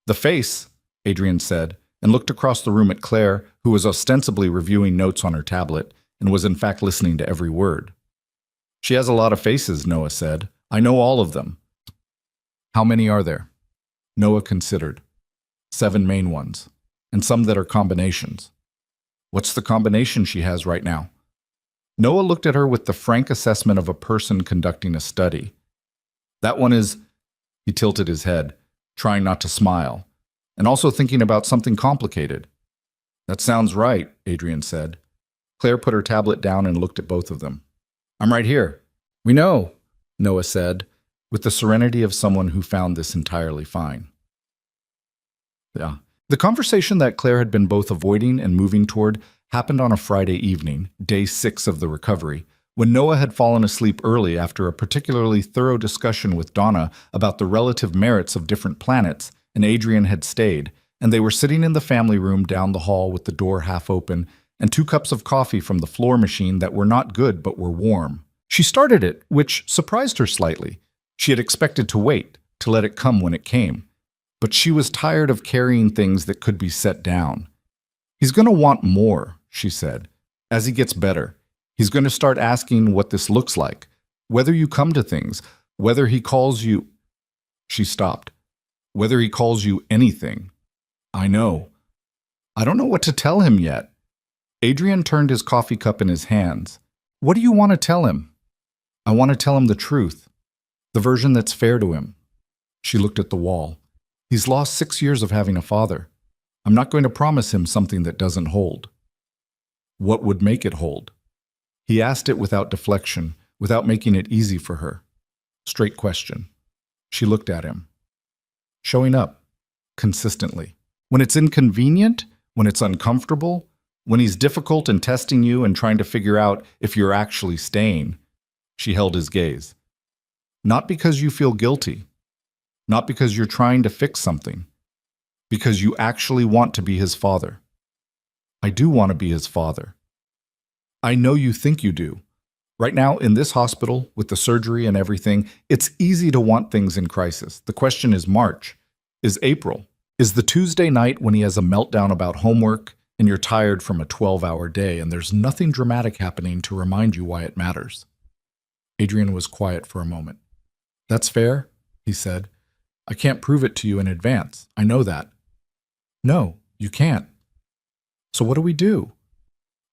"The face," Adrian said, and looked across the room at Claire, who was ostensibly reviewing notes on her tablet and was in fact listening to every word. "She has a lot of faces," Noah said. "I know all of them." "How many are there?" Noah considered. 7 main ones, and some that are combinations. "What's the combination she has right now?" Noah looked at her with the frank assessment of a person conducting a study. "That one is..." He tilted his head, trying not to smile, and also thinking about something complicated. "That sounds right," Adrian said. Claire put her tablet down and looked at both of them. "I'm right here." "We know," Noah said, with the serenity of someone who found this entirely fine. Yeah. The conversation that Claire had been both avoiding and moving toward happened on a Friday evening, day 6 of the recovery, when Noah had fallen asleep early after a particularly thorough discussion with Donna about the relative merits of different planets, and Adrian had stayed, and they were sitting in the family room down the hall with the door half open and 2 cups of coffee from the floor machine that were not good but were warm. She started it, which surprised her slightly. She had expected to wait, to let it come when it came. But she was tired of carrying things that could be set down. "He's going to want more," she said. "As he gets better, he's going to start asking what this looks like, whether you come to things, whether he calls you..." She stopped. "Whether he calls you anything." "I know. I don't know what to tell him yet." Adrian turned his coffee cup in his hands. "What do you want to tell him?" "I want to tell him the truth. The version that's fair to him." She looked at the wall. "He's lost 6 years of having a father. I'm not going to promise him something that doesn't hold." "What would make it hold?" He asked it without deflection, without making it easy for her. Straight question. She looked at him. "Showing up. Consistently. When it's inconvenient, when it's uncomfortable, when he's difficult and testing you and trying to figure out if you're actually staying." She held his gaze. "Not because you feel guilty. Not because you're trying to fix something. Because you actually want to be his father." "I do want to be his father." "I know you think you do. Right now, in this hospital, with the surgery and everything, it's easy to want things in crisis. The question is March. Is April. Is the Tuesday night when he has a meltdown about homework and you're tired from a 12-hour day and there's nothing dramatic happening to remind you why it matters." Adrian was quiet for a moment. "That's fair," he said. "I can't prove it to you in advance. I know that." "No, you can't." "So what do we do?"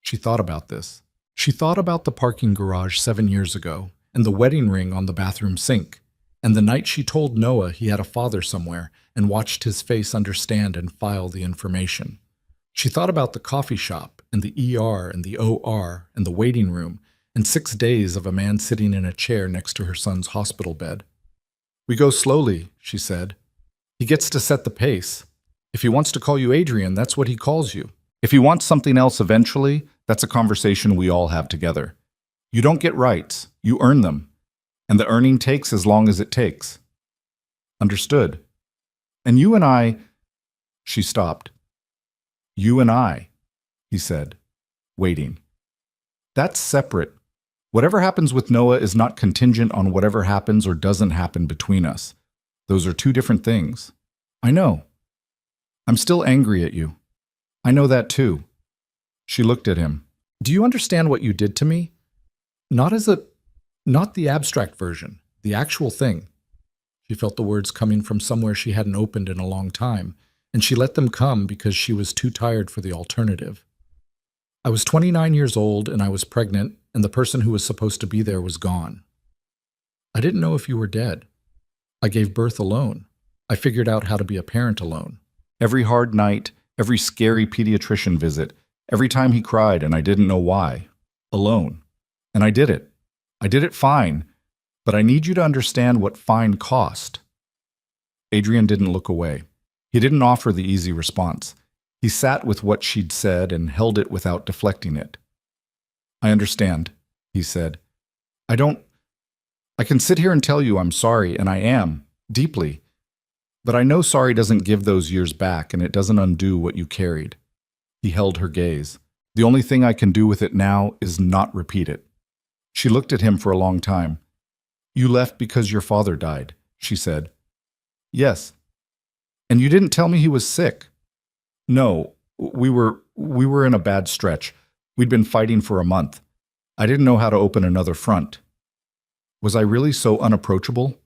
She thought about this. She thought about the parking garage 7 years ago and the wedding ring on the bathroom sink, And the night she told Noah he had a father somewhere and watched his face understand and file the information. She thought about the coffee shop and the ER and the OR and the waiting room and 6 days of a man sitting in a chair next to her son's hospital bed. "We go slowly," she said. "He gets to set the pace. If he wants to call you Adrian, that's what he calls you. If he wants something else eventually, that's a conversation we all have together. You don't get rights, you earn them. And the earning takes as long as it takes." "Understood. And you and I—" She stopped. "You and I," he said, waiting. "That's separate. Whatever happens with Noah is not contingent on whatever happens or doesn't happen between us. Those are two different things." "I know. I'm still angry at you. I know that too." She looked at him. "Do you understand what you did to me? Not the abstract version, the actual thing." She felt the words coming from somewhere she hadn't opened in a long time, and she let them come because she was too tired for the alternative. "I was 29 years old and I was pregnant, and the person who was supposed to be there was gone. I didn't know if you were dead. I gave birth alone. I figured out how to be a parent alone. Every hard night, every scary pediatrician visit, every time he cried and I didn't know why. Alone. And I did it. I did it fine, but I need you to understand what fine cost." Adrian didn't look away. He didn't offer the easy response. He sat with what she'd said and held it without deflecting it. "I understand," he said. I can sit here and tell you I'm sorry, and I am, deeply. But I know sorry doesn't give those years back, and it doesn't undo what you carried." He held her gaze. "The only thing I can do with it now is not repeat it." She looked at him for a long time. "You left because your father died," she said. "Yes." "And you didn't tell me he was sick." "No, we were in a bad stretch. We'd been fighting for a month. I didn't know how to open another front." Was I really so unapproachable?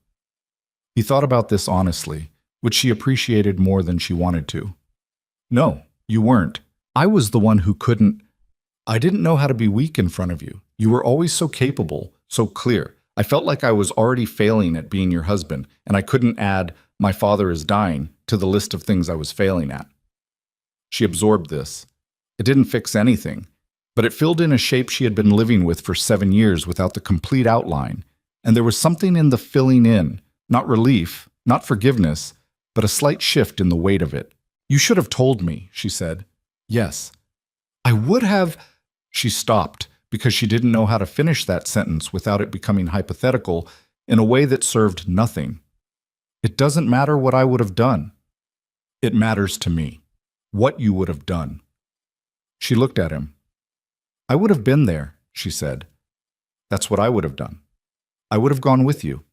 He thought about this honestly, which she appreciated more than she wanted to. "No, you weren't. I was the one who couldn't. I didn't know how to be weak in front of you. You were always so capable, so clear. I felt like I was already failing at being your husband, and I couldn't add 'my father is dying' to the list of things I was failing at." She absorbed this. It didn't fix anything, but it filled in a shape she had been living with for 7 years without the complete outline, and there was something in the filling in, not relief, not forgiveness, but a slight shift in the weight of it. "You should have told me," she said. "Yes." "I would have—" She stopped because she didn't know how to finish that sentence without it becoming hypothetical in a way that served nothing. "It doesn't matter what I would have done. It matters to me. What you would have done." She looked at him. "I would have been there," she said. "That's what I would have done. I would have gone with you."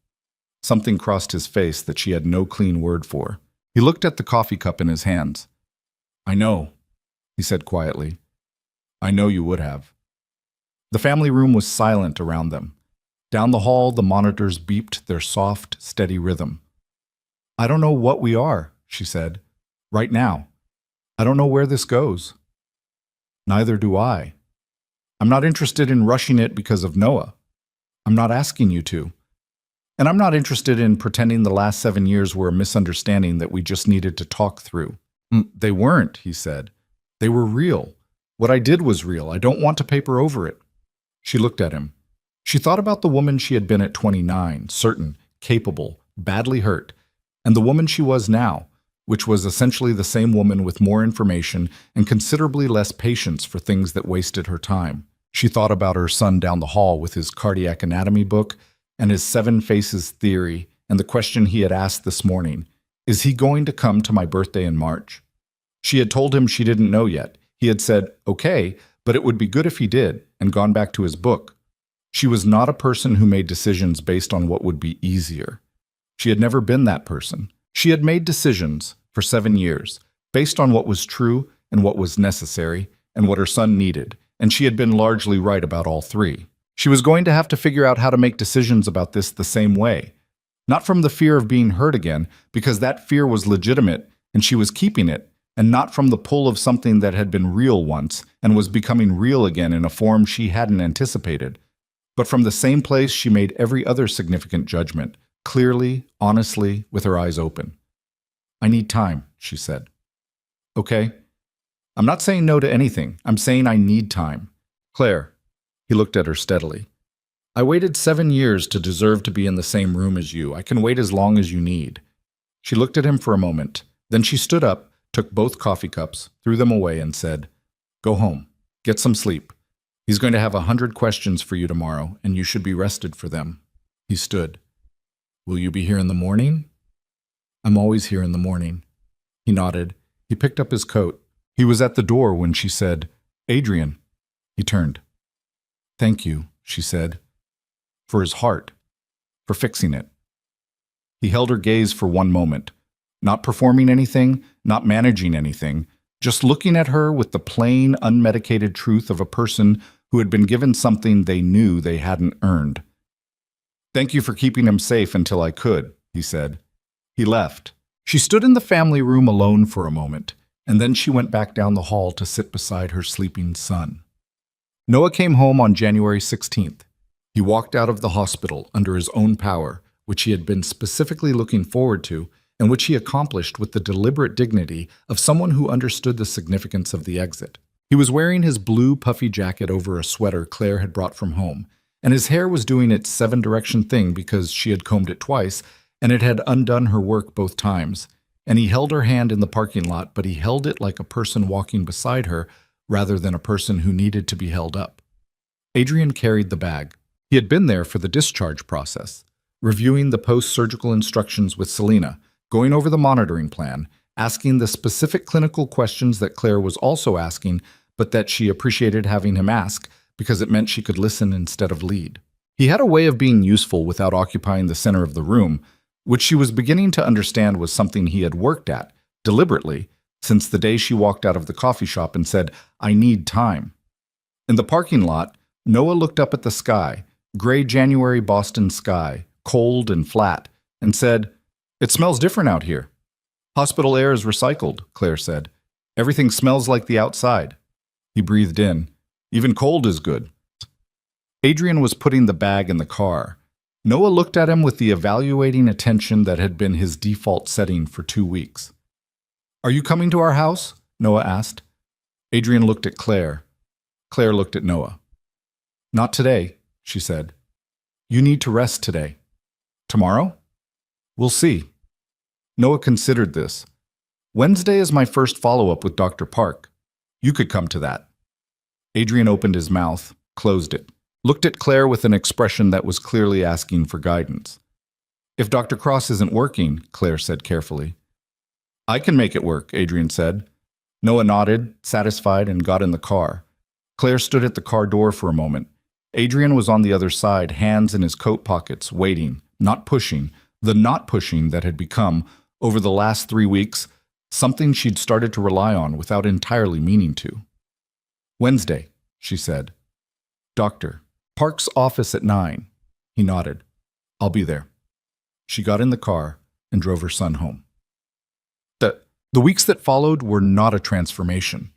Something crossed his face that she had no clean word for. He looked at the coffee cup in his hands. "I know," he said quietly. "I know you would have." The family room was silent around them. Down the hall, the monitors beeped their soft, steady rhythm. "I don't know what we are," she said. "Right now. I don't know where this goes." "Neither do I. I'm not interested in rushing it because of Noah. I'm not asking you to. And I'm not interested in pretending the last 7 years were a misunderstanding that we just needed to talk through." "They weren't," he said. "They were real. What I did was real. I don't want to paper over it." She looked at him. She thought about the woman she had been at 29, certain, capable, badly hurt, and the woman she was now, which was essentially the same woman with more information and considerably less patience for things that wasted her time. She thought about her son down the hall with his cardiac anatomy book and his 7 faces theory and the question he had asked this morning, "Is he going to come to my birthday in March?" She had told him she didn't know yet. He had said, "Okay, but it would be good if he did," and gone back to his book. She was not a person who made decisions based on what would be easier. She had never been that person. She had made decisions for 7 years based on what was true and what was necessary and what her son needed, and she had been largely right about all 3. She was going to have to figure out how to make decisions about this the same way. Not from the fear of being hurt again, because that fear was legitimate and she was keeping it, and not from the pull of something that had been real once and was becoming real again in a form she hadn't anticipated, but from the same place she made every other significant judgment, clearly, honestly, with her eyes open. I need time, she said. Okay. I'm not saying no to anything. I'm saying I need time. Claire, he looked at her steadily. I waited 7 years to deserve to be in the same room as you. I can wait as long as you need. She looked at him for a moment. Then she stood up, took both coffee cups, threw them away, and said, Go home. Get some sleep. He's going to have 100 questions for you tomorrow, and you should be rested for them. He stood. Will you be here in the morning? I'm always here in the morning. He nodded. He picked up his coat. He was at the door when she said, Adrian. He turned. Thank you, she said. For his heart. For fixing it. He held her gaze for one moment, not performing anything, not managing anything, just looking at her with the plain, unmedicated truth of a person who had been given something they knew they hadn't earned. Thank you for keeping him safe until I could, he said. He left. She stood in the family room alone for a moment, and then she went back down the hall to sit beside her sleeping son. Noah came home on January 16th. He walked out of the hospital under his own power, which he had been specifically looking forward to, and which he accomplished with the deliberate dignity of someone who understood the significance of the exit. He was wearing his blue puffy jacket over a sweater Claire had brought from home, and his hair was doing its seven-direction thing because she had combed it twice, and it had undone her work both times. And he held her hand in the parking lot, but he held it like a person walking beside her rather than a person who needed to be held up. Adrian carried the bag. He had been there for the discharge process, reviewing the post-surgical instructions with Selena, going over the monitoring plan, asking the specific clinical questions that Claire was also asking, but that she appreciated having him ask because it meant she could listen instead of lead. He had a way of being useful without occupying the center of the room, which she was beginning to understand was something he had worked at, deliberately, since the day she walked out of the coffee shop and said, I need time. In the parking lot, Noah looked up at the sky, gray January Boston sky, cold and flat, and said, It smells different out here. Hospital air is recycled, Claire said. Everything smells like the outside. He breathed in. Even cold is good. Adrian was putting the bag in the car. Noah looked at him with the evaluating attention that had been his default setting for 2 weeks. Are you coming to our house? Noah asked. Adrian looked at Claire. Claire looked at Noah. Not today, she said. You need to rest today. Tomorrow? We'll see. Noah considered this. Wednesday is my first follow-up with Dr. Park. You could come to that. Adrian opened his mouth, closed it, looked at Claire with an expression that was clearly asking for guidance. If Dr. Cross isn't working, Claire said carefully. I can make it work, Adrian said. Noah nodded, satisfied, and got in the car. Claire stood at the car door for a moment. Adrian was on the other side, hands in his coat pockets, waiting, not pushing, the not pushing that had become, over the last 3 weeks, something she'd started to rely on without entirely meaning to. Wednesday, she said. Doctor, Park's office at 9. He nodded. I'll be there. She got in the car and drove her son home. The weeks that followed were not a transformation.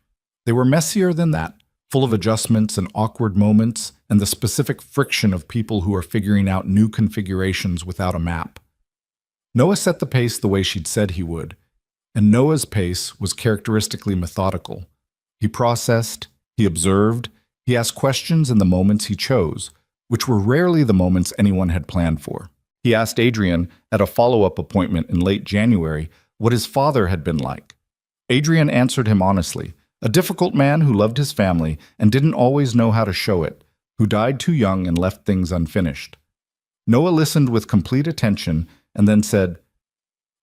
They were messier than that, full of adjustments and awkward moments and the specific friction of people who are figuring out new configurations without a map. Noah set the pace the way she'd said he would, and Noah's pace was characteristically methodical. He processed, he observed, he asked questions in the moments he chose, which were rarely the moments anyone had planned for. He asked Adrian at a follow-up appointment in late January what his father had been like. Adrian answered him honestly, a difficult man who loved his family and didn't always know how to show it, who died too young and left things unfinished. Noah listened with complete attention and then said,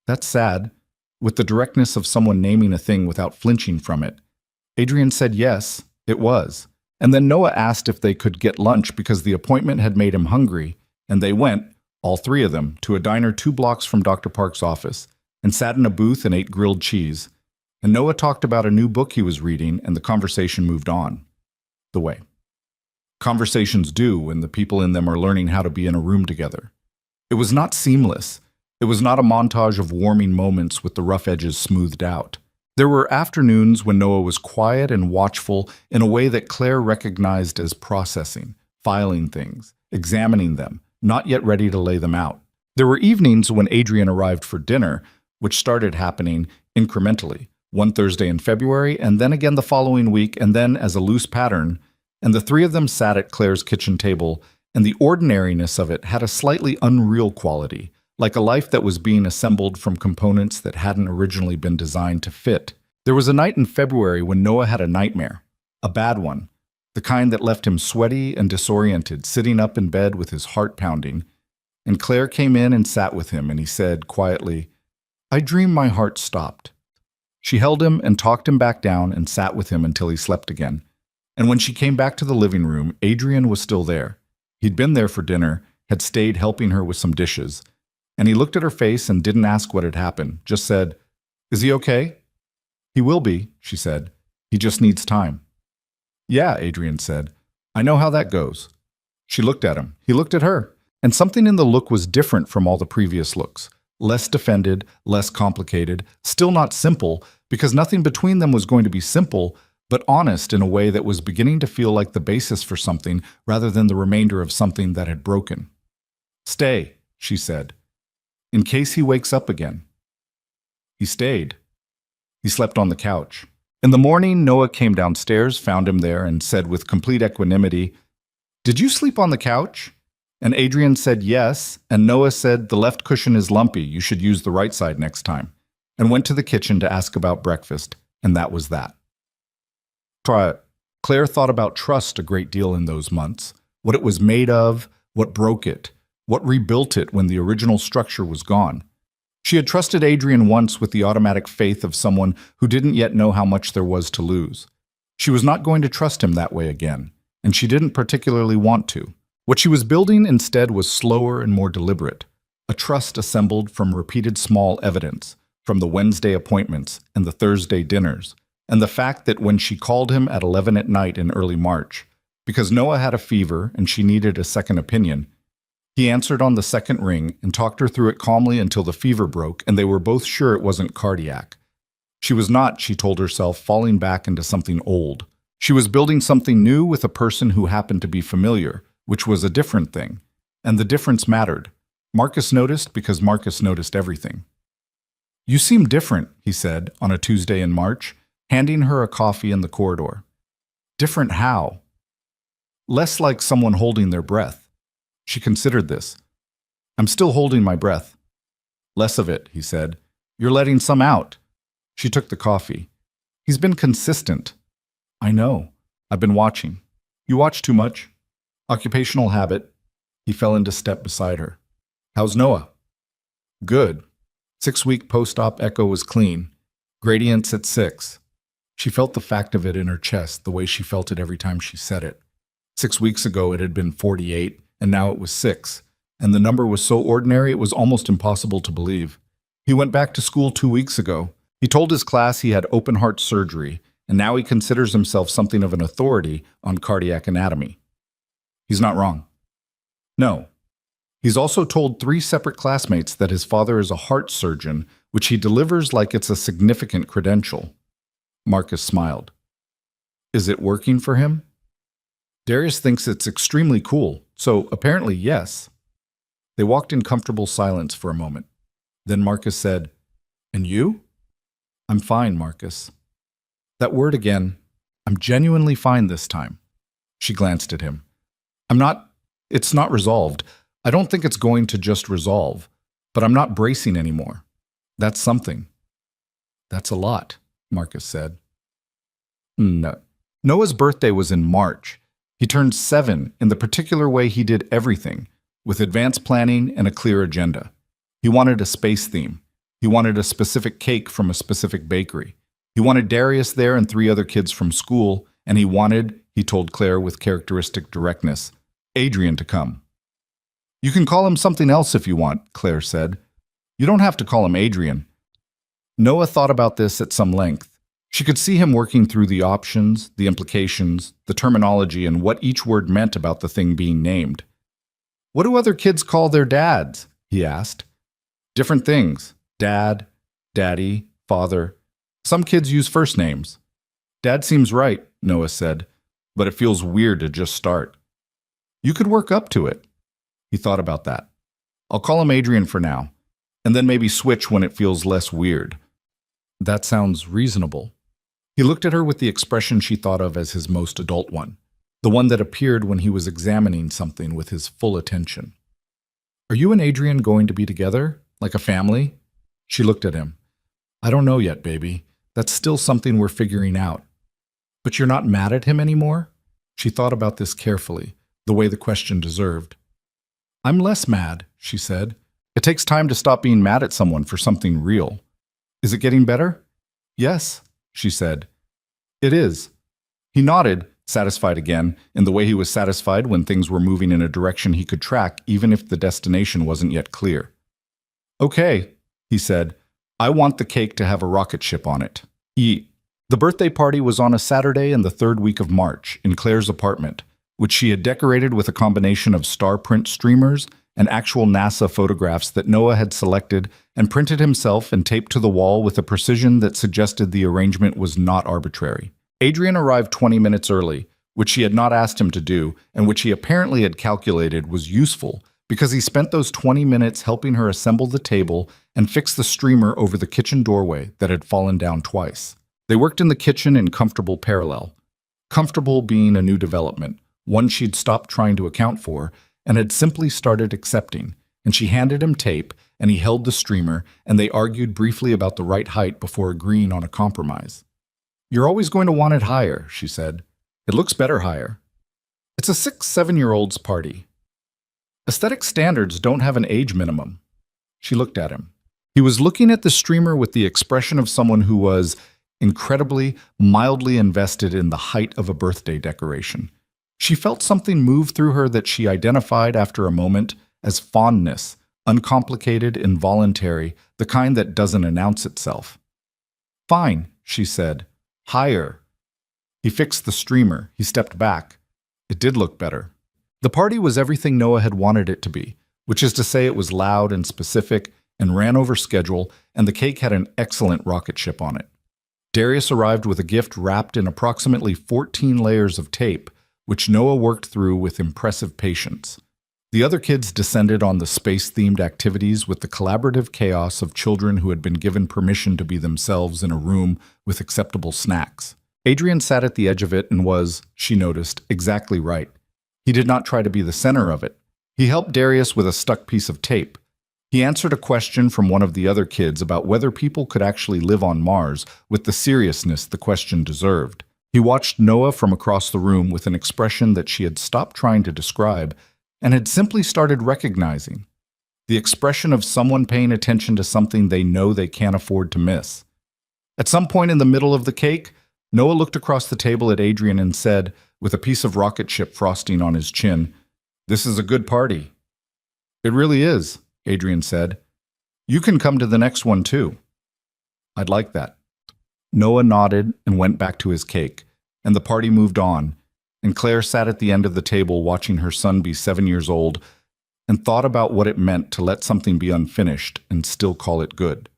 That's sad, with the directness of someone naming a thing without flinching from it. Adrian said yes, it was. And then Noah asked if they could get lunch because the appointment had made him hungry, and they went, all 3 of them, to a diner 2 blocks from Dr. Park's office, and sat in a booth and ate grilled cheese. And Noah talked about a new book he was reading, and the conversation moved on. The way conversations do when the people in them are learning how to be in a room together. It was not seamless. It was not a montage of warming moments with the rough edges smoothed out. There were afternoons when Noah was quiet and watchful in a way that Claire recognized as processing, filing things, examining them, not yet ready to lay them out. There were evenings when Adrian arrived for dinner, which started happening incrementally, one Thursday in February, and then again the following week, and then as a loose pattern, and the three of them sat at Claire's kitchen table, and the ordinariness of it had a slightly unreal quality, like a life that was being assembled from components that hadn't originally been designed to fit. There was a night in February when Noah had a nightmare, a bad one, the kind that left him sweaty and disoriented, sitting up in bed with his heart pounding. And Claire came in and sat with him, and he said quietly, "I dream my heart stopped." She held him and talked him back down and sat with him until he slept again. And when she came back to the living room, Adrian was still there. He'd been there for dinner, had stayed helping her with some dishes. And he looked at her face and didn't ask what had happened, just said, "Is he okay?" "He will be," she said. "He just needs time." "Yeah," Adrian said. "I know how that goes." She looked at him. He looked at her. And something in the look was different from all the previous looks. Less defended, less complicated, still not simple, because nothing between them was going to be simple, but honest in a way that was beginning to feel like the basis for something rather than the remainder of something that had broken. "Stay," she said, "in case he wakes up again." He stayed. He slept on the couch. In the morning, Noah came downstairs, found him there, and said with complete equanimity, "Did you sleep on the couch?" And Adrian said yes, and Noah said, "The left cushion is lumpy, you should use the right side next time," and went to the kitchen to ask about breakfast, and that was that. Try it. Claire thought about trust a great deal in those months, what it was made of, what broke it, what rebuilt it when the original structure was gone. She had trusted Adrian once with the automatic faith of someone who didn't yet know how much there was to lose. She was not going to trust him that way again, and she didn't particularly want to. What she was building instead was slower and more deliberate, a trust assembled from repeated small evidence, from the Wednesday appointments and the Thursday dinners, and the fact that when she called him at 11 at night in early March, because Noah had a fever and she needed a second opinion, he answered on the second ring and talked her through it calmly until the fever broke and they were both sure it wasn't cardiac. She was not, she told herself, falling back into something old. She was building something new with a person who happened to be familiar, which was a different thing. And the difference mattered. Marcus noticed because Marcus noticed everything. "You seem different," he said on a Tuesday in March, handing her a coffee in the corridor. "Different how?" "Less like someone holding their breath." She considered this. "I'm still holding my breath." "Less of it," he said. "You're letting some out." She took the coffee. "He's been consistent." "I know. I've been watching." "You watch too much." "Occupational habit." He fell into step beside her. "How's Noah?" "Good." 6-week post-op echo was clean. Gradients at 6. She felt the fact of it in her chest, the way she felt it every time she said it. 6 weeks ago it had been 48, and now it was 6. And the number was so ordinary it was almost impossible to believe. He went back to school 2 weeks ago. He told his class he had open-heart surgery, and now he considers himself something of an authority on cardiac anatomy. He's not wrong. No. He's also told 3 separate classmates that his father is a heart surgeon, which he delivers like it's a significant credential. Marcus smiled. Is it working for him? Darius thinks it's extremely cool, so apparently yes. They walked in comfortable silence for a moment. Then Marcus said, "And you?" "I'm fine, Marcus." That word again. "I'm genuinely fine this time." She glanced at him. It's not resolved. I don't think it's going to just resolve, but I'm not bracing anymore. That's something." "That's a lot," Marcus said. No. Noah's birthday was in March. He turned 7 in the particular way he did everything, with advanced planning and a clear agenda. He wanted a space theme. He wanted a specific cake from a specific bakery. He wanted Darius there and 3 other kids from school, and he told Claire with characteristic directness, Adrian to come. "You can call him something else if you want," Claire said. "You don't have to call him Adrian." Noah thought about this at some length. She could see him working through the options, the implications, the terminology, and what each word meant about the thing being named. "What do other kids call their dads?" he asked. "Different things. Dad, daddy, father. Some kids use first names." "Dad seems right," Noah said, "but it feels weird to just start." "You could work up to it." He thought about that. I'll call him Adrian for now, and then maybe switch when it feels less weird. That sounds reasonable. He looked at her with the expression she thought of as his most adult one, the one that appeared when he was examining something with his full attention. Are you and Adrian going to be together, like a family? She looked at him. I don't know yet, baby. That's still something we're figuring out. But you're not mad at him anymore? She thought about this carefully, the way the question deserved. I'm less mad, she said. It takes time to stop being mad at someone for something real. Is it getting better? Yes, she said. It is. He nodded, satisfied again, in the way he was satisfied when things were moving in a direction he could track even if the destination wasn't yet clear. Okay, he said. I want the cake to have a rocket ship on it. Eat. The birthday party was on a Saturday in the third week of March in Claire's apartment, which she had decorated with a combination of star print streamers and actual NASA photographs that Noah had selected and printed himself and taped to the wall with a precision that suggested the arrangement was not arbitrary. Adrian arrived 20 minutes early, which she had not asked him to do and which he apparently had calculated was useful because he spent those 20 minutes helping her assemble the table and fix the streamer over the kitchen doorway that had fallen down twice. They worked in the kitchen in comfortable parallel. Comfortable being a new development, one she'd stopped trying to account for and had simply started accepting, and she handed him tape and he held the streamer and they argued briefly about the right height before agreeing on a compromise. You're always going to want it higher, she said. It looks better higher. It's a 6-7-year-old's party. Aesthetic standards don't have an age minimum. She looked at him. He was looking at the streamer with the expression of someone who was incredibly, mildly invested in the height of a birthday decoration. She felt something move through her that she identified after a moment as fondness, uncomplicated, involuntary, the kind that doesn't announce itself. Fine, she said. Higher. He fixed the streamer. He stepped back. It did look better. The party was everything Noah had wanted it to be, which is to say it was loud and specific and ran over schedule, and the cake had an excellent rocket ship on it. Darius arrived with a gift wrapped in approximately 14 layers of tape, which Noah worked through with impressive patience. The other kids descended on the space-themed activities with the collaborative chaos of children who had been given permission to be themselves in a room with acceptable snacks. Adrian sat at the edge of it and was, she noticed, exactly right. He did not try to be the center of it. He helped Darius with a stuck piece of tape. He answered a question from one of the other kids about whether people could actually live on Mars with the seriousness the question deserved. He watched Noah from across the room with an expression that she had stopped trying to describe and had simply started recognizing. The expression of someone paying attention to something they know they can't afford to miss. At some point in the middle of the cake, Noah looked across the table at Adrian and said, with a piece of rocket ship frosting on his chin, "This is a good party." "It really is," Adrian said. "You can come to the next one too." "I'd like that." Noah nodded and went back to his cake, and the party moved on, and Claire sat at the end of the table watching her son be 7 years old and thought about what it meant to let something be unfinished and still call it good.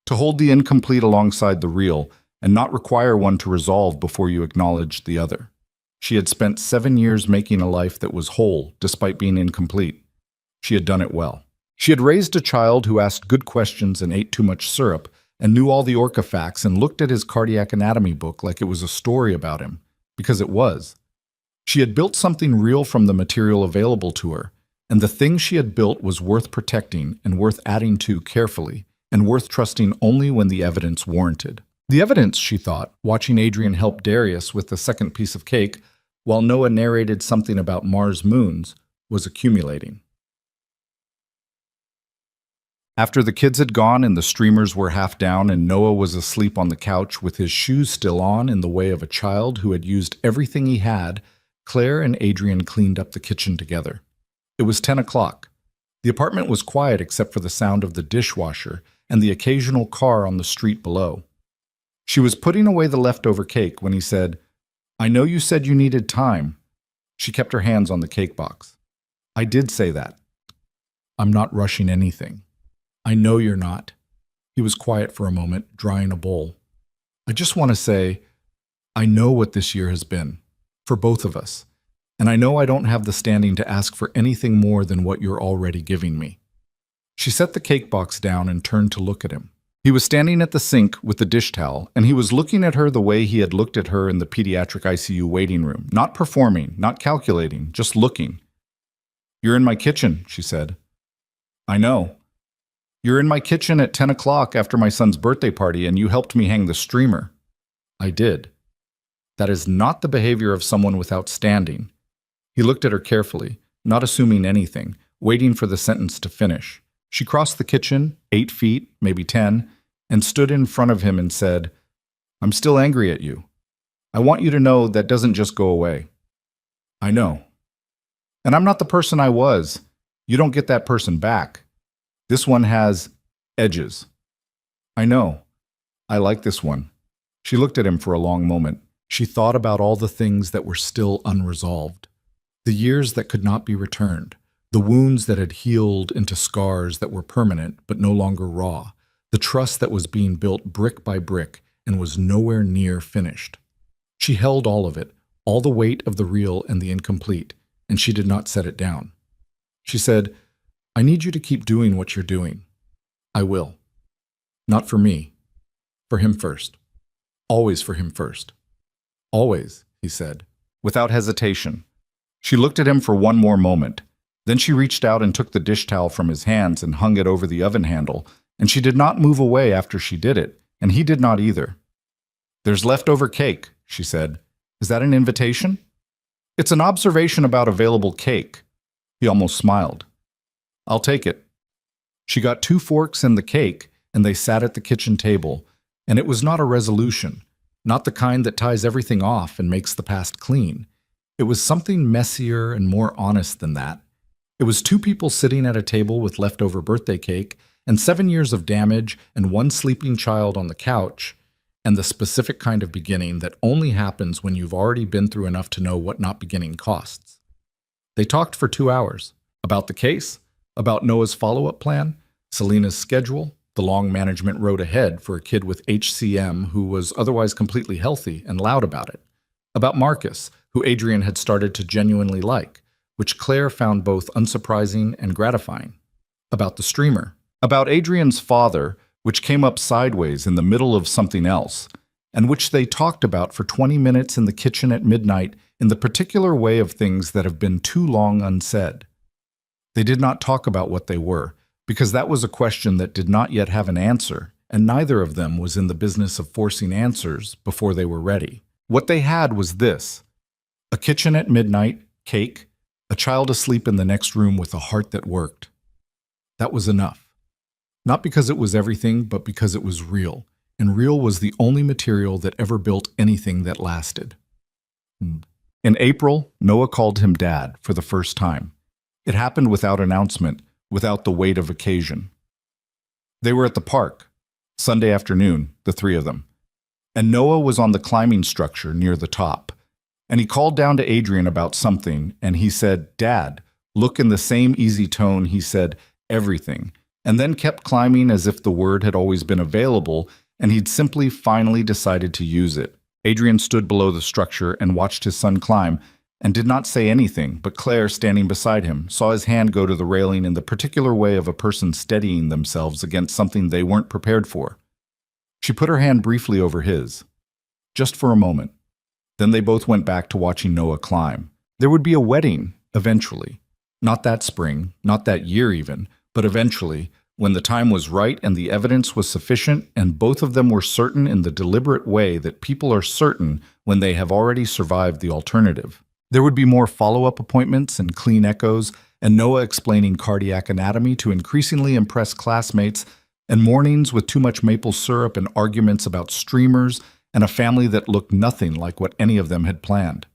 To hold the incomplete alongside the real and not require one to resolve before you acknowledged the other. She had spent 7 years making a life that was whole despite being incomplete. She had done it well. She had raised a child who asked good questions and ate too much syrup and knew all the orca facts and looked at his cardiac anatomy book like it was a story about him, because it was. She had built something real from the material available to her, and the thing she had built was worth protecting and worth adding to carefully, and worth trusting only when the evidence warranted. The evidence, she thought, watching Adrian help Darius with the second piece of cake, while Noah narrated something about Mars moons, was accumulating. After the kids had gone and the streamers were half down and Noah was asleep on the couch with his shoes still on in the way of a child who had used everything he had, Claire and Adrian cleaned up the kitchen together. It was 10 o'clock. The apartment was quiet except for the sound of the dishwasher and the occasional car on the street below. She was putting away the leftover cake when he said, "I know you said you needed time." She kept her hands on the cake box. "I did say that. I'm not rushing anything." "I know you're not." He was quiet for a moment, drying a bowl. "I just want to say, I know what this year has been, for both of us, and I know I don't have the standing to ask for anything more than what you're already giving me." She set the cake box down and turned to look at him. He was standing at the sink with the dish towel, and he was looking at her the way he had looked at her in the pediatric ICU waiting room, not performing, not calculating, just looking. "You're in my kitchen," she said. "I know. You're in my kitchen at 10 o'clock after my son's birthday party, and you helped me hang the streamer." "I did." "That is not the behavior of someone without standing." He looked at her carefully, not assuming anything, waiting for the sentence to finish. She crossed the kitchen, 8 feet, maybe 10, and stood in front of him and said, "I'm still angry at you. I want you to know that doesn't just go away." "I know. And I'm not the person I was. You don't get that person back. This one has edges." "I know. I like this one." She looked at him for a long moment. She thought about all the things that were still unresolved. The years that could not be returned. The wounds that had healed into scars that were permanent but no longer raw. The trust that was being built brick by brick and was nowhere near finished. She held all of it, all the weight of the real and the incomplete, and she did not set it down. She said, "I need you to keep doing what you're doing." "I will. Not for me. For him first. Always for him first." "Always," he said, without hesitation. She looked at him for one more moment. Then she reached out and took the dish towel from his hands and hung it over the oven handle, and she did not move away after she did it, and he did not either. "There's leftover cake," she said. "Is that an invitation?" "It's an observation about available cake." He almost smiled. "I'll take it." She got 2 forks and the cake, and they sat at the kitchen table, and it was not a resolution, not the kind that ties everything off and makes the past clean. It was something messier and more honest than that. It was 2 people sitting at a table with leftover birthday cake and 7 years of damage and 1 sleeping child on the couch, and the specific kind of beginning that only happens when you've already been through enough to know what not beginning costs. They talked for 2 hours about the case, about Noah's follow-up plan, Selena's schedule, the long management road ahead for a kid with HCM who was otherwise completely healthy and loud about it, about Marcus, who Adrian had started to genuinely like, which Claire found both unsurprising and gratifying, about the streamer, about Adrian's father, which came up sideways in the middle of something else, and which they talked about for 20 minutes in the kitchen at midnight in the particular way of things that have been too long unsaid. They did not talk about what they were, because that was a question that did not yet have an answer, and neither of them was in the business of forcing answers before they were ready. What they had was this: a kitchen at midnight, cake, a child asleep in the next room with a heart that worked. That was enough. Not because it was everything, but because it was real, and real was the only material that ever built anything that lasted. In April, Noah called him Dad for the first time. It happened without announcement, without the weight of occasion. They were at the park, Sunday afternoon, the 3 of them, and Noah was on the climbing structure near the top. And he called down to Adrian about something, and he said, "Dad," look in the same easy tone he said, "everything," and then kept climbing as if the word had always been available, and he'd simply finally decided to use it. Adrian stood below the structure and watched his son climb, and did not say anything, but Claire, standing beside him, saw his hand go to the railing in the particular way of a person steadying themselves against something they weren't prepared for. She put her hand briefly over his, just for a moment. Then they both went back to watching Noah climb. There would be a wedding, eventually. Not that spring, not that year even, but eventually, when the time was right and the evidence was sufficient, and both of them were certain in the deliberate way that people are certain when they have already survived the alternative. There would be more follow-up appointments and clean echoes, and Noah explaining cardiac anatomy to increasingly impress classmates, and mornings with too much maple syrup and arguments about streamers, and a family that looked nothing like what any of them had planned.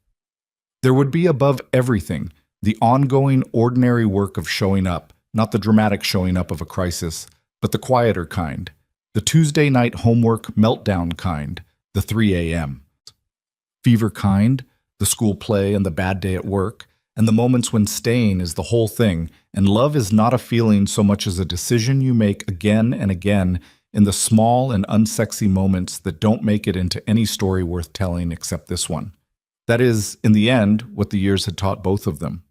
There would be above everything the ongoing, ordinary work of showing up, not the dramatic showing up of a crisis, but the quieter kind, the Tuesday night homework meltdown kind, the 3 a.m. fever kind, the school play and the bad day at work, and the moments when staying is the whole thing, and love is not a feeling so much as a decision you make again and again in the small and unsexy moments that don't make it into any story worth telling except this one. That is, in the end, what the years had taught both of them.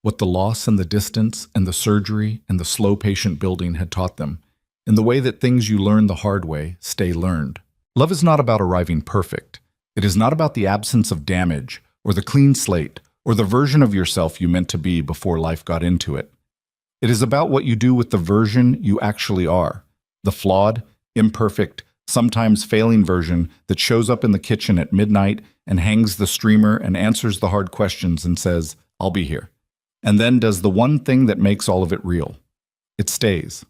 what the loss and the distance and the surgery and the slow patient building had taught them, in the way that things you learn the hard way stay learned. Love is not about arriving perfect. It is not about the absence of damage, or the clean slate, or the version of yourself you meant to be before life got into it. It is about what you do with the version you actually are, the flawed, imperfect, sometimes failing version that shows up in the kitchen at midnight and hangs the streamer and answers the hard questions and says, "I'll be here." And then does the one thing that makes all of it real. It stays.